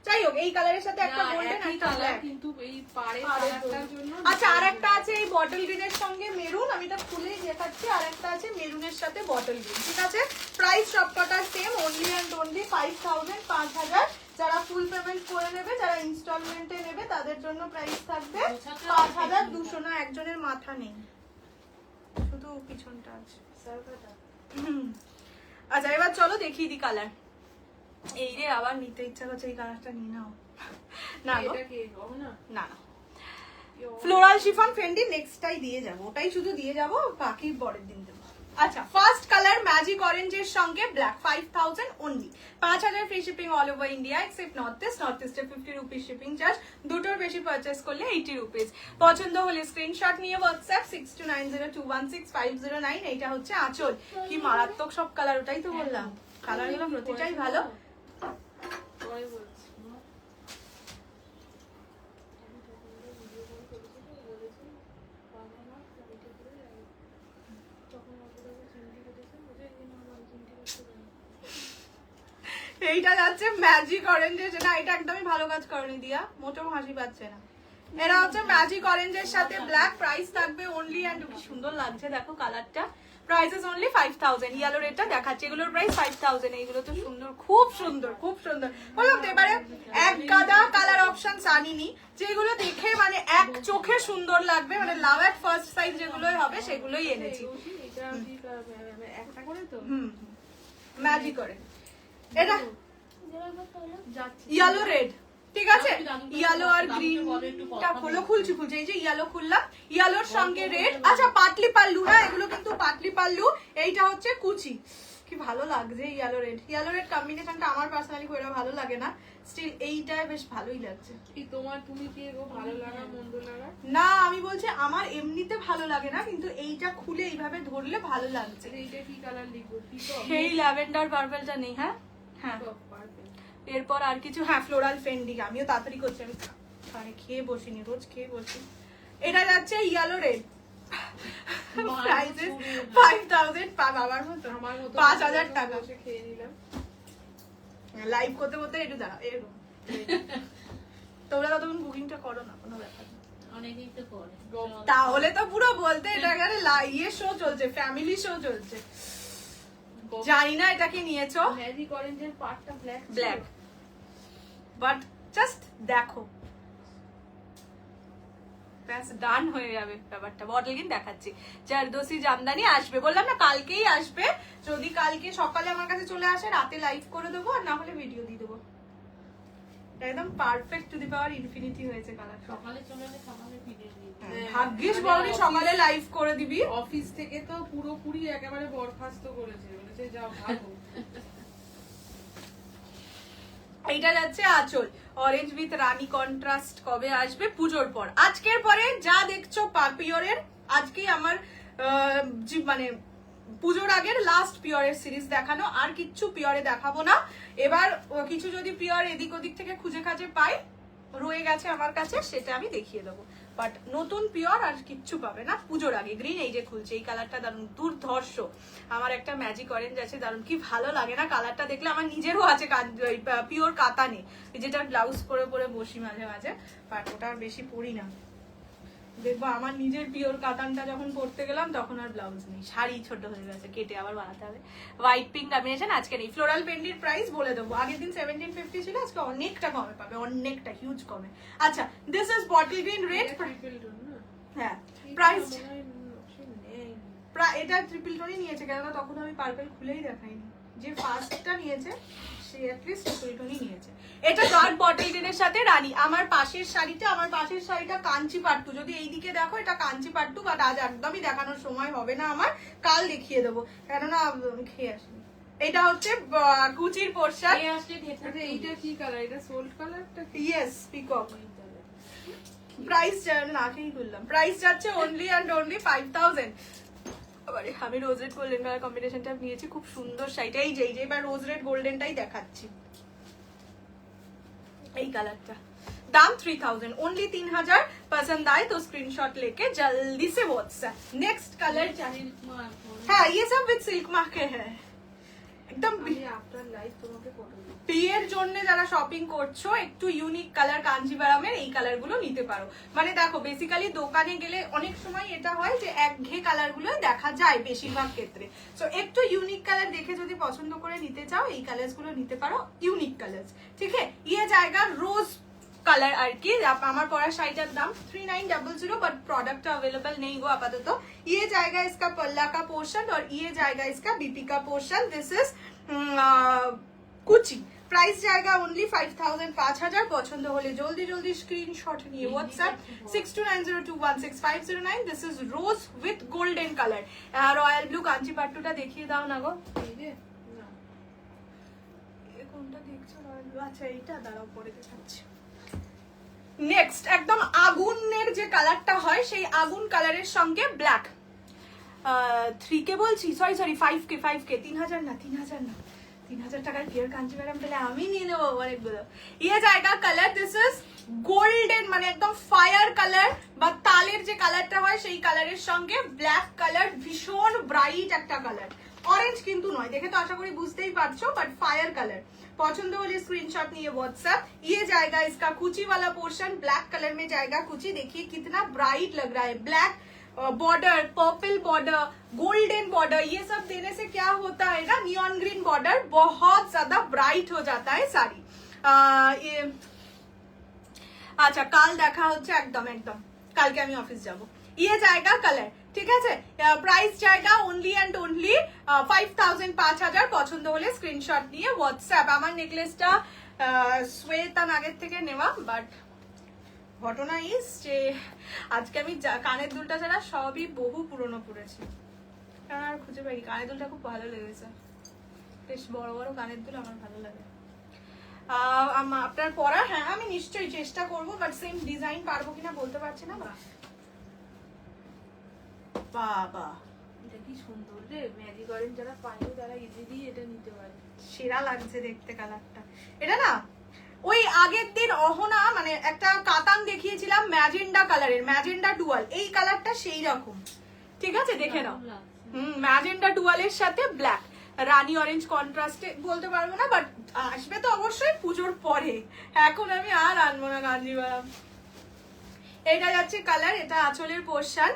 যাই হোক, এই কালারের সাথে একটা গোল্ডেন একটা ব্ল্যাক। কিন্তু এই পাড়ের পাড়ের কালারটার জন্য আচ্ছা, আর একটা আছে এই বটল গ্রিনের সঙ্গে মেরুন, আমি এটা খুলেই দেখাচ্ছি। আর একটা আছে মেরুনের সাথে বটল গ্রিন, ঠিক আছে। প্রাইস সবকটার সেম, অনলি অ্যান্ড অনলি 5000, 5000। যারা ফুল পেমেন্ট করে নেবে, যারা ইনস্টলমেন্টে নেবে, তাদের জন্য প্রাইস থাকবে 5200। না, একজনের মাথা নেই, শুধু পিছনটা আছে। আচ্ছা এবার চলো দেখিয়ে দি কালার। এই রে, আবার নিতে ইচ্ছা করছে, এই কালারটা নিয়ে নাও। না গো, এটা কি হবে না? না না, ফ্লোরাল শিফন ফেন্ডি নেক্সটটাই দিয়ে যাবো, ওটাই শুধু দিয়ে যাবো, বাকি পরের দিন দেবো। আচ্ছা, ফার্স্ট কালার ম্যাজিক অরেঞ্জের সঙ্গে black, 5000 only, 5000 free shipping all over India except north east. North ইস্টে 50 রুপিস শিপিং চার্জ, দুটোর বেশি পারচেস করলে 80 রুপিস। পছন্দ হলে স্ক্রিনশট নিয়ে হোয়াটসঅ্যাপ 6290216509। এইটা হচ্ছে আঁচল, কি মারাত্মক সব কালার, ওটাই তো বললাম, কালারগুলো প্রতিটাই ভালো। পরে বলছি। এইটা যাচ্ছে ম্যাজিক অরেঞ্জের, না এটা একদমই ভালো কাজ করেনি দিয়া, মোটেও হাসি পাচ্ছে না। এটা হচ্ছে ম্যাজিক অরেঞ্জের সাথে ব্ল্যাক, প্রাইস থাকবে অনলি অ্যান্ড, কি সুন্দর লাগছে দেখো কালারটা, প্রাইস ইজ অনলি 5000। ইয়েলো রেডটা দেখাচ্ছে, এগুলোর প্রাইস 5000। এইগুলো তো সুন্দর, খুব সুন্দর, খুব সুন্দর। বললাম তো এবারে এক গাদা কালার অপশন আনিনি, যেগুলো দেখে মানে এক চোখে সুন্দর লাগবে, মানে লাভ এট ফার্স্ট সাইজ যেগুলোই হবে সেগুলোই এনেছি। এটা কি একটা করে তো ম্যাজিক করে এটা যাচ্ছে। ইয়েলো রেড, ঠিক আছে, ইয়েলো আর গ্রিন টা খুলছি, এই যে ইয়েলো খুললাম, ইয়েলোর সঙ্গে রেড। আচ্ছা পাটলি পাল্লু, হ্যাঁ এগুলো কিন্তু পাটলি পাল্লু। এইটা হচ্ছে কুচি, কি ভালো লাগছে ইয়েলো রেড। ইয়েলো রেড কম্বিনেশনটা আমার পার্সোনালি খুব ভালো লাগে না, স্টিল এইটাই বেশ ভালোই লাগছে। কি তোমার, তুমি কি এগো ভালো লাগা মন্দ লাগা? না আমি বলছি আমার এমনিতে ভালো লাগে না, কিন্তু এইটা খুলে এইভাবে ধরলে ভালো লাগছে। এইটা কি কালার লিখবো? সেই ল্যাভেন্ডার পার্পলটা নেই? হ্যাঁ হ্যাঁ, এরপর আর কিছু, হ্যাঁ ফ্লোরাল ফেন্ডি। আমিও তাড়াতাড়ি করছি, আমি খেয়ে বসিনি, রোজ খেয়ে বসি। এটা যাচ্ছে ইয়েলো রেড, প্রাইসেস 5000, বাবার মতো, আমার মতো 5000 টাকা। বসে খেয়ে নিলাম। লাইভ করতে করতে একটু দাঁড়াও, এরকম তোমরা ততক্ষণ কুকিংটা করো না, কোনো ব্যাপার না। অনেকেই তো করে। তাহলে তো পুরো বলতে এটা এখানে ইয়ে শো চলছে, ফ্যামিলি শো চলছে। জানি না এটা কি নিয়েছো, ম্যাজিক অরেঞ্জের পার্টটা ব্ল্যাক ব্ল্যাক, বাট জাস্ট দেখো, ব্যাস ডান হয়ে যাবে ব্যাপারটা। বটল গ্রিন দেখাচ্ছি, জারদোসি জামদানি আসবে, বললাম না কালকেই আসবে। যদি কালকে সকালে আমার কাছে চলে আসে, রাতে লাইভ করে দেবো, আর না হলে ভিডিও দিয়ে দেবো। একদম perfect to the power infinity হয়েছে কালার। সকালে চলে এলে সকালে ভিডিও দিই। ভাগ্যিস বলনি সকালে লাইভ করে দিবি। অফিস থেকে তো পুরোপুরি একেবারে বরখাস্ত করেছে, বলেছে যাও ভাগো। এইটা যাচ্ছে আঁচল, অরেঞ্জ উইথ রানী কন্ট্রাস্ট। কবে আসবে? পুজোর পর। আজকের পরে যা দেখছো পিওরের, আজকেই আমার মানে পুজোর আগের লাস্ট পিওরের সিরিজ দেখানো, আর কিচ্ছু পিওরে দেখাবো না। এবার কিছু যদি পিওর এদিক ওদিক থেকে খুঁজে খাজে পাই, রয়ে গেছে আমার কাছে, সেটা আমি দেখিয়ে দেবো। বাট নতুন পিওর আর কিচ্ছু পাবে না পুজোর আগে। গ্রিন এই যে খুলছে, এই কালারটা দারুণ দুর্ধর্ষ। আমার একটা ম্যাজিক অরেঞ্জ আছে দারুণ, কি ভালো লাগে না কালারটা দেখলে। আমার নিজেরও আছে পিওর কাতানে, যেটা ব্লাউজ পরে পরে বসি মাঝে মাঝে, বাট ওটা আর বেশি পরি না। দেখবো আমার নিজের পিওর কাতানটা যখন পরতে গেলাম তখন আর ব্লাউজ নেই, শাড়ি ছোট হয়ে গেছে, কেটে আবার বানাতে হবে। হোয়াইট পিঙ্ক কম্বিনেশন আজকে নেই। ফ্লোরাল পেন্ডির প্রাইস বলে দেবো, আগের দিন 1750 ছিল, আজকে অনেকটা কমে পাবে, অনেকটা হিউজ কমে। আচ্ছা this is bottle green red, হ্যাঁ প্রাইস এটা ট্রিপল টোনই নিয়েছে, কেননা তখন আমি পার্পল খুলেই দেখাইনি। যে ফার্স্টটা নিয়েছে সে অ্যাটলিস্ট ট্রিপল টোনই নিয়েছে। এটা ডার্ক বটল গ্রিনের সাথে রানী। আমার পাশের শাড়িটা কাঞ্চি পাট্টু, যদি এইদিকে দেখো এটা কাঞ্চি পাট্টু, বাট আজ একদমই দেখানোর সময় হবে না আমার, কাল দেখিয়ে দেবো, কেননা আমি খেয়ে আসিনি। এটা হচ্ছে কুচির পোশাক। এইটা কি কালার? এটা সোল্ড কালারটা? Yes, peacock. প্রাইস না খেয়েই করলাম, প্রাইস যাচ্ছে অনলি অ্যান্ড অনলি 5000। আবারে আমি রোজ রেড গোল্ডেন কালার কম্বিনেশনটা নিয়েছি, খুব সুন্দর শাড়িটা। এই যে এবার রোজ রেড গোল্ডেনটাই দেখাচ্ছি, এই কালারটা। दाम 3000 ओनली 3000। पसंद आए तो स्क्रीनशॉट लेके जल्दी से व्हाट्सएप। नेक्स्ट कलर, हाँ ये सब विद सिल्क मार्क के है একদম। আমি আফটার লাইভ তোমাকে ফটো দিই। বিয়ের জন্য যারা শপিং করছো একটু ইউনিক কালার কাঞ্জিভারামের এই কালার গুলো নিতে পারো। মানে দেখো বেসিক্যালি দোকানে গেলে অনেক সময় এটা হয় যে একঘেয়ে কালার গুলো দেখা যায় বেশিরভাগ ক্ষেত্রে। তো একটু ইউনিক কালার দেখে যদি পছন্দ করে নিতে চাও এই কালার্স গুলো নিতে পারো, ইউনিক কালার্স। ঠিক আছে, ये जाएगा रोज कलर আর কি। আমার পরা শাড়িটার দাম 3900, बट प्रोडक्ट अवेलेबल नहीं हुआ आपातत। ये जाएगा इसका पल्ला का पोर्शन और ये जाएगा इसका बीपी का पोर्शन। दिस इज कुची। प्राइस जाएगा ओनली 5000 5000। পছন্দ হলে জলদি জলদি স্ক্রিনশট নিয়ে WhatsApp 6290216509। This is rose with golden colour. Royal blue Kanchi পাট্টুটা দেখিয়ে দাও না গো। এই যে না কোনটা দেখছো রয়্যাল ব্লু? আচ্ছা এইটা দাঁড়াও পরে দেখাচ্ছি। নেক্সট একদম আগুনের যে কালারটা হয় সেই আগুন কালারের সঙ্গে ব্ল্যাক। 3K বলছি, সরি 5K 3000 না 3000 টাকার পিওর কাঞ্জিভারাম পেলে আমি নিয়ে নেবো অনেকগুলো। ইয়ে জায়গা কালার, দিস ইজ গোল্ডেন মানে একদম ফায়ার কালার বা তালের যে কালারটা হয় সেই কালারের সঙ্গে ব্ল্যাক কালার, ভীষণ ব্রাইট একটা কালার। অরেঞ্জ কিন্তু নয়, দেখে তো আশা করি বুঝতেই পারছো, বাট ফায়ার কালার। पसंद वाले स्क्रीनशॉट नहीं है व्हाट्सएप। ये जाएगा इसका कुची वाला पोर्शन, ब्लैक कलर में जाएगा कुची। देखिए कितना ब्राइट लग रहा है, black border, purple border, golden border, ये सब देने से क्या होता है ना, नियॉन ग्रीन बॉर्डर बहुत ज्यादा ब्राइट हो जाता है साड़ी। ये अच्छा কাল দেখা হচ্ছে একদম কালকে আমি অফিস যাব। ये जाएगा कलर, ঠিক আছে। প্রাইস জায়গা ওনলি অ্যান্ড ওনলি 5000 5000। পছন্দ হলে স্ক্রিনশট নিয়ে হোয়াটসঅ্যাপ। আমার নেকলেসটা শ্বেতান আগের থেকে নেওয়া, বাট ঘটনা ইস যে আজকে আমি কানের দুলটা ছাড়া সবই বহু পুরনো পড়েছি, আর খুঁজে পাই। কানের দুলটা খুব ভালো লেগেছে, বেশ বড় বড় কানের দুল আমার ভালো লাগে। আপনার পরা, হ্যাঁ আমি নিশ্চয়ই চেষ্টা করবো, বাট সেম ডিজাইন পারবো কিনা বলতে পারছি না। বাবা এটা কি সুন্দর রে, ম্যাজিক অরেঞ্জ যারা পায়নি তারা ইজিলি এটা নিতে পারে। সেরা লাগছে দেখতে কালারটা। এটা না ওই আগের দিন অহনা মানে একটা কাতান দেখিয়েছিলাম ম্যাজেন্ডা কালারের, ম্যাজেন্ডা ডুয়াল, এই কালারটা সেই রকম। ঠিক আছে দেখে নাও। ম্যাজেন্ডা ডুয়ালের সাথে ব্ল্যাক, রানী অরেঞ্জ কন্ট্রাস্টে বলতে পারবো না, বাট আসবে তো অবশ্যই পুজোর পরে। এখন আমি আর আনবো না কাঞ্জিভারাম। এটা যাচ্ছে কালার, এটা আঁচলের পোর্শন।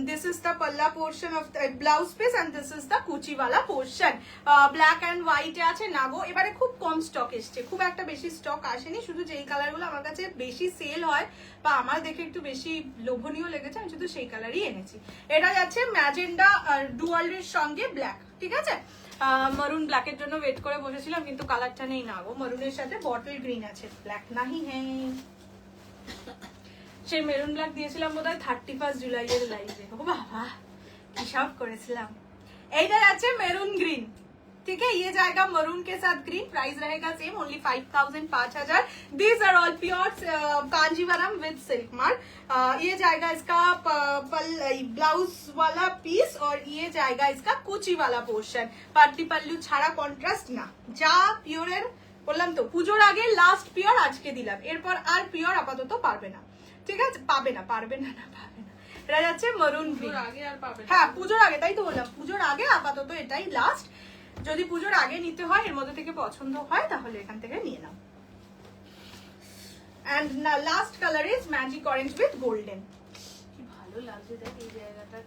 দিস ইজ দ্য পাল্লা portion of the blouse piece and this is the কুচি वाला পোর্শন। ব্ল্যাক এন্ড হোয়াইটে আছে নাগো। এবারে খুব কম স্টক এসছে, খুব একটা বেশি স্টক আসেনি। শুধু যেই কালারগুলো আমার কাছে বেশি সেল হয় বা আমার দেখে একটু বেশি লোভনীয় লেগেছে আমি শুধু সেই কালারই এনেছি। এটা যাচ্ছে ম্যাজেন্ডা ডুয়ালের সঙ্গে ব্ল্যাক, ঠিক আছে। মারুন ব্ল্যাকের জন্য ওয়েট করে বসেছিলাম, কিন্তু কালারটা নেই নাগো। মারুনের সাথে বটল গ্রিন আছে, ব্ল্যাক নাহি হ্যাঁ। সেই মেরুন ব্ল্যাক দিয়েছিলাম বোধহয় 31 জুলাইয়ের লাইভে। ও বাবা কি সব করেছিলাম। এইটা যাচ্ছে মেরুন গ্রিন, ठीक है। ये जाएगा मरून के साथ ग्रीन। प्राइस रहेगा same only 5000 5000। These are all pure Kanjeevaram with silk mark. ये जाएगा इसका ब्लाउज वाला पीस और ये जाएगा इसका कुची वाला पोर्शन। पार्टी पल्लू छाड़ा कॉन्ट्रास्ट ना, जा पियोर বললাম তো পুজোর আগে লাস্ট পিওর আজকে দিলাম, এরপর আর পিওর আপাতত পারবে না, ঠিক আছে। পাবে না এটা যাচ্ছে মরুন গ্রিন। হ্যাঁ পুজোর আগে, তাই তো বললাম পুজোর আগে আপাতত এটাই লাস্ট। যদি পুজোর আগে নিতে হয় এর মধ্যে থেকে পছন্দ হয় তাহলে এখান থেকে নিয়ে নাও। And last colour is magic orange with golden. কি ভালো লাগছে দেখ এই জায়গাটা,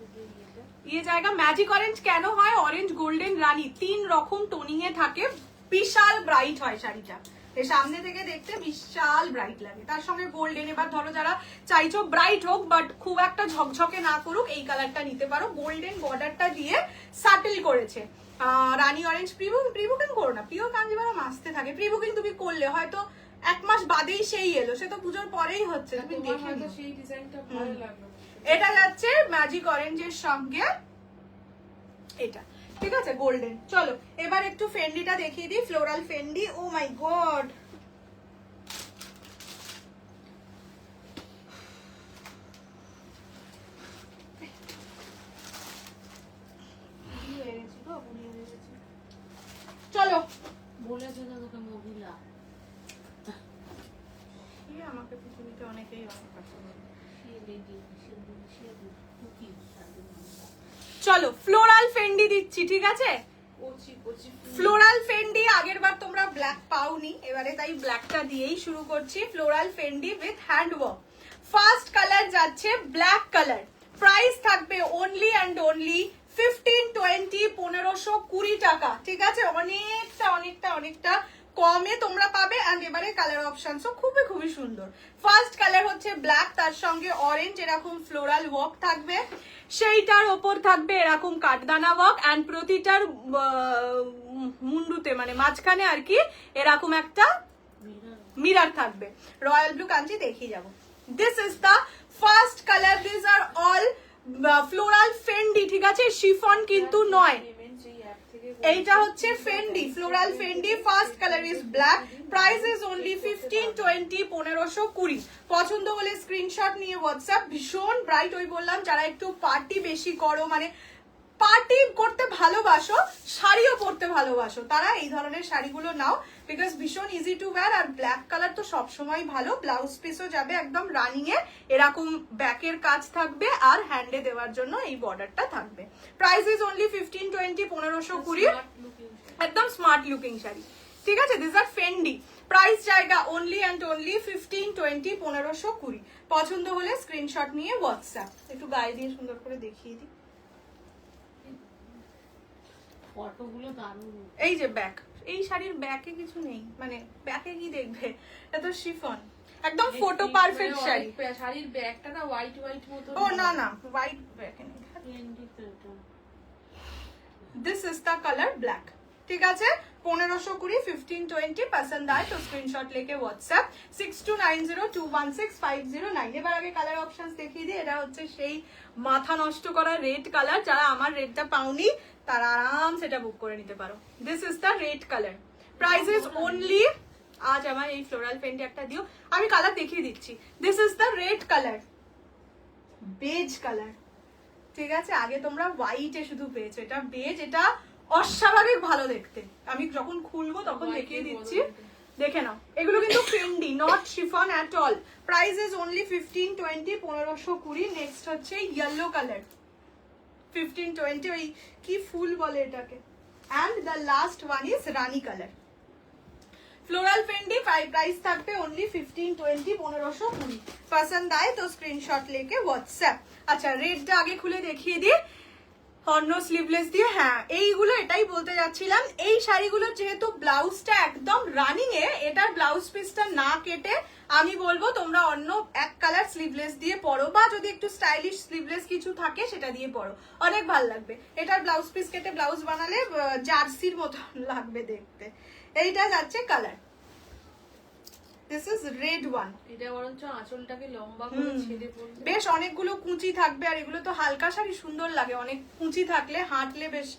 ये জায়গা ম্যাজিক অরেঞ্জ কেন হয়, অরেঞ্জ গোল্ডেন রানী 3 রকম টোনিং এ থাকে, বিশাল ব্রাইট হয় শাড়িটা। এর সামনে থেকে দেখতে বিশাল ব্রাইট লাগে, তার সঙ্গে গোল্ডেন। এবার ধরো যারা চাইছো ব্রাইট হোক বাট খুব একটা ঝকঝকে না করুক, এই কালারটা নিতে পারো। গোল্ডেন বর্ডারটা দিয়ে সাটেল করেছে। রানী অরেঞ্জ প্রি বুকিং করো না, প্রিয় কাঞ্জিভারাম আসতে থাকে। প্রি বুকিং তুমি করলে হয়তো 1 মাস বাদেই সেই এলো, সে তো পুজোর পরেই হচ্ছে, তুমি দেখে নিও। সেই ডিজাইনটা ভালো লাগলো। এটা যাচ্ছে ম্যাজিক অরেঞ্জের সঙ্গে এটা, ঠিক আছে গোল্ডেন। চলো এবার একটু ফেন্ডিটা দেখিয়ে দিই, floral Fendi. O my god অনেকেই অনেক কথা বলে। সে লেডি সে কুকি সাথে চলো ফ্লোরাল ফেন্ডি দিচ্ছি, ঠিক আছে? কচি কচি ফ্লোরাল ফেন্ডি আগের বার তোমরা ব্ল্যাক পাওনি, এবারে তাই ব্ল্যাকটা দিয়েই শুরু করছি। Floral Fendi with hand work. First colour যাচ্ছে ব্ল্যাক কালার। প্রাইস থাকবে অনলি অ্যান্ড অনলি 1520, 1520 টাকা, ঠিক আছে? অনেকটা অনেকটা অনেকটা কমে তোমরা পাবে। এন্ড এবারে কালার অপশনসও খুবই খুবই সুন্দর। ফার্স্ট কালার হচ্ছে ব্ল্যাক, তার সঙ্গে অরেঞ্জ এরকম ফ্লোরাল ওয়ার্ক থাকবে, সেইটার ওপর থাকবে এরকম কাঠদানা ওয়ার্ক, এন্ড প্রতিটার মুন্ডুতে মানে মাঝখানে আর কি এরকম একটা মিরার থাকবে। রয়্যাল ব্লু কাঞ্চি দেখিয়ে যাবো। This is the first colour. This are all floral Fendi, ঠিক আছে? শিফন কিন্তু নয়। এইটা হচ্ছে Fendi, floral Fendi. First colour is black. Price is only 1520, 1520। পছন্দ হলে স্ক্রিনশট নিয়ে হোয়াটসঅ্যাপ। ভীষণ ব্রাইট, ওই বললাম যারা একটু পার্টি বেশি করো, মানে পার্টি করতে ভালোবাসো, শাড়িও পরতে ভালোবাসো, তারা এই ধরনের শাড়িগুলো নাও, বিকজ ভীষণ ইজি টু ওয়্যার। আর ব্ল্যাক কালার তো সবসময় ভালো। ব্লাউজ পিসও যাবে একদম রানিং এ, এরকম ব্যাকের কাজ থাকবে আর হ্যান্ডে দেওয়ার জন্য এই বর্ডারটা থাকবে। Price is only 1520, 1520। একদম স্মার্ট লুকিং শাড়ি, ঠিক আছে? This are Fendi. প্রাইস জায়গা অনলি অ্যান্ড অনলি 1520, 1520। পছন্দ হলে স্ক্রিনশট নিয়ে হোয়াটসঅ্যাপ। একটু গায়ে দিয়ে সুন্দর করে দেখিয়ে দিই। ফটোগুলো দারুণ। এই যে ব্যাক, এই শাড়ির ব্যাকে কিছু নেই, মানে ব্যাকে কি দেখবে, এটা তো শিফন, একদম ফটো পারফেক্ট শাড়ি। শাড়ির ব্যাগটা না হোয়াইট হোয়াইট মতো। ও না না, হোয়াইট ব্যাকে নেই। This is the colour black, ঠিক আছে? 1520, 1520 পছন্দ আয় তো স্ক্রিনশট লেকে হোয়াটসঅ্যাপ 6290216509। এবার আগে কালার অপশনস দেখিয়ে দিই। এটা হচ্ছে সেই মাথা নষ্ট করা রেড কালার। যারা আমার রেডটা পাওনি তারা আরাম সেটা বুক করে নিতে পারো। This is the red colour. Price is only, আজ আমার এই ফ্লোরাল পেন্টে একটা দিও, আমি কালার দেখিয়ে দিচ্ছি। This is the red colour, beige colour, ঠিক আছে? আগে তোমরা হোয়াইটে শুধু পেয়েছো, এটা বেজ। এটা অস্বাভাবিক ভালো দেখতে। আমি যখন খুলবো তখন দেখিয়ে দিচ্ছি, দেখে নাও। এগুলো কিন্তু Fendi, not chiffon at all. Price is only 1520, 1520। Next হচ্ছে ইয়েলো কালার, 1520, ওই কি ফুল বলে এটাকে। And the last one is রানী কালার। ফ্লোরাল ফেন্ডি প্রাইস থাকবে অনলি 1520, 1520। পছন্দ আয় তো স্ক্রিনশট লেকে হোয়াটসঅ্যাপ। আচ্ছা, রেডটা আগে খুলে দেখিয়ে দিই, অন্য স্লিভলেস দিয়ে। হ্যাঁ, এইগুলো এটাই বলতে যাচ্ছিলাম। এই শাড়িগুলো যেহেতু ব্লাউজটা একদম রানিং এ, এটার ব্লাউজ পিসটা না কেটে আমি বলবো তোমরা অন্য এক কালার স্লিভলেস দিয়ে পরো, বা যদি একটু স্টাইলিশ স্লিভলেস কিছু থাকে সেটা দিয়ে পরো, অনেক ভালো লাগবে। এটার ব্লাউজ পিস কেটে ব্লাউজ বানালে জার্সির মতো লাগবে দেখতে। এইটা যাচ্ছে colour. This is red one. এটা বরঞ্চ আঁচলটাকে লম্বা করে ছেড়ে পড়বে, বেশ অনেকগুলো কুচি থাকবে। আর এগুলো তো হালকা শাড়ি, সুন্দর লাগে। অনেক কুচি থাকলে হাঁটলে বেশ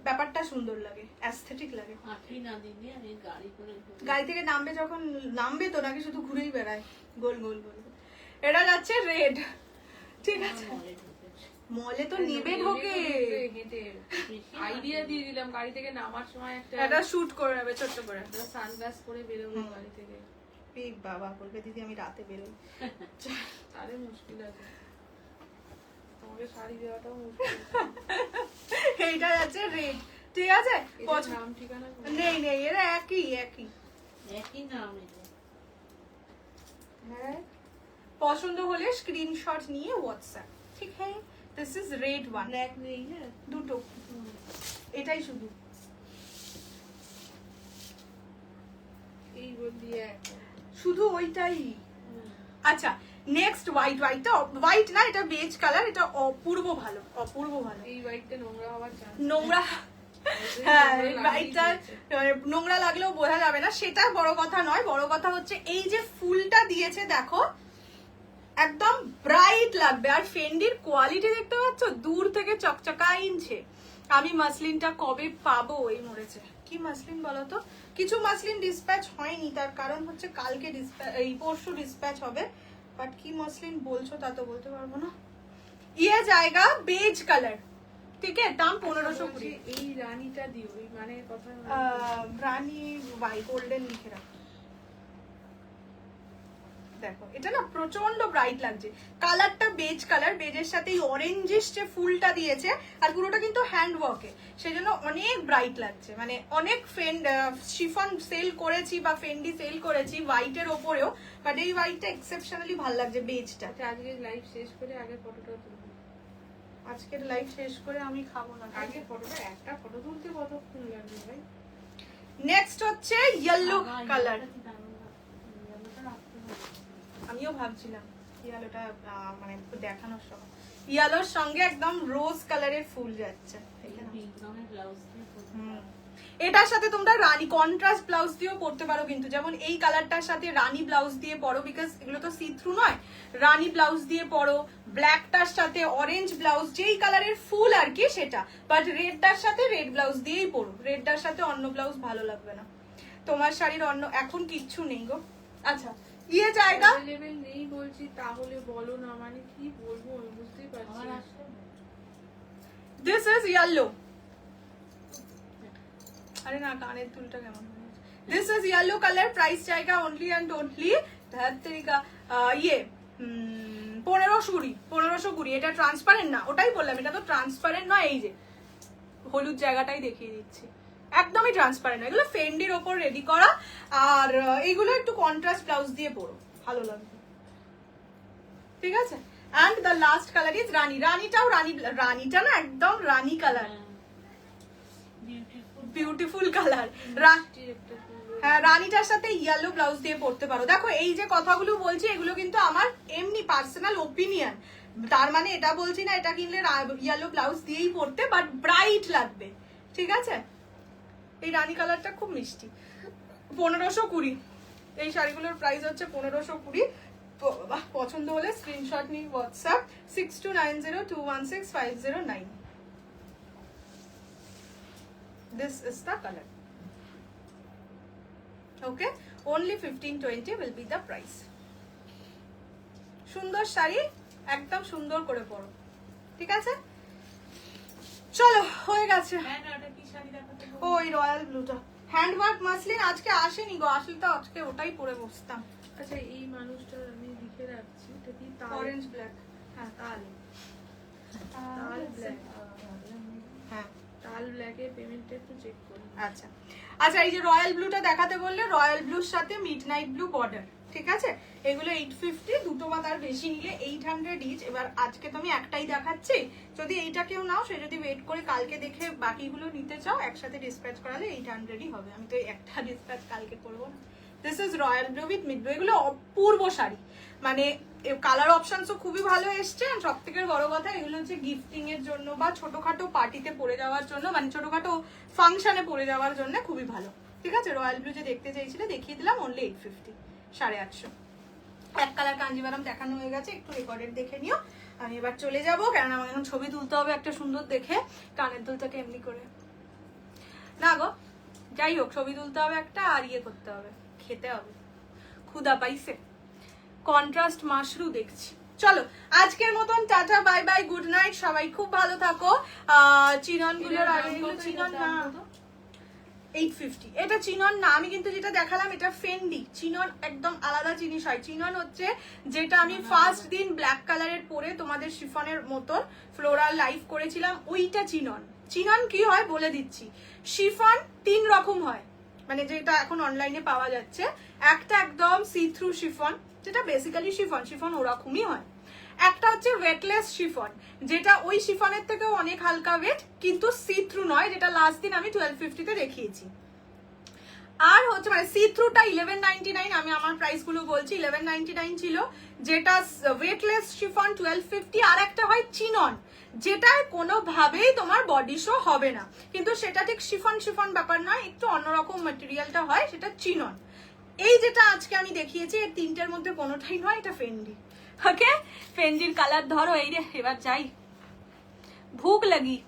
ব্যাপারটা সুন্দর লাগে, অ্যাস্থেটিক লাগে। হাঁটি না দিদি, আমি গাড়ি করে গাড়ি থেকে নামবে, যখন নামবে তো নাকি শুধু ঘুরেই বেড়ায় গোল গোল গোল। এটা যাচ্ছে রেড, ঠিক আছে? মলে তো নেবে ঢোকে। হেঁটে আইডিয়া দিয়ে দিলাম, গাড়ি থেকে নামার সময় একটা এটা শুট করে নেবে ছোট্ট করে, সানগ্লাস পরে বেরোবো গাড়ি থেকে। বাবা বলবে দিদি আমি রাতে বেরোই। আরে মুশকিল আছে, তোমাকে শাড়ি দেওয়াটাও মুশকিল। এইটা যাচ্ছে রেড, ঠিক আছে? নাম ঠিকানা নেই নেই, এরা একই একই একই নাম। এটা হ্যাঁ, পছন্দ হলে স্ক্রিনশট নিয়ে হোয়াটসঅ্যাপ, ঠিক है? This is red one. Black নেই, হ্যাঁ দুটো, এটাই শুধু। এই বল দিয়ে একটা শুধু ওইটাই। আচ্ছা, নেক্সট হোয়াইট। হোয়াইটটা হোয়াইট না, এটা বেজ কালার। এটা অপূর্ব ভালো, অপূর্ব ভালো। এই হোয়াইটটা নোংরা হওয়ার চান্স। নোংরা, হ্যাঁ হোয়াইটটা নোংরা লাগলেও বোঝা যাবে না, সেটা বড় কথা নয়। বড় কথা হচ্ছে এই যে ফুলটা দিয়েছে, দেখো একদম ব্রাইট লাগবে। আর ফেন্ডির কোয়ালিটি দেখতে পাচ্ছ, দূর থেকে চকচকাইছে। আমি মাসলিনটা কবে পাবো, এই মরেছে। কি মাসলিন বলো তো? কিছু মাসলিন ডিসপ্যাচ হয়নি, তার কারণ হচ্ছে কালকে এই পরশু ডিসপ্যাচ হবে। বাট কি মাসলিন বলছো তা তো বলতে পারবো না। ইয়ে জায়গা বেজ কালার, ঠিক আছে? দাম 1520। এই রানীটা দিও, এই মানে কথা রানী বাই গোল্ডেন লিখে রাখ। দেখো এটা না প্রচন্ড ব্রাইট লাগছে, কালারটা বেজ কালার, বেজের সাথে এই অরেঞ্জিশ যে ফুলটা দিয়েছে আর পুরোটা কিন্তু হ্যান্ড ওয়ার্কে, সেজন্য অনেক ব্রাইট লাগছে। মানে অনেক শিফন সেল করেছি বা ফেন্ডি সেল করেছি হোয়াইটের ওপরেও, বাট এই হোয়াইটটা এক্সেপশনালি ভালো লাগছে বেজটা। আচ্ছা, আজকে লাইভ শেষ করে আগে ফটোটা তুলবো। আজকের লাইভ শেষ করে আমি খাবো না। আগে ফটোটা, একটা ফটো তুলতে কতক্ষণ লাগবে ভাই? নেক্সট হচ্ছে ইয়েলো কালার। কি দারুণ লাগছে। ইয়েলোটা রাখতে হবে। আমিও ভাবছিলাম ইয়েলোটা মানে দেখানোর সময় ইয়েলোর সঙ্গে একদম রোজ কালারের ফুল যাচ্ছে। এই পিঙ্ক রঙের ব্লাউজ দিয়ে পরতে হুম। এটার সাথে তোমরা রানী কন্ট্রাস্ট ব্লাউজ দিয়েও পরতে পারো, কিন্তু যেমন এই কালারটার সাথে রানী ব্লাউজ দিয়ে পরো, বিকজ এগুলো তো সি থ্রু নয়, রানী ব্লাউজ দিয়ে পরো, ব্ল্যাকটার সাথে অরেঞ্জ ব্লাউজ, যেই কালারের ফুল আর কি সেটা, বাট রেডটার সাথে রেড ব্লাউজ দিয়েই পরো, রেডটার সাথে অন্য ব্লাউজ ভালো লাগবে না। তোমার শাড়ির অন্য এখন কিচ্ছু নেই গো। আচ্ছা ইয়ে জায়গা লেভেল নেই বলছি, তাহলে বলো না, মানে কি বলবো আমি বুঝতেই পারছি আমার না। আসলে দিস ইজ ইয়েলো। আরে না, কানের দুলটা কেমন হয়েছে। This is yellow colour, price জায়গা অনলি অ্যান্ড অনলি ইয়ে 1520। এটা ট্রান্সপারেন্ট না, ওটাই বললাম, এটা তো ট্রান্সপারেন্ট নয়। এই যে হলুদ জায়গাটাই দেখিয়ে দিচ্ছি, একদমই ট্রান্সপারেন্ট। এগুলো ফেন্ডির ওপর রেডি করা, আর এইগুলো একটু কন্ট্রাস্ট ব্লাউজ দিয়ে পরো, ভালো লাগবে। ঠিক আছে, and the last colour is rani. রানীটাও রানীটা না একদম রানী কালার, বিউটিফুল। Beautiful colour. মিষ্টি একটা সুন্দর। হ্যাঁ, রানীটার সাথে ইয়েলো ব্লাউজ দিয়ে পরতে পারো। দেখো এই যে কথাগুলো বলছি এগুলো কিন্তু আমার এমনি পার্সোনাল ওপিনিয়ন, তার মানে এটা বলছি না এটা কিনলে ইয়েলো ব্লাউজ দিয়েই পরতে, বাট ব্রাইট লাগবে। ঠিক আছে, এই রানী কালারটা খুব মিষ্টি। 1520। এই শাড়িগুলোর প্রাইস হচ্ছে 1520। পছন্দ হলে স্ক্রিনশট নিয়ে WhatsApp 6290216509। This is the color. Okay, only 1520 will be the price. সুন্দর শাড়ি, একদম সুন্দর করে পরো। ঠিক আছে, চলো হয়ে গেছে। হ্যাঁ না, ওটা কি শাড়ি দেখাতে বলবো? ওই রয়্যাল ব্লুটা হ্যান্ডওয়ার্ক মাসলিন আজকে আসেনি গো, আসলে তো আজকে ওটাই পরে বসতাম। আচ্ছা, এই মানুষটার আমি লিখে রাখছি, এটা কি তাল? Orange black. হ্যাঁ, তাল ব্ল্যাক। হ্যাঁ তাল ব্ল্যাকের পেমেন্টটা একটু চেক করি। আচ্ছা আচ্ছা, এই যে রয়্যাল ব্লুটা দেখাতে বললে, রয়্যাল ব্লুর সাথে মিডনাইট ব্লু বর্ডার। ঠিক আছে, এগুলো 850, দুটো বা তার বেশি নিলে 800 ইচ। এবার আজকে তো আমি একটাই দেখাচ্ছি, যদি এইটা কেউ নাও, সে যদি ওয়েট করে কালকে দেখে বাকিগুলো নিতে চাও, একসাথে ডিসপ্যাচ করালে 800ই হবে। আমি তো একটা ডিসপ্যাচ কালকে করবো না। This is royal blue with mid blue. এগুলো অপূর্ব শাড়ি, মানে কালার অপশনসও খুবই ভালো এসছে। আর সব থেকে বড় কথা, এগুলো হচ্ছে গিফটিং এর জন্য বা ছোটখাটো পার্টিতে পরে যাওয়ার জন্য, মানে ছোটখাটো ফাংশনে পরে যাওয়ার জন্য খুবই ভালো। ঠিক আছে, রয়্যাল ব্লু যে দেখতে চাইছিলে দেখিয়ে দিলাম, অনলি 850, 850। এক কালার কাঞ্জিভারাম দেখানো হয়ে গেছে, একটু রেকর্ডেড দেখে নিও। আমি এবার চলে যাবো, কারণ আমার এখন ছবি তুলতে হবে একটা সুন্দর দেখে। কানের দুলটাকে এমনি করে না গো, যাই হোক, ছবি তুলতে হবে একটা, আর ইয়ে করতে হবে, খেতে হবে, ক্ষুধা পাইছে। কন্ট্রাস্ট মাশরু দেখছি। চলো আজকের মতন tata, bye bye, good night, সবাই খুব ভালো থাকো। চিনন গুলোর আগে, চিনন না 850, এটা চিনন না। আমি কিন্তু যেটা দেখালাম এটা ফেন্ডি। চিনন একদম আলাদা জিনিস হয়। চিনন হচ্ছে যেটা আমি ফার্স্ট দিন ব্ল্যাক কালারের পরে তোমাদের শিফনের মতন ফ্লোরাল লাইভ করেছিলাম, ওইটা চিনন। চিনন কি হয় বলে দিচ্ছি। শিফন 3 রকম হয়, মানে যেটা এখন অনলাইনে পাওয়া যাচ্ছে। একটা একদম সি থ্রু শিফন, যেটা বেসিক্যালি শিফন ওরকমই হয়। একটা হচ্ছে ওয়েটলেস শিফন, যেটা ওই শিফনের থেকেও অনেক হালকা ওয়েট, কিন্তু সি থ্রু নয়, যেটা লাস্ট দিন আমি 1250-তে দেখিয়েছি। আর হচ্ছে মানে সি থ্রুটা 1199, আমি আমার প্রাইস গুলো বলছি, 1199 ছিল, যেটা ওয়েটলেস শিফন 1250। আর একটা হয় চিনন, যেটা কোনোভাবেই তোমার বডি শো হবে না, কিন্তু সেটা ঠিক শিফন ব্যাপার নয়, একটু অন্যরকম ম্যাটেরিয়ালটা হয়, সেটা চিনন। এই যেটা আজকে আমি দেখিয়েছি, এর তিনটের মধ্যে কোনোটাই নয়, এটা ফেন্ডি। ওকে, ফেন্ডির কালার ধরো। এই রে, এবার যাই, ভুক লাগি।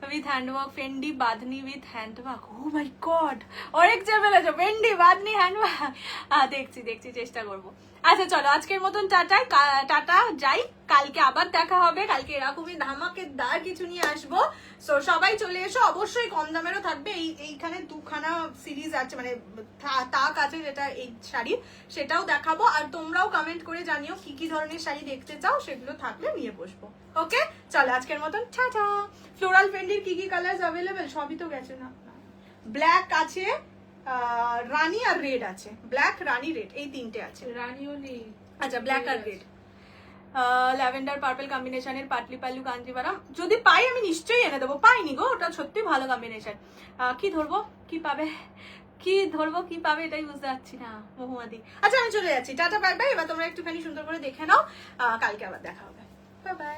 With handwork, Fendi bandhani with handwork. Oh my God, অনেক চেপে ফেলেছো, ফেন্ডি বাঁধনি হ্যান্ডওয়ার্ক। দেখছি চেষ্টা করবো। আচ্ছা চলো আজকের মতন টাটা যাই, কালকে আবার দেখা হবে, কালকে এরকমই ধামাকেদার কিছু নিয়ে আসবো। সো সবাই চলে এসো, অবশ্যই কম দামেরও থাকবে। এইখানে দুখানা সিরিজ আছে, মানে তাক আছে যেটা এই শাড়ি, সেটাও দেখাবো। আর তোমরাও কমেন্ট করে জানিও কি কি ধরনের শাড়ি দেখতে চাও, সেগুলো থাকলে নিয়ে বসবো। ওকে চলো আজকের মতন টাটা। ফ্লোরাল ফ্রেন্ডের কি কি কালার অ্যাভেলেবেল সবই তো গেছে না, ব্ল্যাক আছে, রানী আর রেড আছে, ব্ল্যাক রানী রেড এই তিনটে আছে। রানীও নেই। আচ্ছা ব্ল্যাক আর রেড, ল্যাভেন্ডার পার্পল কম্বিনেশনের পাটলি পাল্লু কাঞ্জিভারাম যদি পাই আমি নিশ্চয়ই এনে দেবো। পাইনি গো, ওটা সত্যি ভালো কম্বিনেশন। কি ধরবো কি পাবে, কি ধরবো কি পাবে এটাই বুঝতে পারছি না। মহুয়াদি, আচ্ছা আমি চলে যাচ্ছি, টাটা বাই বাই। এবার তোমরা একটুখানি সুন্দর করে দেখে নাও, কালকে আবার দেখা হবে। Bye bye.